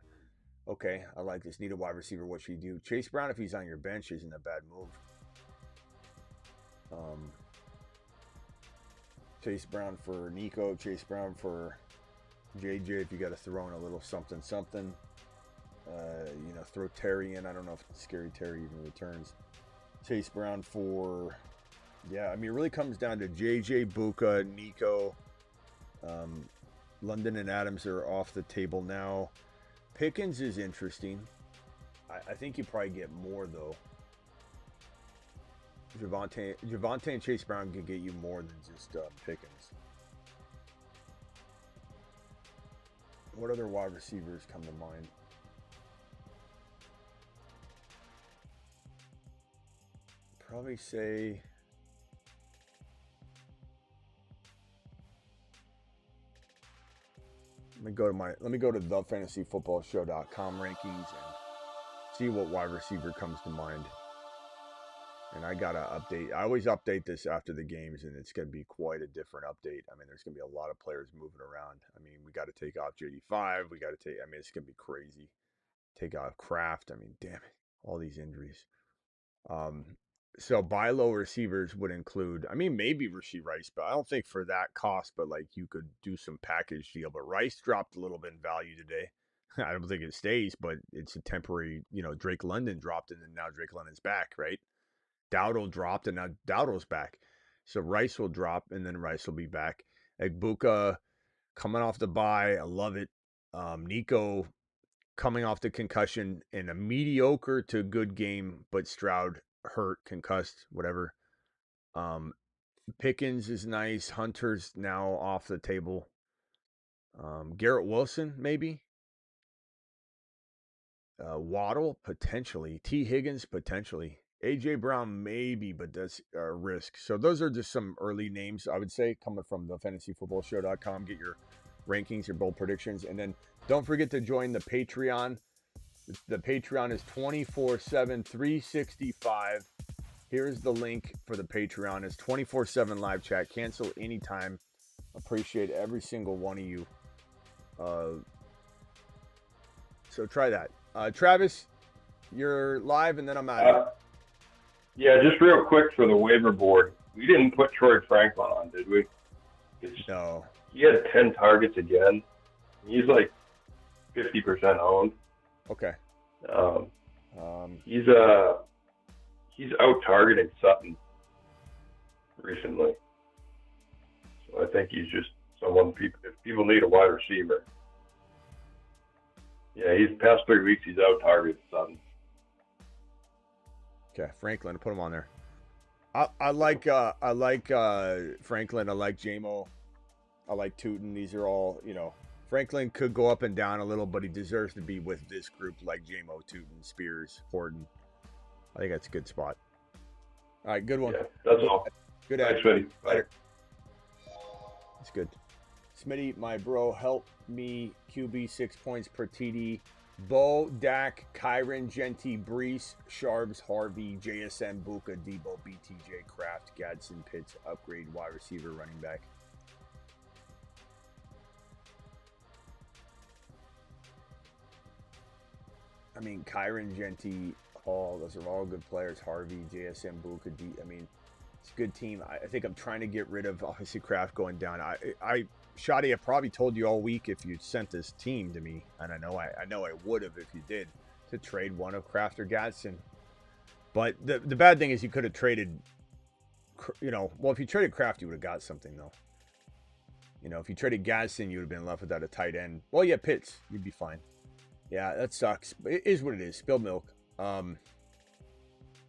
Okay, I like this. Need a wide receiver. What should you do? Chase Brown, if he's on your bench, isn't a bad move. Chase Brown for Nico. Chase Brown for JJ if you got to throw in a little something. Throw Terry in. I don't know if Scary Terry even returns. Chase Brown for... Yeah, I mean, it really comes down to JJ, Buka, Nico. London and Adams are off the table now. Pickens is interesting. I think you probably get more, though. Javonte and Chase Brown can get you more than just Pickens. What other wide receivers come to mind? Probably say... Let me go to thefantasyfootballshow.com rankings and see what wide receiver comes to mind. And I gotta update. I always update this after the games, and it's gonna be quite a different update. I mean, there's gonna be a lot of players moving around. I mean, we got to take off JD5. It's gonna be crazy. Take off Kraft. I mean, damn it, all these injuries. So buy low receivers would include, I mean, maybe Rashee Rice, but I don't think for that cost, but like you could do some package deal. But Rice dropped a little bit in value today. I don't think it stays, but it's a temporary, Drake London dropped and then now Drake London's back, right? Dowdle dropped and now Dowdle's back. So Rice will drop and then Rice will be back. Egbuka coming off the bye. I love it. Nico coming off the concussion in a mediocre to good game, but Stroud hurt, concussed, whatever. Pickens is nice. Hunter's now off the table. Garrett Wilson, maybe. Waddle, potentially. T. Higgins, potentially. A.J. Brown, maybe, but that's a risk. So those are just some early names, I would say, coming from the fantasyfootballshow.com. Get your rankings, your bold predictions. And then don't forget to join the Patreon. The Patreon is 24/7, 365. Here's the link for the Patreon. It's 24/7 live chat. Cancel anytime. Appreciate every single one of you. So try that. Travis, you're live, and then I'm out.
Yeah, just real quick for the waiver board. We didn't put Troy Franklin on, did we?
No.
He had 10 targets again. He's like 50% owned.
Okay.
He's out targeting Sutton recently. So I think he's just someone if people need a wide receiver. Yeah, he's past 3 weeks he's out targeting Sutton.
Okay, Franklin, put him on there. I like Franklin. I like JMO. I like Tootin. These are all, Franklin could go up and down a little, but he deserves to be with this group like JMO, Tootin, Spears, Horton. I think that's a good spot. All right, good one.
Yeah, that's all.
Good
Thanks,
ad.
Smitty. Bye.
That's good. Smitty, my bro, help me QB 6 points per TD. Bo, Dak, Kyron, Genty, Brees, Sharps, Harvey, JSN, Buka, Debo, BTJ, Kraft, Gadsden, Pitts, upgrade, wide receiver, running back. I mean, Kyron, Genty, Hall, those are all good players. Harvey, JSN, Buka, it's a good team. I think I'm trying to get rid of, obviously, Kraft going down. Shadi, I probably told you all week if you sent this team to me, and I know I would have if you did, to trade one of Kraft or Gadsden. But the bad thing is you could have traded, if you traded Kraft, you would have got something, though. If you traded Gadsden, you would have been left without a tight end. Well, yeah, Pitts, you'd be fine. Yeah, that sucks. It is what it is. Spilled milk.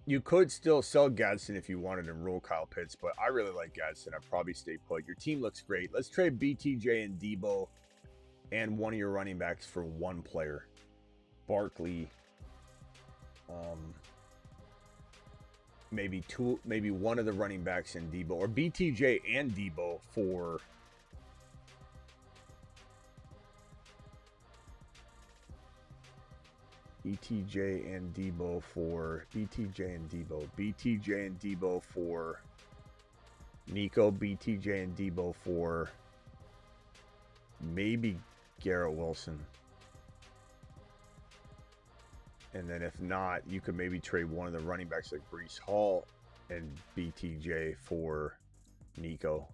You could still sell Gadsden if you wanted and roll Kyle Pitts, but I really like Gadsden. I'd probably stay put. Your team looks great. Let's trade BTJ and Debo and one of your running backs for one player. Barkley. Maybe one of the running backs and Debo, or BTJ and Debo for BTJ and Debo for Nico, BTJ and Debo for maybe Garrett Wilson. And then if not, you could maybe trade one of the running backs like Brees Hall and BTJ for Nico.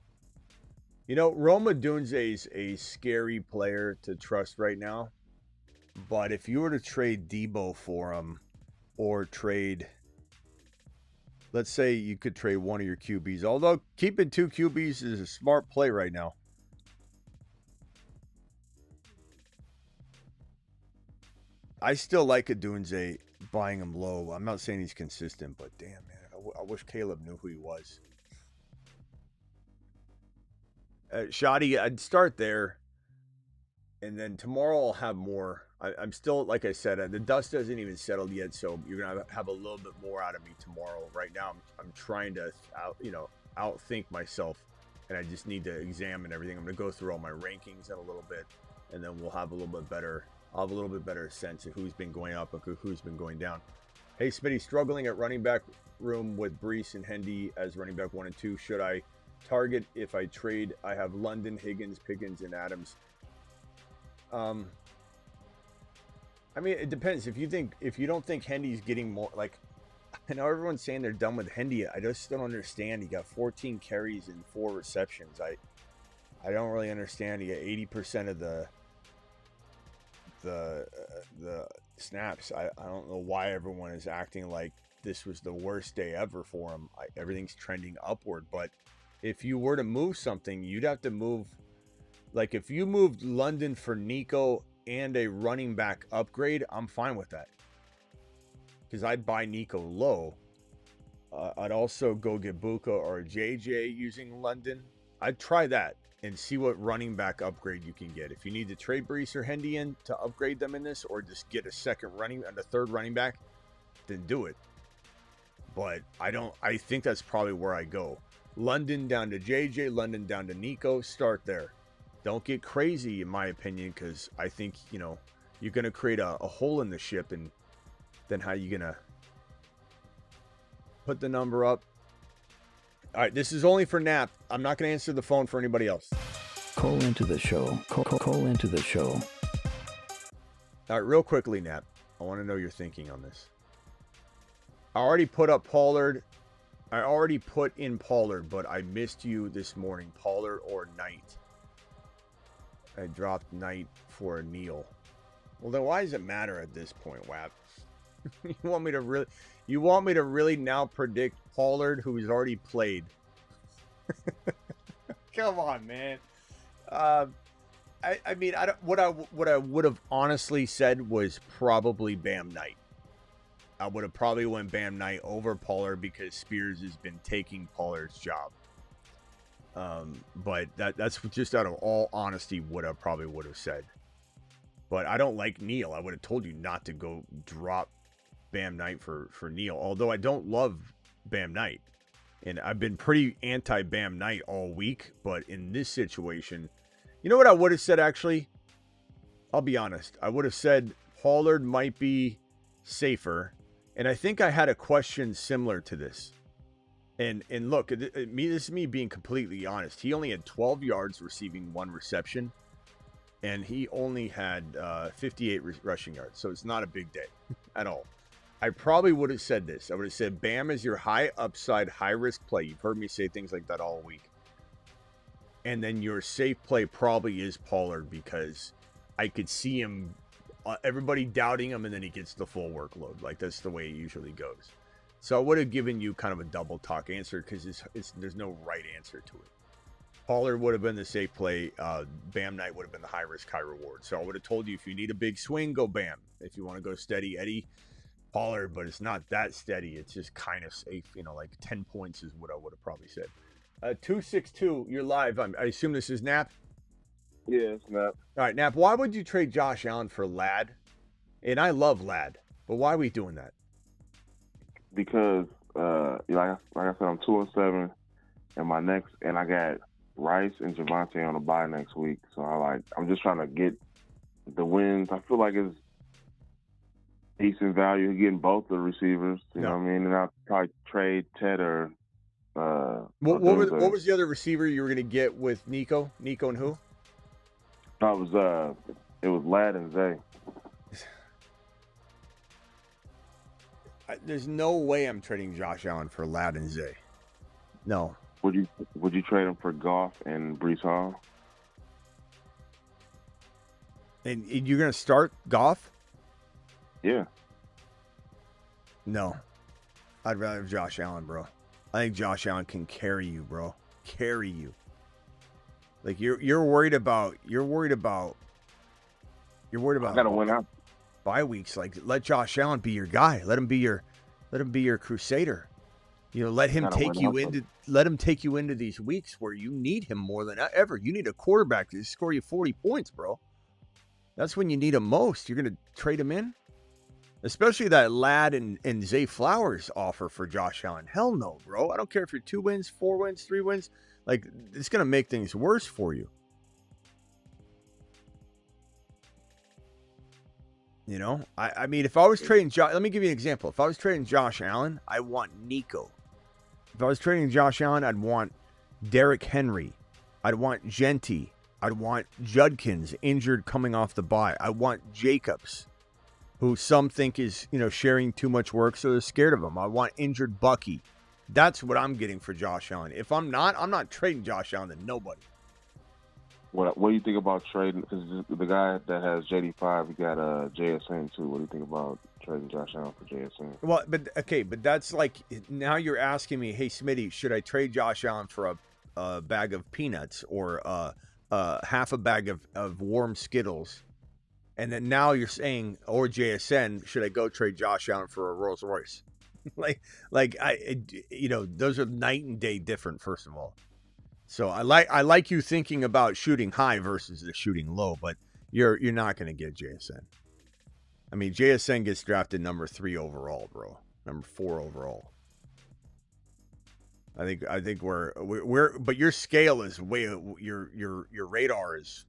Rome Odunze is a scary player to trust right now. But if you were to trade Debo for him, or trade, let's say you could trade one of your QBs, although keeping two QBs is a smart play right now. I still like Odunze, buying him low. I'm not saying he's consistent, but damn, man, I wish Caleb knew who he was. Shadi, I'd start there. And then tomorrow I'll have more. I'm still, like I said, the dust hasn't even settled yet, so you're gonna have a little bit more out of me tomorrow. Right now, I'm trying to outthink myself, and I just need to examine everything. I'm gonna go through all my rankings in a little bit, and then we'll have a little bit better. I'll have a little bit better sense of who's been going up and who's been going down. Hey, Smitty, struggling at running back room with Brees and Hendy as running back 1 and 2. Should I target if I trade? I have London, Higgins, Pickens, and Adams. I mean, it depends. If you don't think Hendy's getting more, like, I know everyone's saying they're done with Hendy. I just don't understand. He got 14 carries and 4 receptions. I don't really understand. He got 80% of the snaps. I don't know why everyone is acting like this was the worst day ever for him. Everything's trending upward. But if you were to move something, you'd have to move. Like if you moved London for Nico and a running back upgrade, I'm fine with that. Because I'd buy Nico low. I'd also go get Buka or JJ using London. I'd try that and see what running back upgrade you can get. If you need to trade Brees or Hendy in to upgrade them in this, or just get a third running back, then do it. But I think that's probably where I go. London down to JJ, London down to Nico, start there. Don't get crazy, in my opinion, because I think, you're going to create a hole in the ship, and then how you going to put the number up? All right, this is only for Nap. I'm not going to answer the phone for anybody else.
Call into the show. Call into the show.
All right, real quickly, Nap. I want to know your thinking on this. I already put up Pollard. I already put in Pollard, but I missed you this morning. Pollard or Knight. I dropped Knight for a Neal. Well, then why does it matter at this point, Wap? You want me to really now predict Pollard, who's already played? Come on, man. I mean, what I would have honestly said was probably Bam Knight. I would have probably went Bam Knight over Pollard because Spears has been taking Pollard's job. But that's just out of all honesty what I probably would have said. But I don't like Neal. I would have told you not to go drop Bam Knight for Neal. Although I don't love Bam Knight. And I've been pretty anti-Bam Knight all week. But in this situation, you know what I would have said actually? I'll be honest. I would have said Pollard might be safer. And I think I had a question similar to this. And look, this is me being completely honest. He only had 12 yards receiving 1 reception. And he only had 58 rushing yards. So it's not a big day at all. I probably would have said this. I would have said Bam is your high upside, high risk play. You've heard me say things like that all week. And then your safe play probably is Pollard because I could see him, everybody doubting him, and then he gets the full workload. Like that's the way it usually goes. So I would have given you kind of a double talk answer because there's no right answer to it. Pollard would have been the safe play. Bam Knight would have been the high risk, high reward. So I would have told you if you need a big swing, go Bam. If you want to go steady Eddie, Pollard, but it's not that steady. It's just kind of safe. Like 10 points is what I would have probably said. 262, you're live. I assume this is Nap?
Yeah, it's Nap.
All right, Nap, why would you trade Josh Allen for Ladd? And I love Ladd, but why are we doing that?
Because, like I said, I'm 2-7, and I got Rice and Javonte on a bye next week. So I'm just trying to get the wins. I feel like it's decent value getting both the receivers. You know what I mean? And I'll probably trade Ted or.
What was the other receiver you were going to get with Nico? Nico and who?
It was Ladd and Zay.
There's no way I'm trading Josh Allen for Ladd and Zay. No.
Would you trade him for Goff and Brees Hall?
And you're going to start Goff?
Yeah.
No. I'd rather have Josh Allen, bro. I think Josh Allen can carry you, bro. Carry you. Like you're worried about
I gotta win out.
Bye weeks. Like let Josh Allen be your guy. Let him be your crusader. Let him take you into these weeks where you need him more than ever. You need a quarterback to score you 40 points, bro. That's when you need him most. You're gonna trade him in? Especially that Ladd and Zay Flowers offer for Josh Allen. Hell no, bro. I don't care if you're 2 wins, 4 wins, 3 wins. Like, it's going to make things worse for you. I mean, if I was trading let me give you an example. If I was trading Josh Allen, I want Nico. If I was trading Josh Allen, I'd want Derrick Henry. I'd want Genty. I'd want Judkins injured coming off the bye. I want Jacobs. who some think is, sharing too much work, so they're scared of him. I want injured Bucky. That's what I'm getting for Josh Allen. If I'm not trading Josh Allen to nobody.
What do you think about trading? Because the guy that has JD5, he got JSN too. What do you think about trading Josh Allen for JSN?
Well, but that's like, now you're asking me, hey Smitty, should I trade Josh Allen for a bag of peanuts or half a bag of warm Skittles? And then now you're saying, or JSN, should I go trade Josh Allen for a Rolls Royce? Those are night and day different. First of all. So I like you thinking about shooting high versus the shooting low, but you're not going to get JSN. I mean, JSN gets drafted number 3 overall, bro. Number 4 overall. I think we're but your scale is way, your radar is,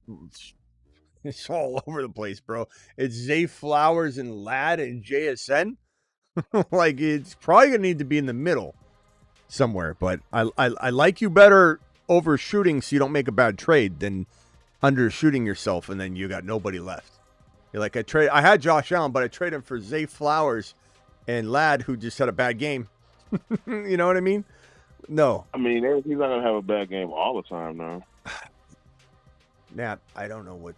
it's all over the place, bro. It's Zay Flowers and Ladd and JSN. Like, it's probably gonna need to be in the middle somewhere, but I like you better overshooting so you don't make a bad trade than undershooting yourself and then you got nobody left. You're like, I had Josh Allen, but I traded him for Zay Flowers and Ladd, who just had a bad game. You know what I mean? No.
I mean, he's not gonna have a bad game all the time now.
Nat, I don't know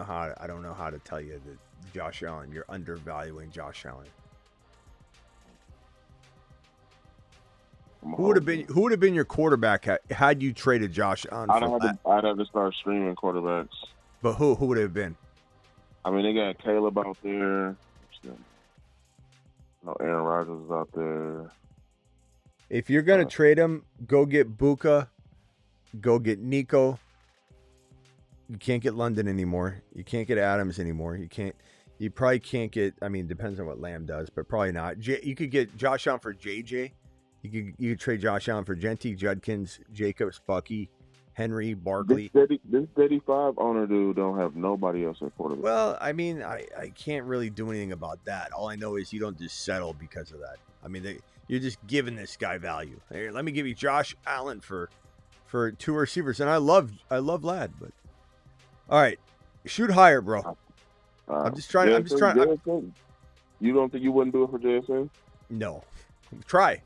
how to tell you that Josh Allen, you're undervaluing Josh Allen. Who would have been your quarterback had you traded Josh Allen?
I'd have to start streaming quarterbacks.
But who would it have been?
I mean, they got Caleb out there. No, Aaron Rodgers is out there.
If you're gonna trade him, go get Buka. Go get Nico. You can't get London anymore. You can't get Adams anymore. You probably can't get. I mean, depends on what Lamb does, but probably not. You could get Josh Allen for JJ. You could trade Josh Allen for Genty, Judkins, Jacobs, Bucky, Henry, Barkley.
This JD5 owner dude don't have nobody else at quarterback.
Well, I mean, I can't really do anything about that. All I know is you don't just settle because of that. I mean, you're just giving this guy value. Here, let me give you Josh Allen for 2 receivers, and I love Ladd, but all right, shoot higher, bro. I'm just trying.
JSN, you don't think you wouldn't do it for JSN?
No, try.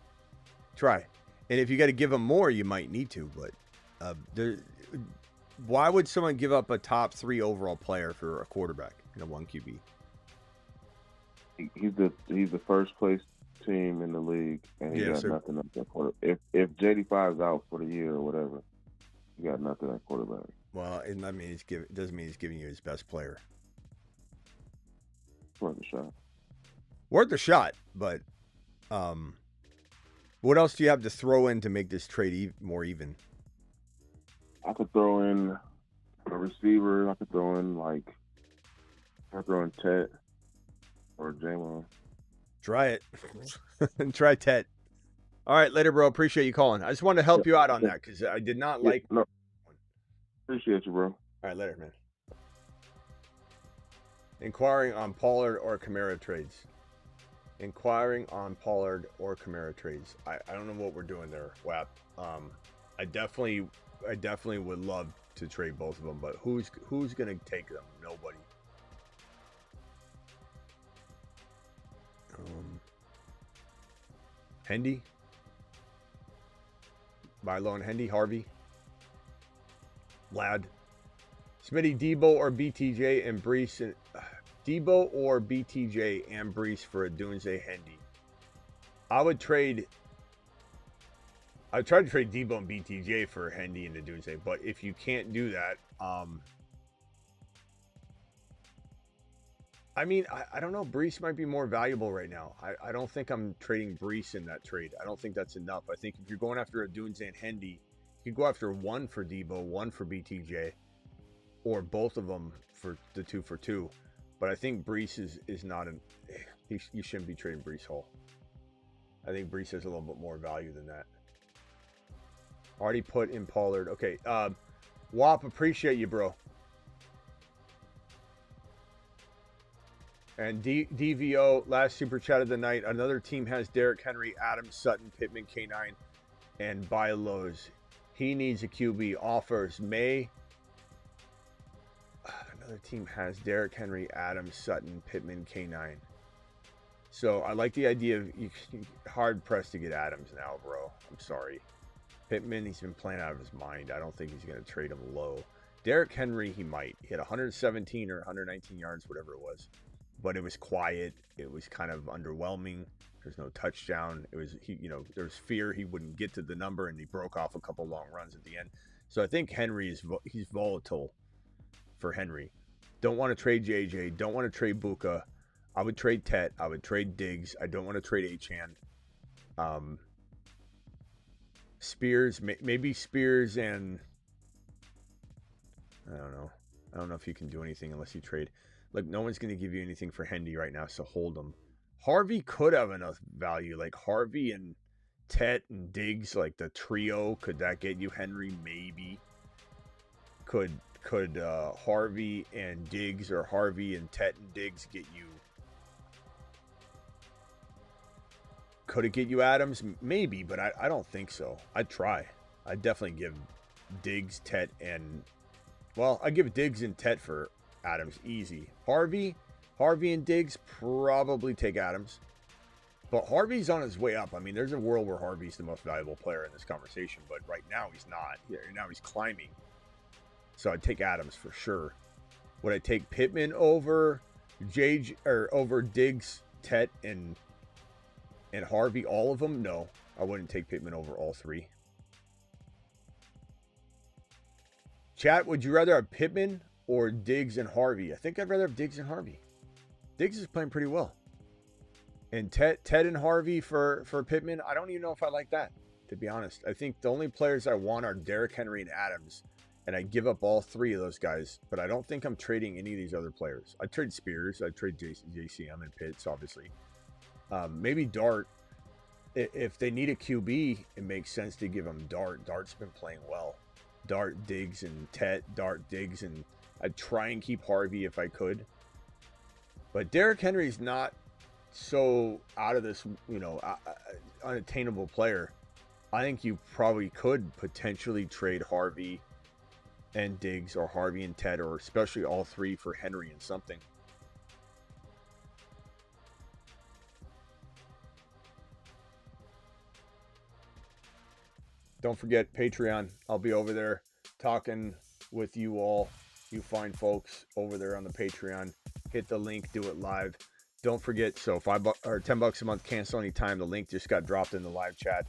And if you got to give him more, you might need to. But why would someone give up a top 3 overall player for a quarterback in a 1 QB?
He's the first place team in the league, and he got nothing at that quarterback. If JD5's out for the year or whatever, he got nothing at quarterback.
Well, it doesn't mean he's giving you his best player.
Worth a shot.
Worth a shot, but what else do you have to throw in to make this trade more even?
I could throw in a receiver. I could throw in Tet or J-Mon.
Try it. Try Tet. All right, later, bro. Appreciate you calling. I just wanted to help you out on that because I did not like.
No. Appreciate you, bro.
All right, later, man. Inquiring on Pollard or Kamara trades. Inquiring on Pollard or Kamara trades. I don't know what we're doing there, WAP. I definitely would love to trade both of them, but who's gonna take them? Nobody. Hendy, buy low on Hendy, Harvey, Ladd, Smitty, Debo or BTJ and Brees, and Debo or BTJ and Brees for a Doomsday Hendy. I'd try to trade Debo and BTJ for Hendy and the Doomsday, but if you can't do that, I mean, I don't know. Brees might be more valuable right now. I don't think I'm trading Brees in that trade. I don't think that's enough. I think if you're going after a Doomsday and Hendy, you could go after 1 for Debo, 1 for BTJ, or both of them for the 2 for 2. But I think Brees is not you shouldn't be trading Brees Hall. I think Brees has a little bit more value than that. Already put in Pollard. Okay, WAP, appreciate you, bro. And DVO, last super chat of the night. Another team has Derrick Henry, Adams, Sutton, Pittman, K9, and buy lows. He needs a QB. Offers May. Another other team has Derrick Henry, Adams, Sutton, Pittman, K9. So I like the idea of hard pressed to get Adams now, bro. I'm sorry. Pittman, he's been playing out of his mind. I don't think he's going to trade him low. Derrick Henry, he might. He had 117 or 119 yards, whatever it was. But it was quiet. It was kind of underwhelming. There's no touchdown. It was, there was fear he wouldn't get to the number, and he broke off a couple long runs at the end. So I think Henry he's volatile for Henry. Don't want to trade JJ. Don't want to trade Buka. I would trade Tet. I would trade Diggs. I don't want to trade Achane. Spears, maybe Spears and I don't know. I don't know if you can do anything unless you trade. Like, no one's going to give you anything for Henry right now, so hold him. Harvey could have enough value. Like, Harvey and Tet and Diggs, like the trio, could that get you Henry? Maybe. Could Harvey and Diggs or Harvey and Tet and Diggs get you? Could it get you Adams? Maybe, but I don't think so. I'd try. I'd definitely give Diggs, Tet, and... Well, I'd give Diggs and Tet for Adams. Easy. Harvey and Diggs, probably take Adams. But Harvey's on his way up. I mean, there's a world where Harvey's the most valuable player in this conversation, but right now he's not. Now he's climbing. So I'd take Adams for sure. Would I take Pittman over over Diggs, Tet, and Harvey, all of them? No, I wouldn't take Pittman over all three. Chat, would you rather have Pittman or Diggs and Harvey? I think I'd rather have Diggs and Harvey. Diggs is playing pretty well. And Ted and Harvey for Pittman, I don't even know if I like that, to be honest. I think the only players I want are Derrick Henry and Adams, and I give up all three of those guys, but I don't think I'm trading any of these other players. I'd trade Spears. I'd trade JCM and Pitts, obviously. Maybe Dart. If they need a QB, it makes sense to give them Dart. Dart's been playing well. Dart, Diggs, and Tet. Dart, Diggs, and I'd try and keep Harvey if I could. But Derrick Henry's not so out of this, unattainable player. I think you probably could potentially trade Harvey and Diggs or Harvey and Tet, or especially all three for Henry and something. Don't forget Patreon. I'll be over there talking with you all, you fine folks over there on the Patreon. Hit the link, do it live. Don't forget, so $5 or $10 a month, cancel anytime. The link just got dropped in the live chat.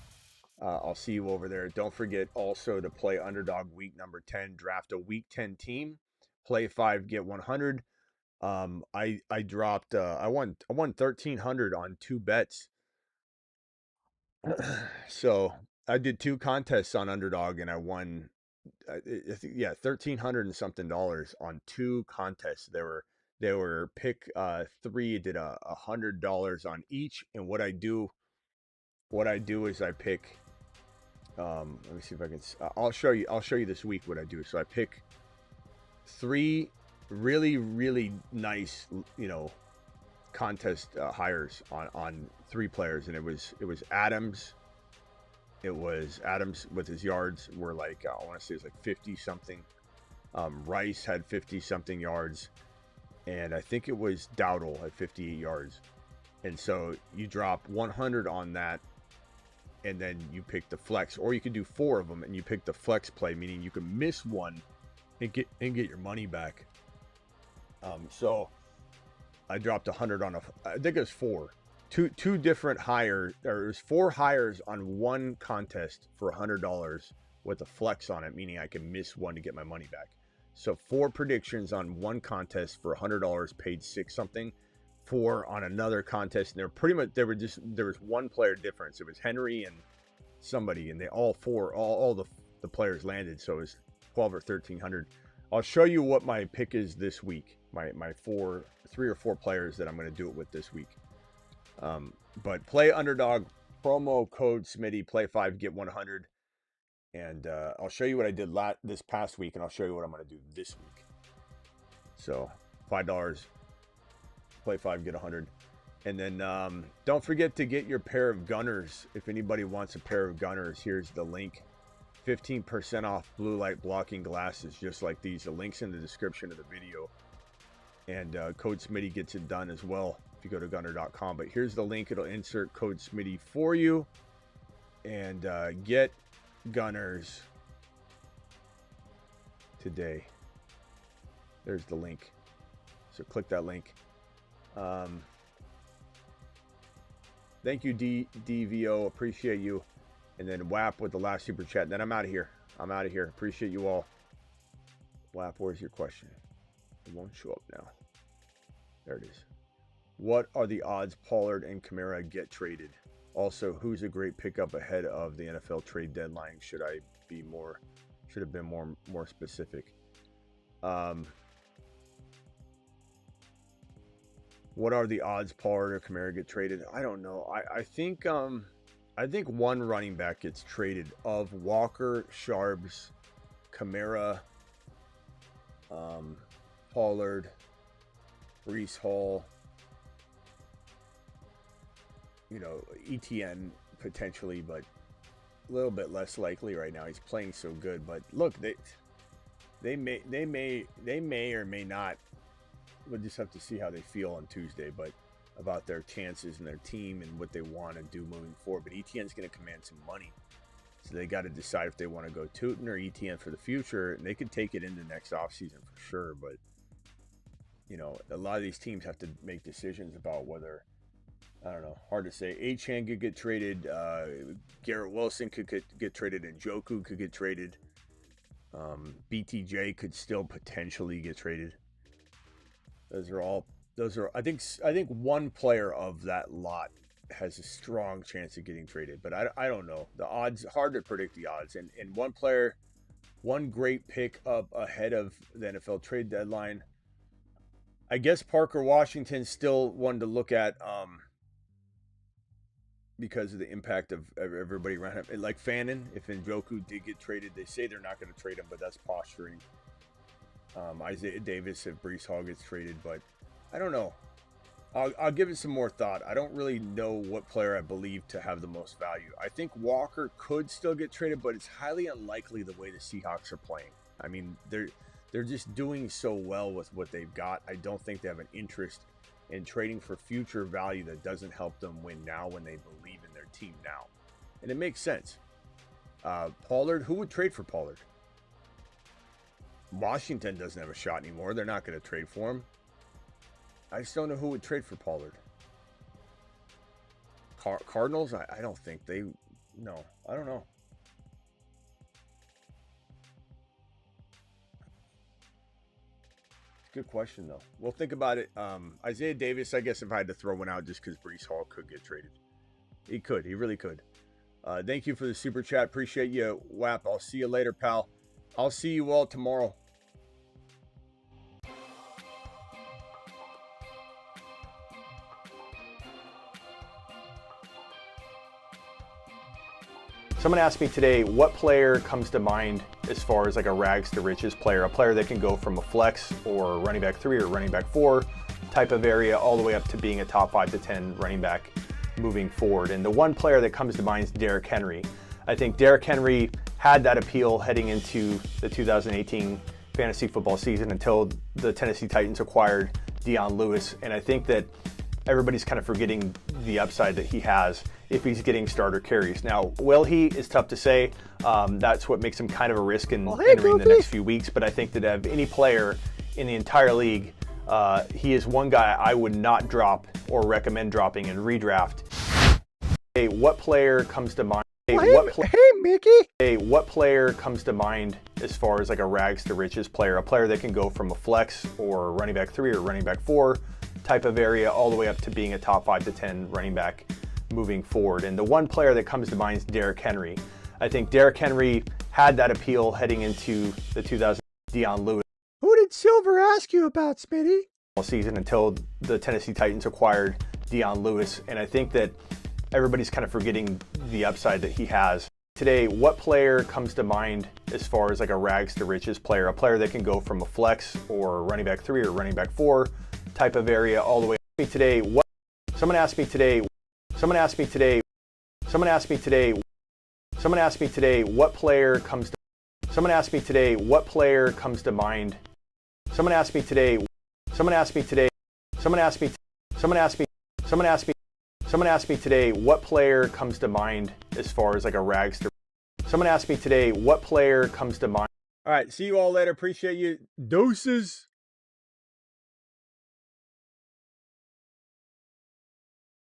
I'll see you over there. Don't forget also to play Underdog Week number 10. Draft a Week 10 team. Play 5, get 100. I dropped. I won 1,300 on 2 bets. So I did 2 contests on Underdog, and I won. I think, yeah, $1,300 and something on 2 contests. They were pick 3. Did $100 on each, and what I do is I pick. Let me see if I can. I'll show you this week what I do. So I pick 3 really, really nice, contest hires on 3 players, and it was Adams. It was Adams with his yards were like, I want to say it was like 50 something. Rice had 50 something yards, and I think it was Dowdle at 58 yards. And so you drop 100 on that, and then you pick the flex, or you could do 4 of them and you pick the flex play, meaning you can miss one and get your money back. So I dropped 100 on I think it was 4. Two different hires. There was 4 hires on 1 contest for $100 with a flex on it, meaning I can miss one to get my money back. So 4 predictions on 1 contest for $100, paid 6 something. 4 on another contest, and there was 1 player difference. It was Henry and somebody, and they all the players landed. So it was 12 or 1,300. I'll show you what my pick is this week. My 3 or 4 players that I'm going to do it with this week. But play Underdog, promo code Smitty, play 5, get 100. And I'll show you what I did this past week, and I'll show you what I'm going to do this week. So $5, play 5, get 100. And then don't forget to get your pair of Gunners. If anybody wants a pair of Gunners, here's the link. 15% off blue light blocking glasses just like these. The link's in the description of the video. And code Smitty gets it done as well if you go to gunner.com. But here's the link. It'll insert code Smitty for you. And get Gunners today. There's the link. So click that link. Thank you, DVO. Appreciate you. And then WAP with the last super chat. And then I'm out of here. Appreciate you all. WAP, where's your question? It won't show up now. There it is. What are the odds Pollard and Kamara get traded? Also, who's a great pickup ahead of the NFL trade deadline? Should have been more specific. What are the odds Pollard or Kamara get traded? I don't know. I think one running back gets traded of Walker, Sharps, Kamara, Pollard, Breece Hall, ETN potentially, but a little bit less likely right now. He's playing so good, but look, they may or may not. We'll just have to see how they feel on Tuesday, but about their chances and their team and what they want to do moving forward. But ETN's going to command some money, so they got to decide if they want to go Tootin or ETN for the future. And they could take it into next offseason for sure, but a lot of these teams have to make decisions about whether, I don't know, hard to say. Achane could get traded. Garrett Wilson could get traded, and Njoku could get traded. BTJ could still potentially get traded. Those are. I think one player of that lot has a strong chance of getting traded, but I don't know. The odds, hard to predict the odds. And one player, one great pick up ahead of the NFL trade deadline. I guess Parker Washington's still one to look at because of the impact of everybody around him. Like Fannin, if Njoku did get traded, they say they're not going to trade him, but that's posturing. Isaiah Davis if Breece Hall gets traded, but I don't know. I'll give it some more thought. I don't really know what player I believe to have the most value. I think Walker could still get traded, but it's highly unlikely the way the Seahawks are playing. I mean, they're just doing so well with what they've got. I don't think they have an interest in trading for future value that doesn't help them win now when they believe in their team now. And it makes sense. Pollard, who would trade for Pollard? Washington doesn't have a shot anymore. They're not going to trade for him. I just don't know who would trade for Pollard. Cardinals? I don't think they... No, I don't know. Good question, though. We'll think about it. Isaiah Davis, I guess if I had to throw one out just because Breece Hall could get traded. He could. He really could. Thank you for the super chat. Appreciate you, WAP. I'll see you later, pal. I'll see you all tomorrow.
Someone asked me today, what player comes to mind as far as like a rags to riches player, a player that can go from a flex or running back 3 or running back 4 type of area all the way up to being a top 5 to 10 running back moving forward. And the one player that comes to mind is Derrick Henry. I think Derrick Henry had that appeal heading into the 2018 fantasy football season until the Tennessee Titans acquired Dion Lewis. And I think that everybody's kind of forgetting the upside that he has if he's getting starter carries. Now, will he is tough to say. That's what makes him kind of a risk in entering the next few weeks. But I think that of any player in the entire league, he is one guy I would not drop or recommend dropping in redraft. Hey, what player comes to mind? Hey,
Mickey.
Hey, what player comes to mind as far as like a rags to riches player, a player that can go from a flex or running back 3 or running back 4 type of area all the way up to being a top 5 to 10 running back moving forward. And the one player that comes to mind is Derrick Henry. I think Derrick Henry had that appeal heading into the 2000 Dion Lewis.
Who did Silver ask you about, Smitty?
Season until the Tennessee Titans acquired Dion Lewis. And I think that everybody's kind of forgetting the upside that he has. Today, what player comes to mind as far as like a rags to riches player, a player that can go from a flex or running back 3 or running back 4 type of area all the way up today? Someone asked me today, what player comes to mind? Someone asked me today what player comes to mind as far as like a rags to. Someone asked me today what player comes to mind.
All right, see you all later. Appreciate you. Doses.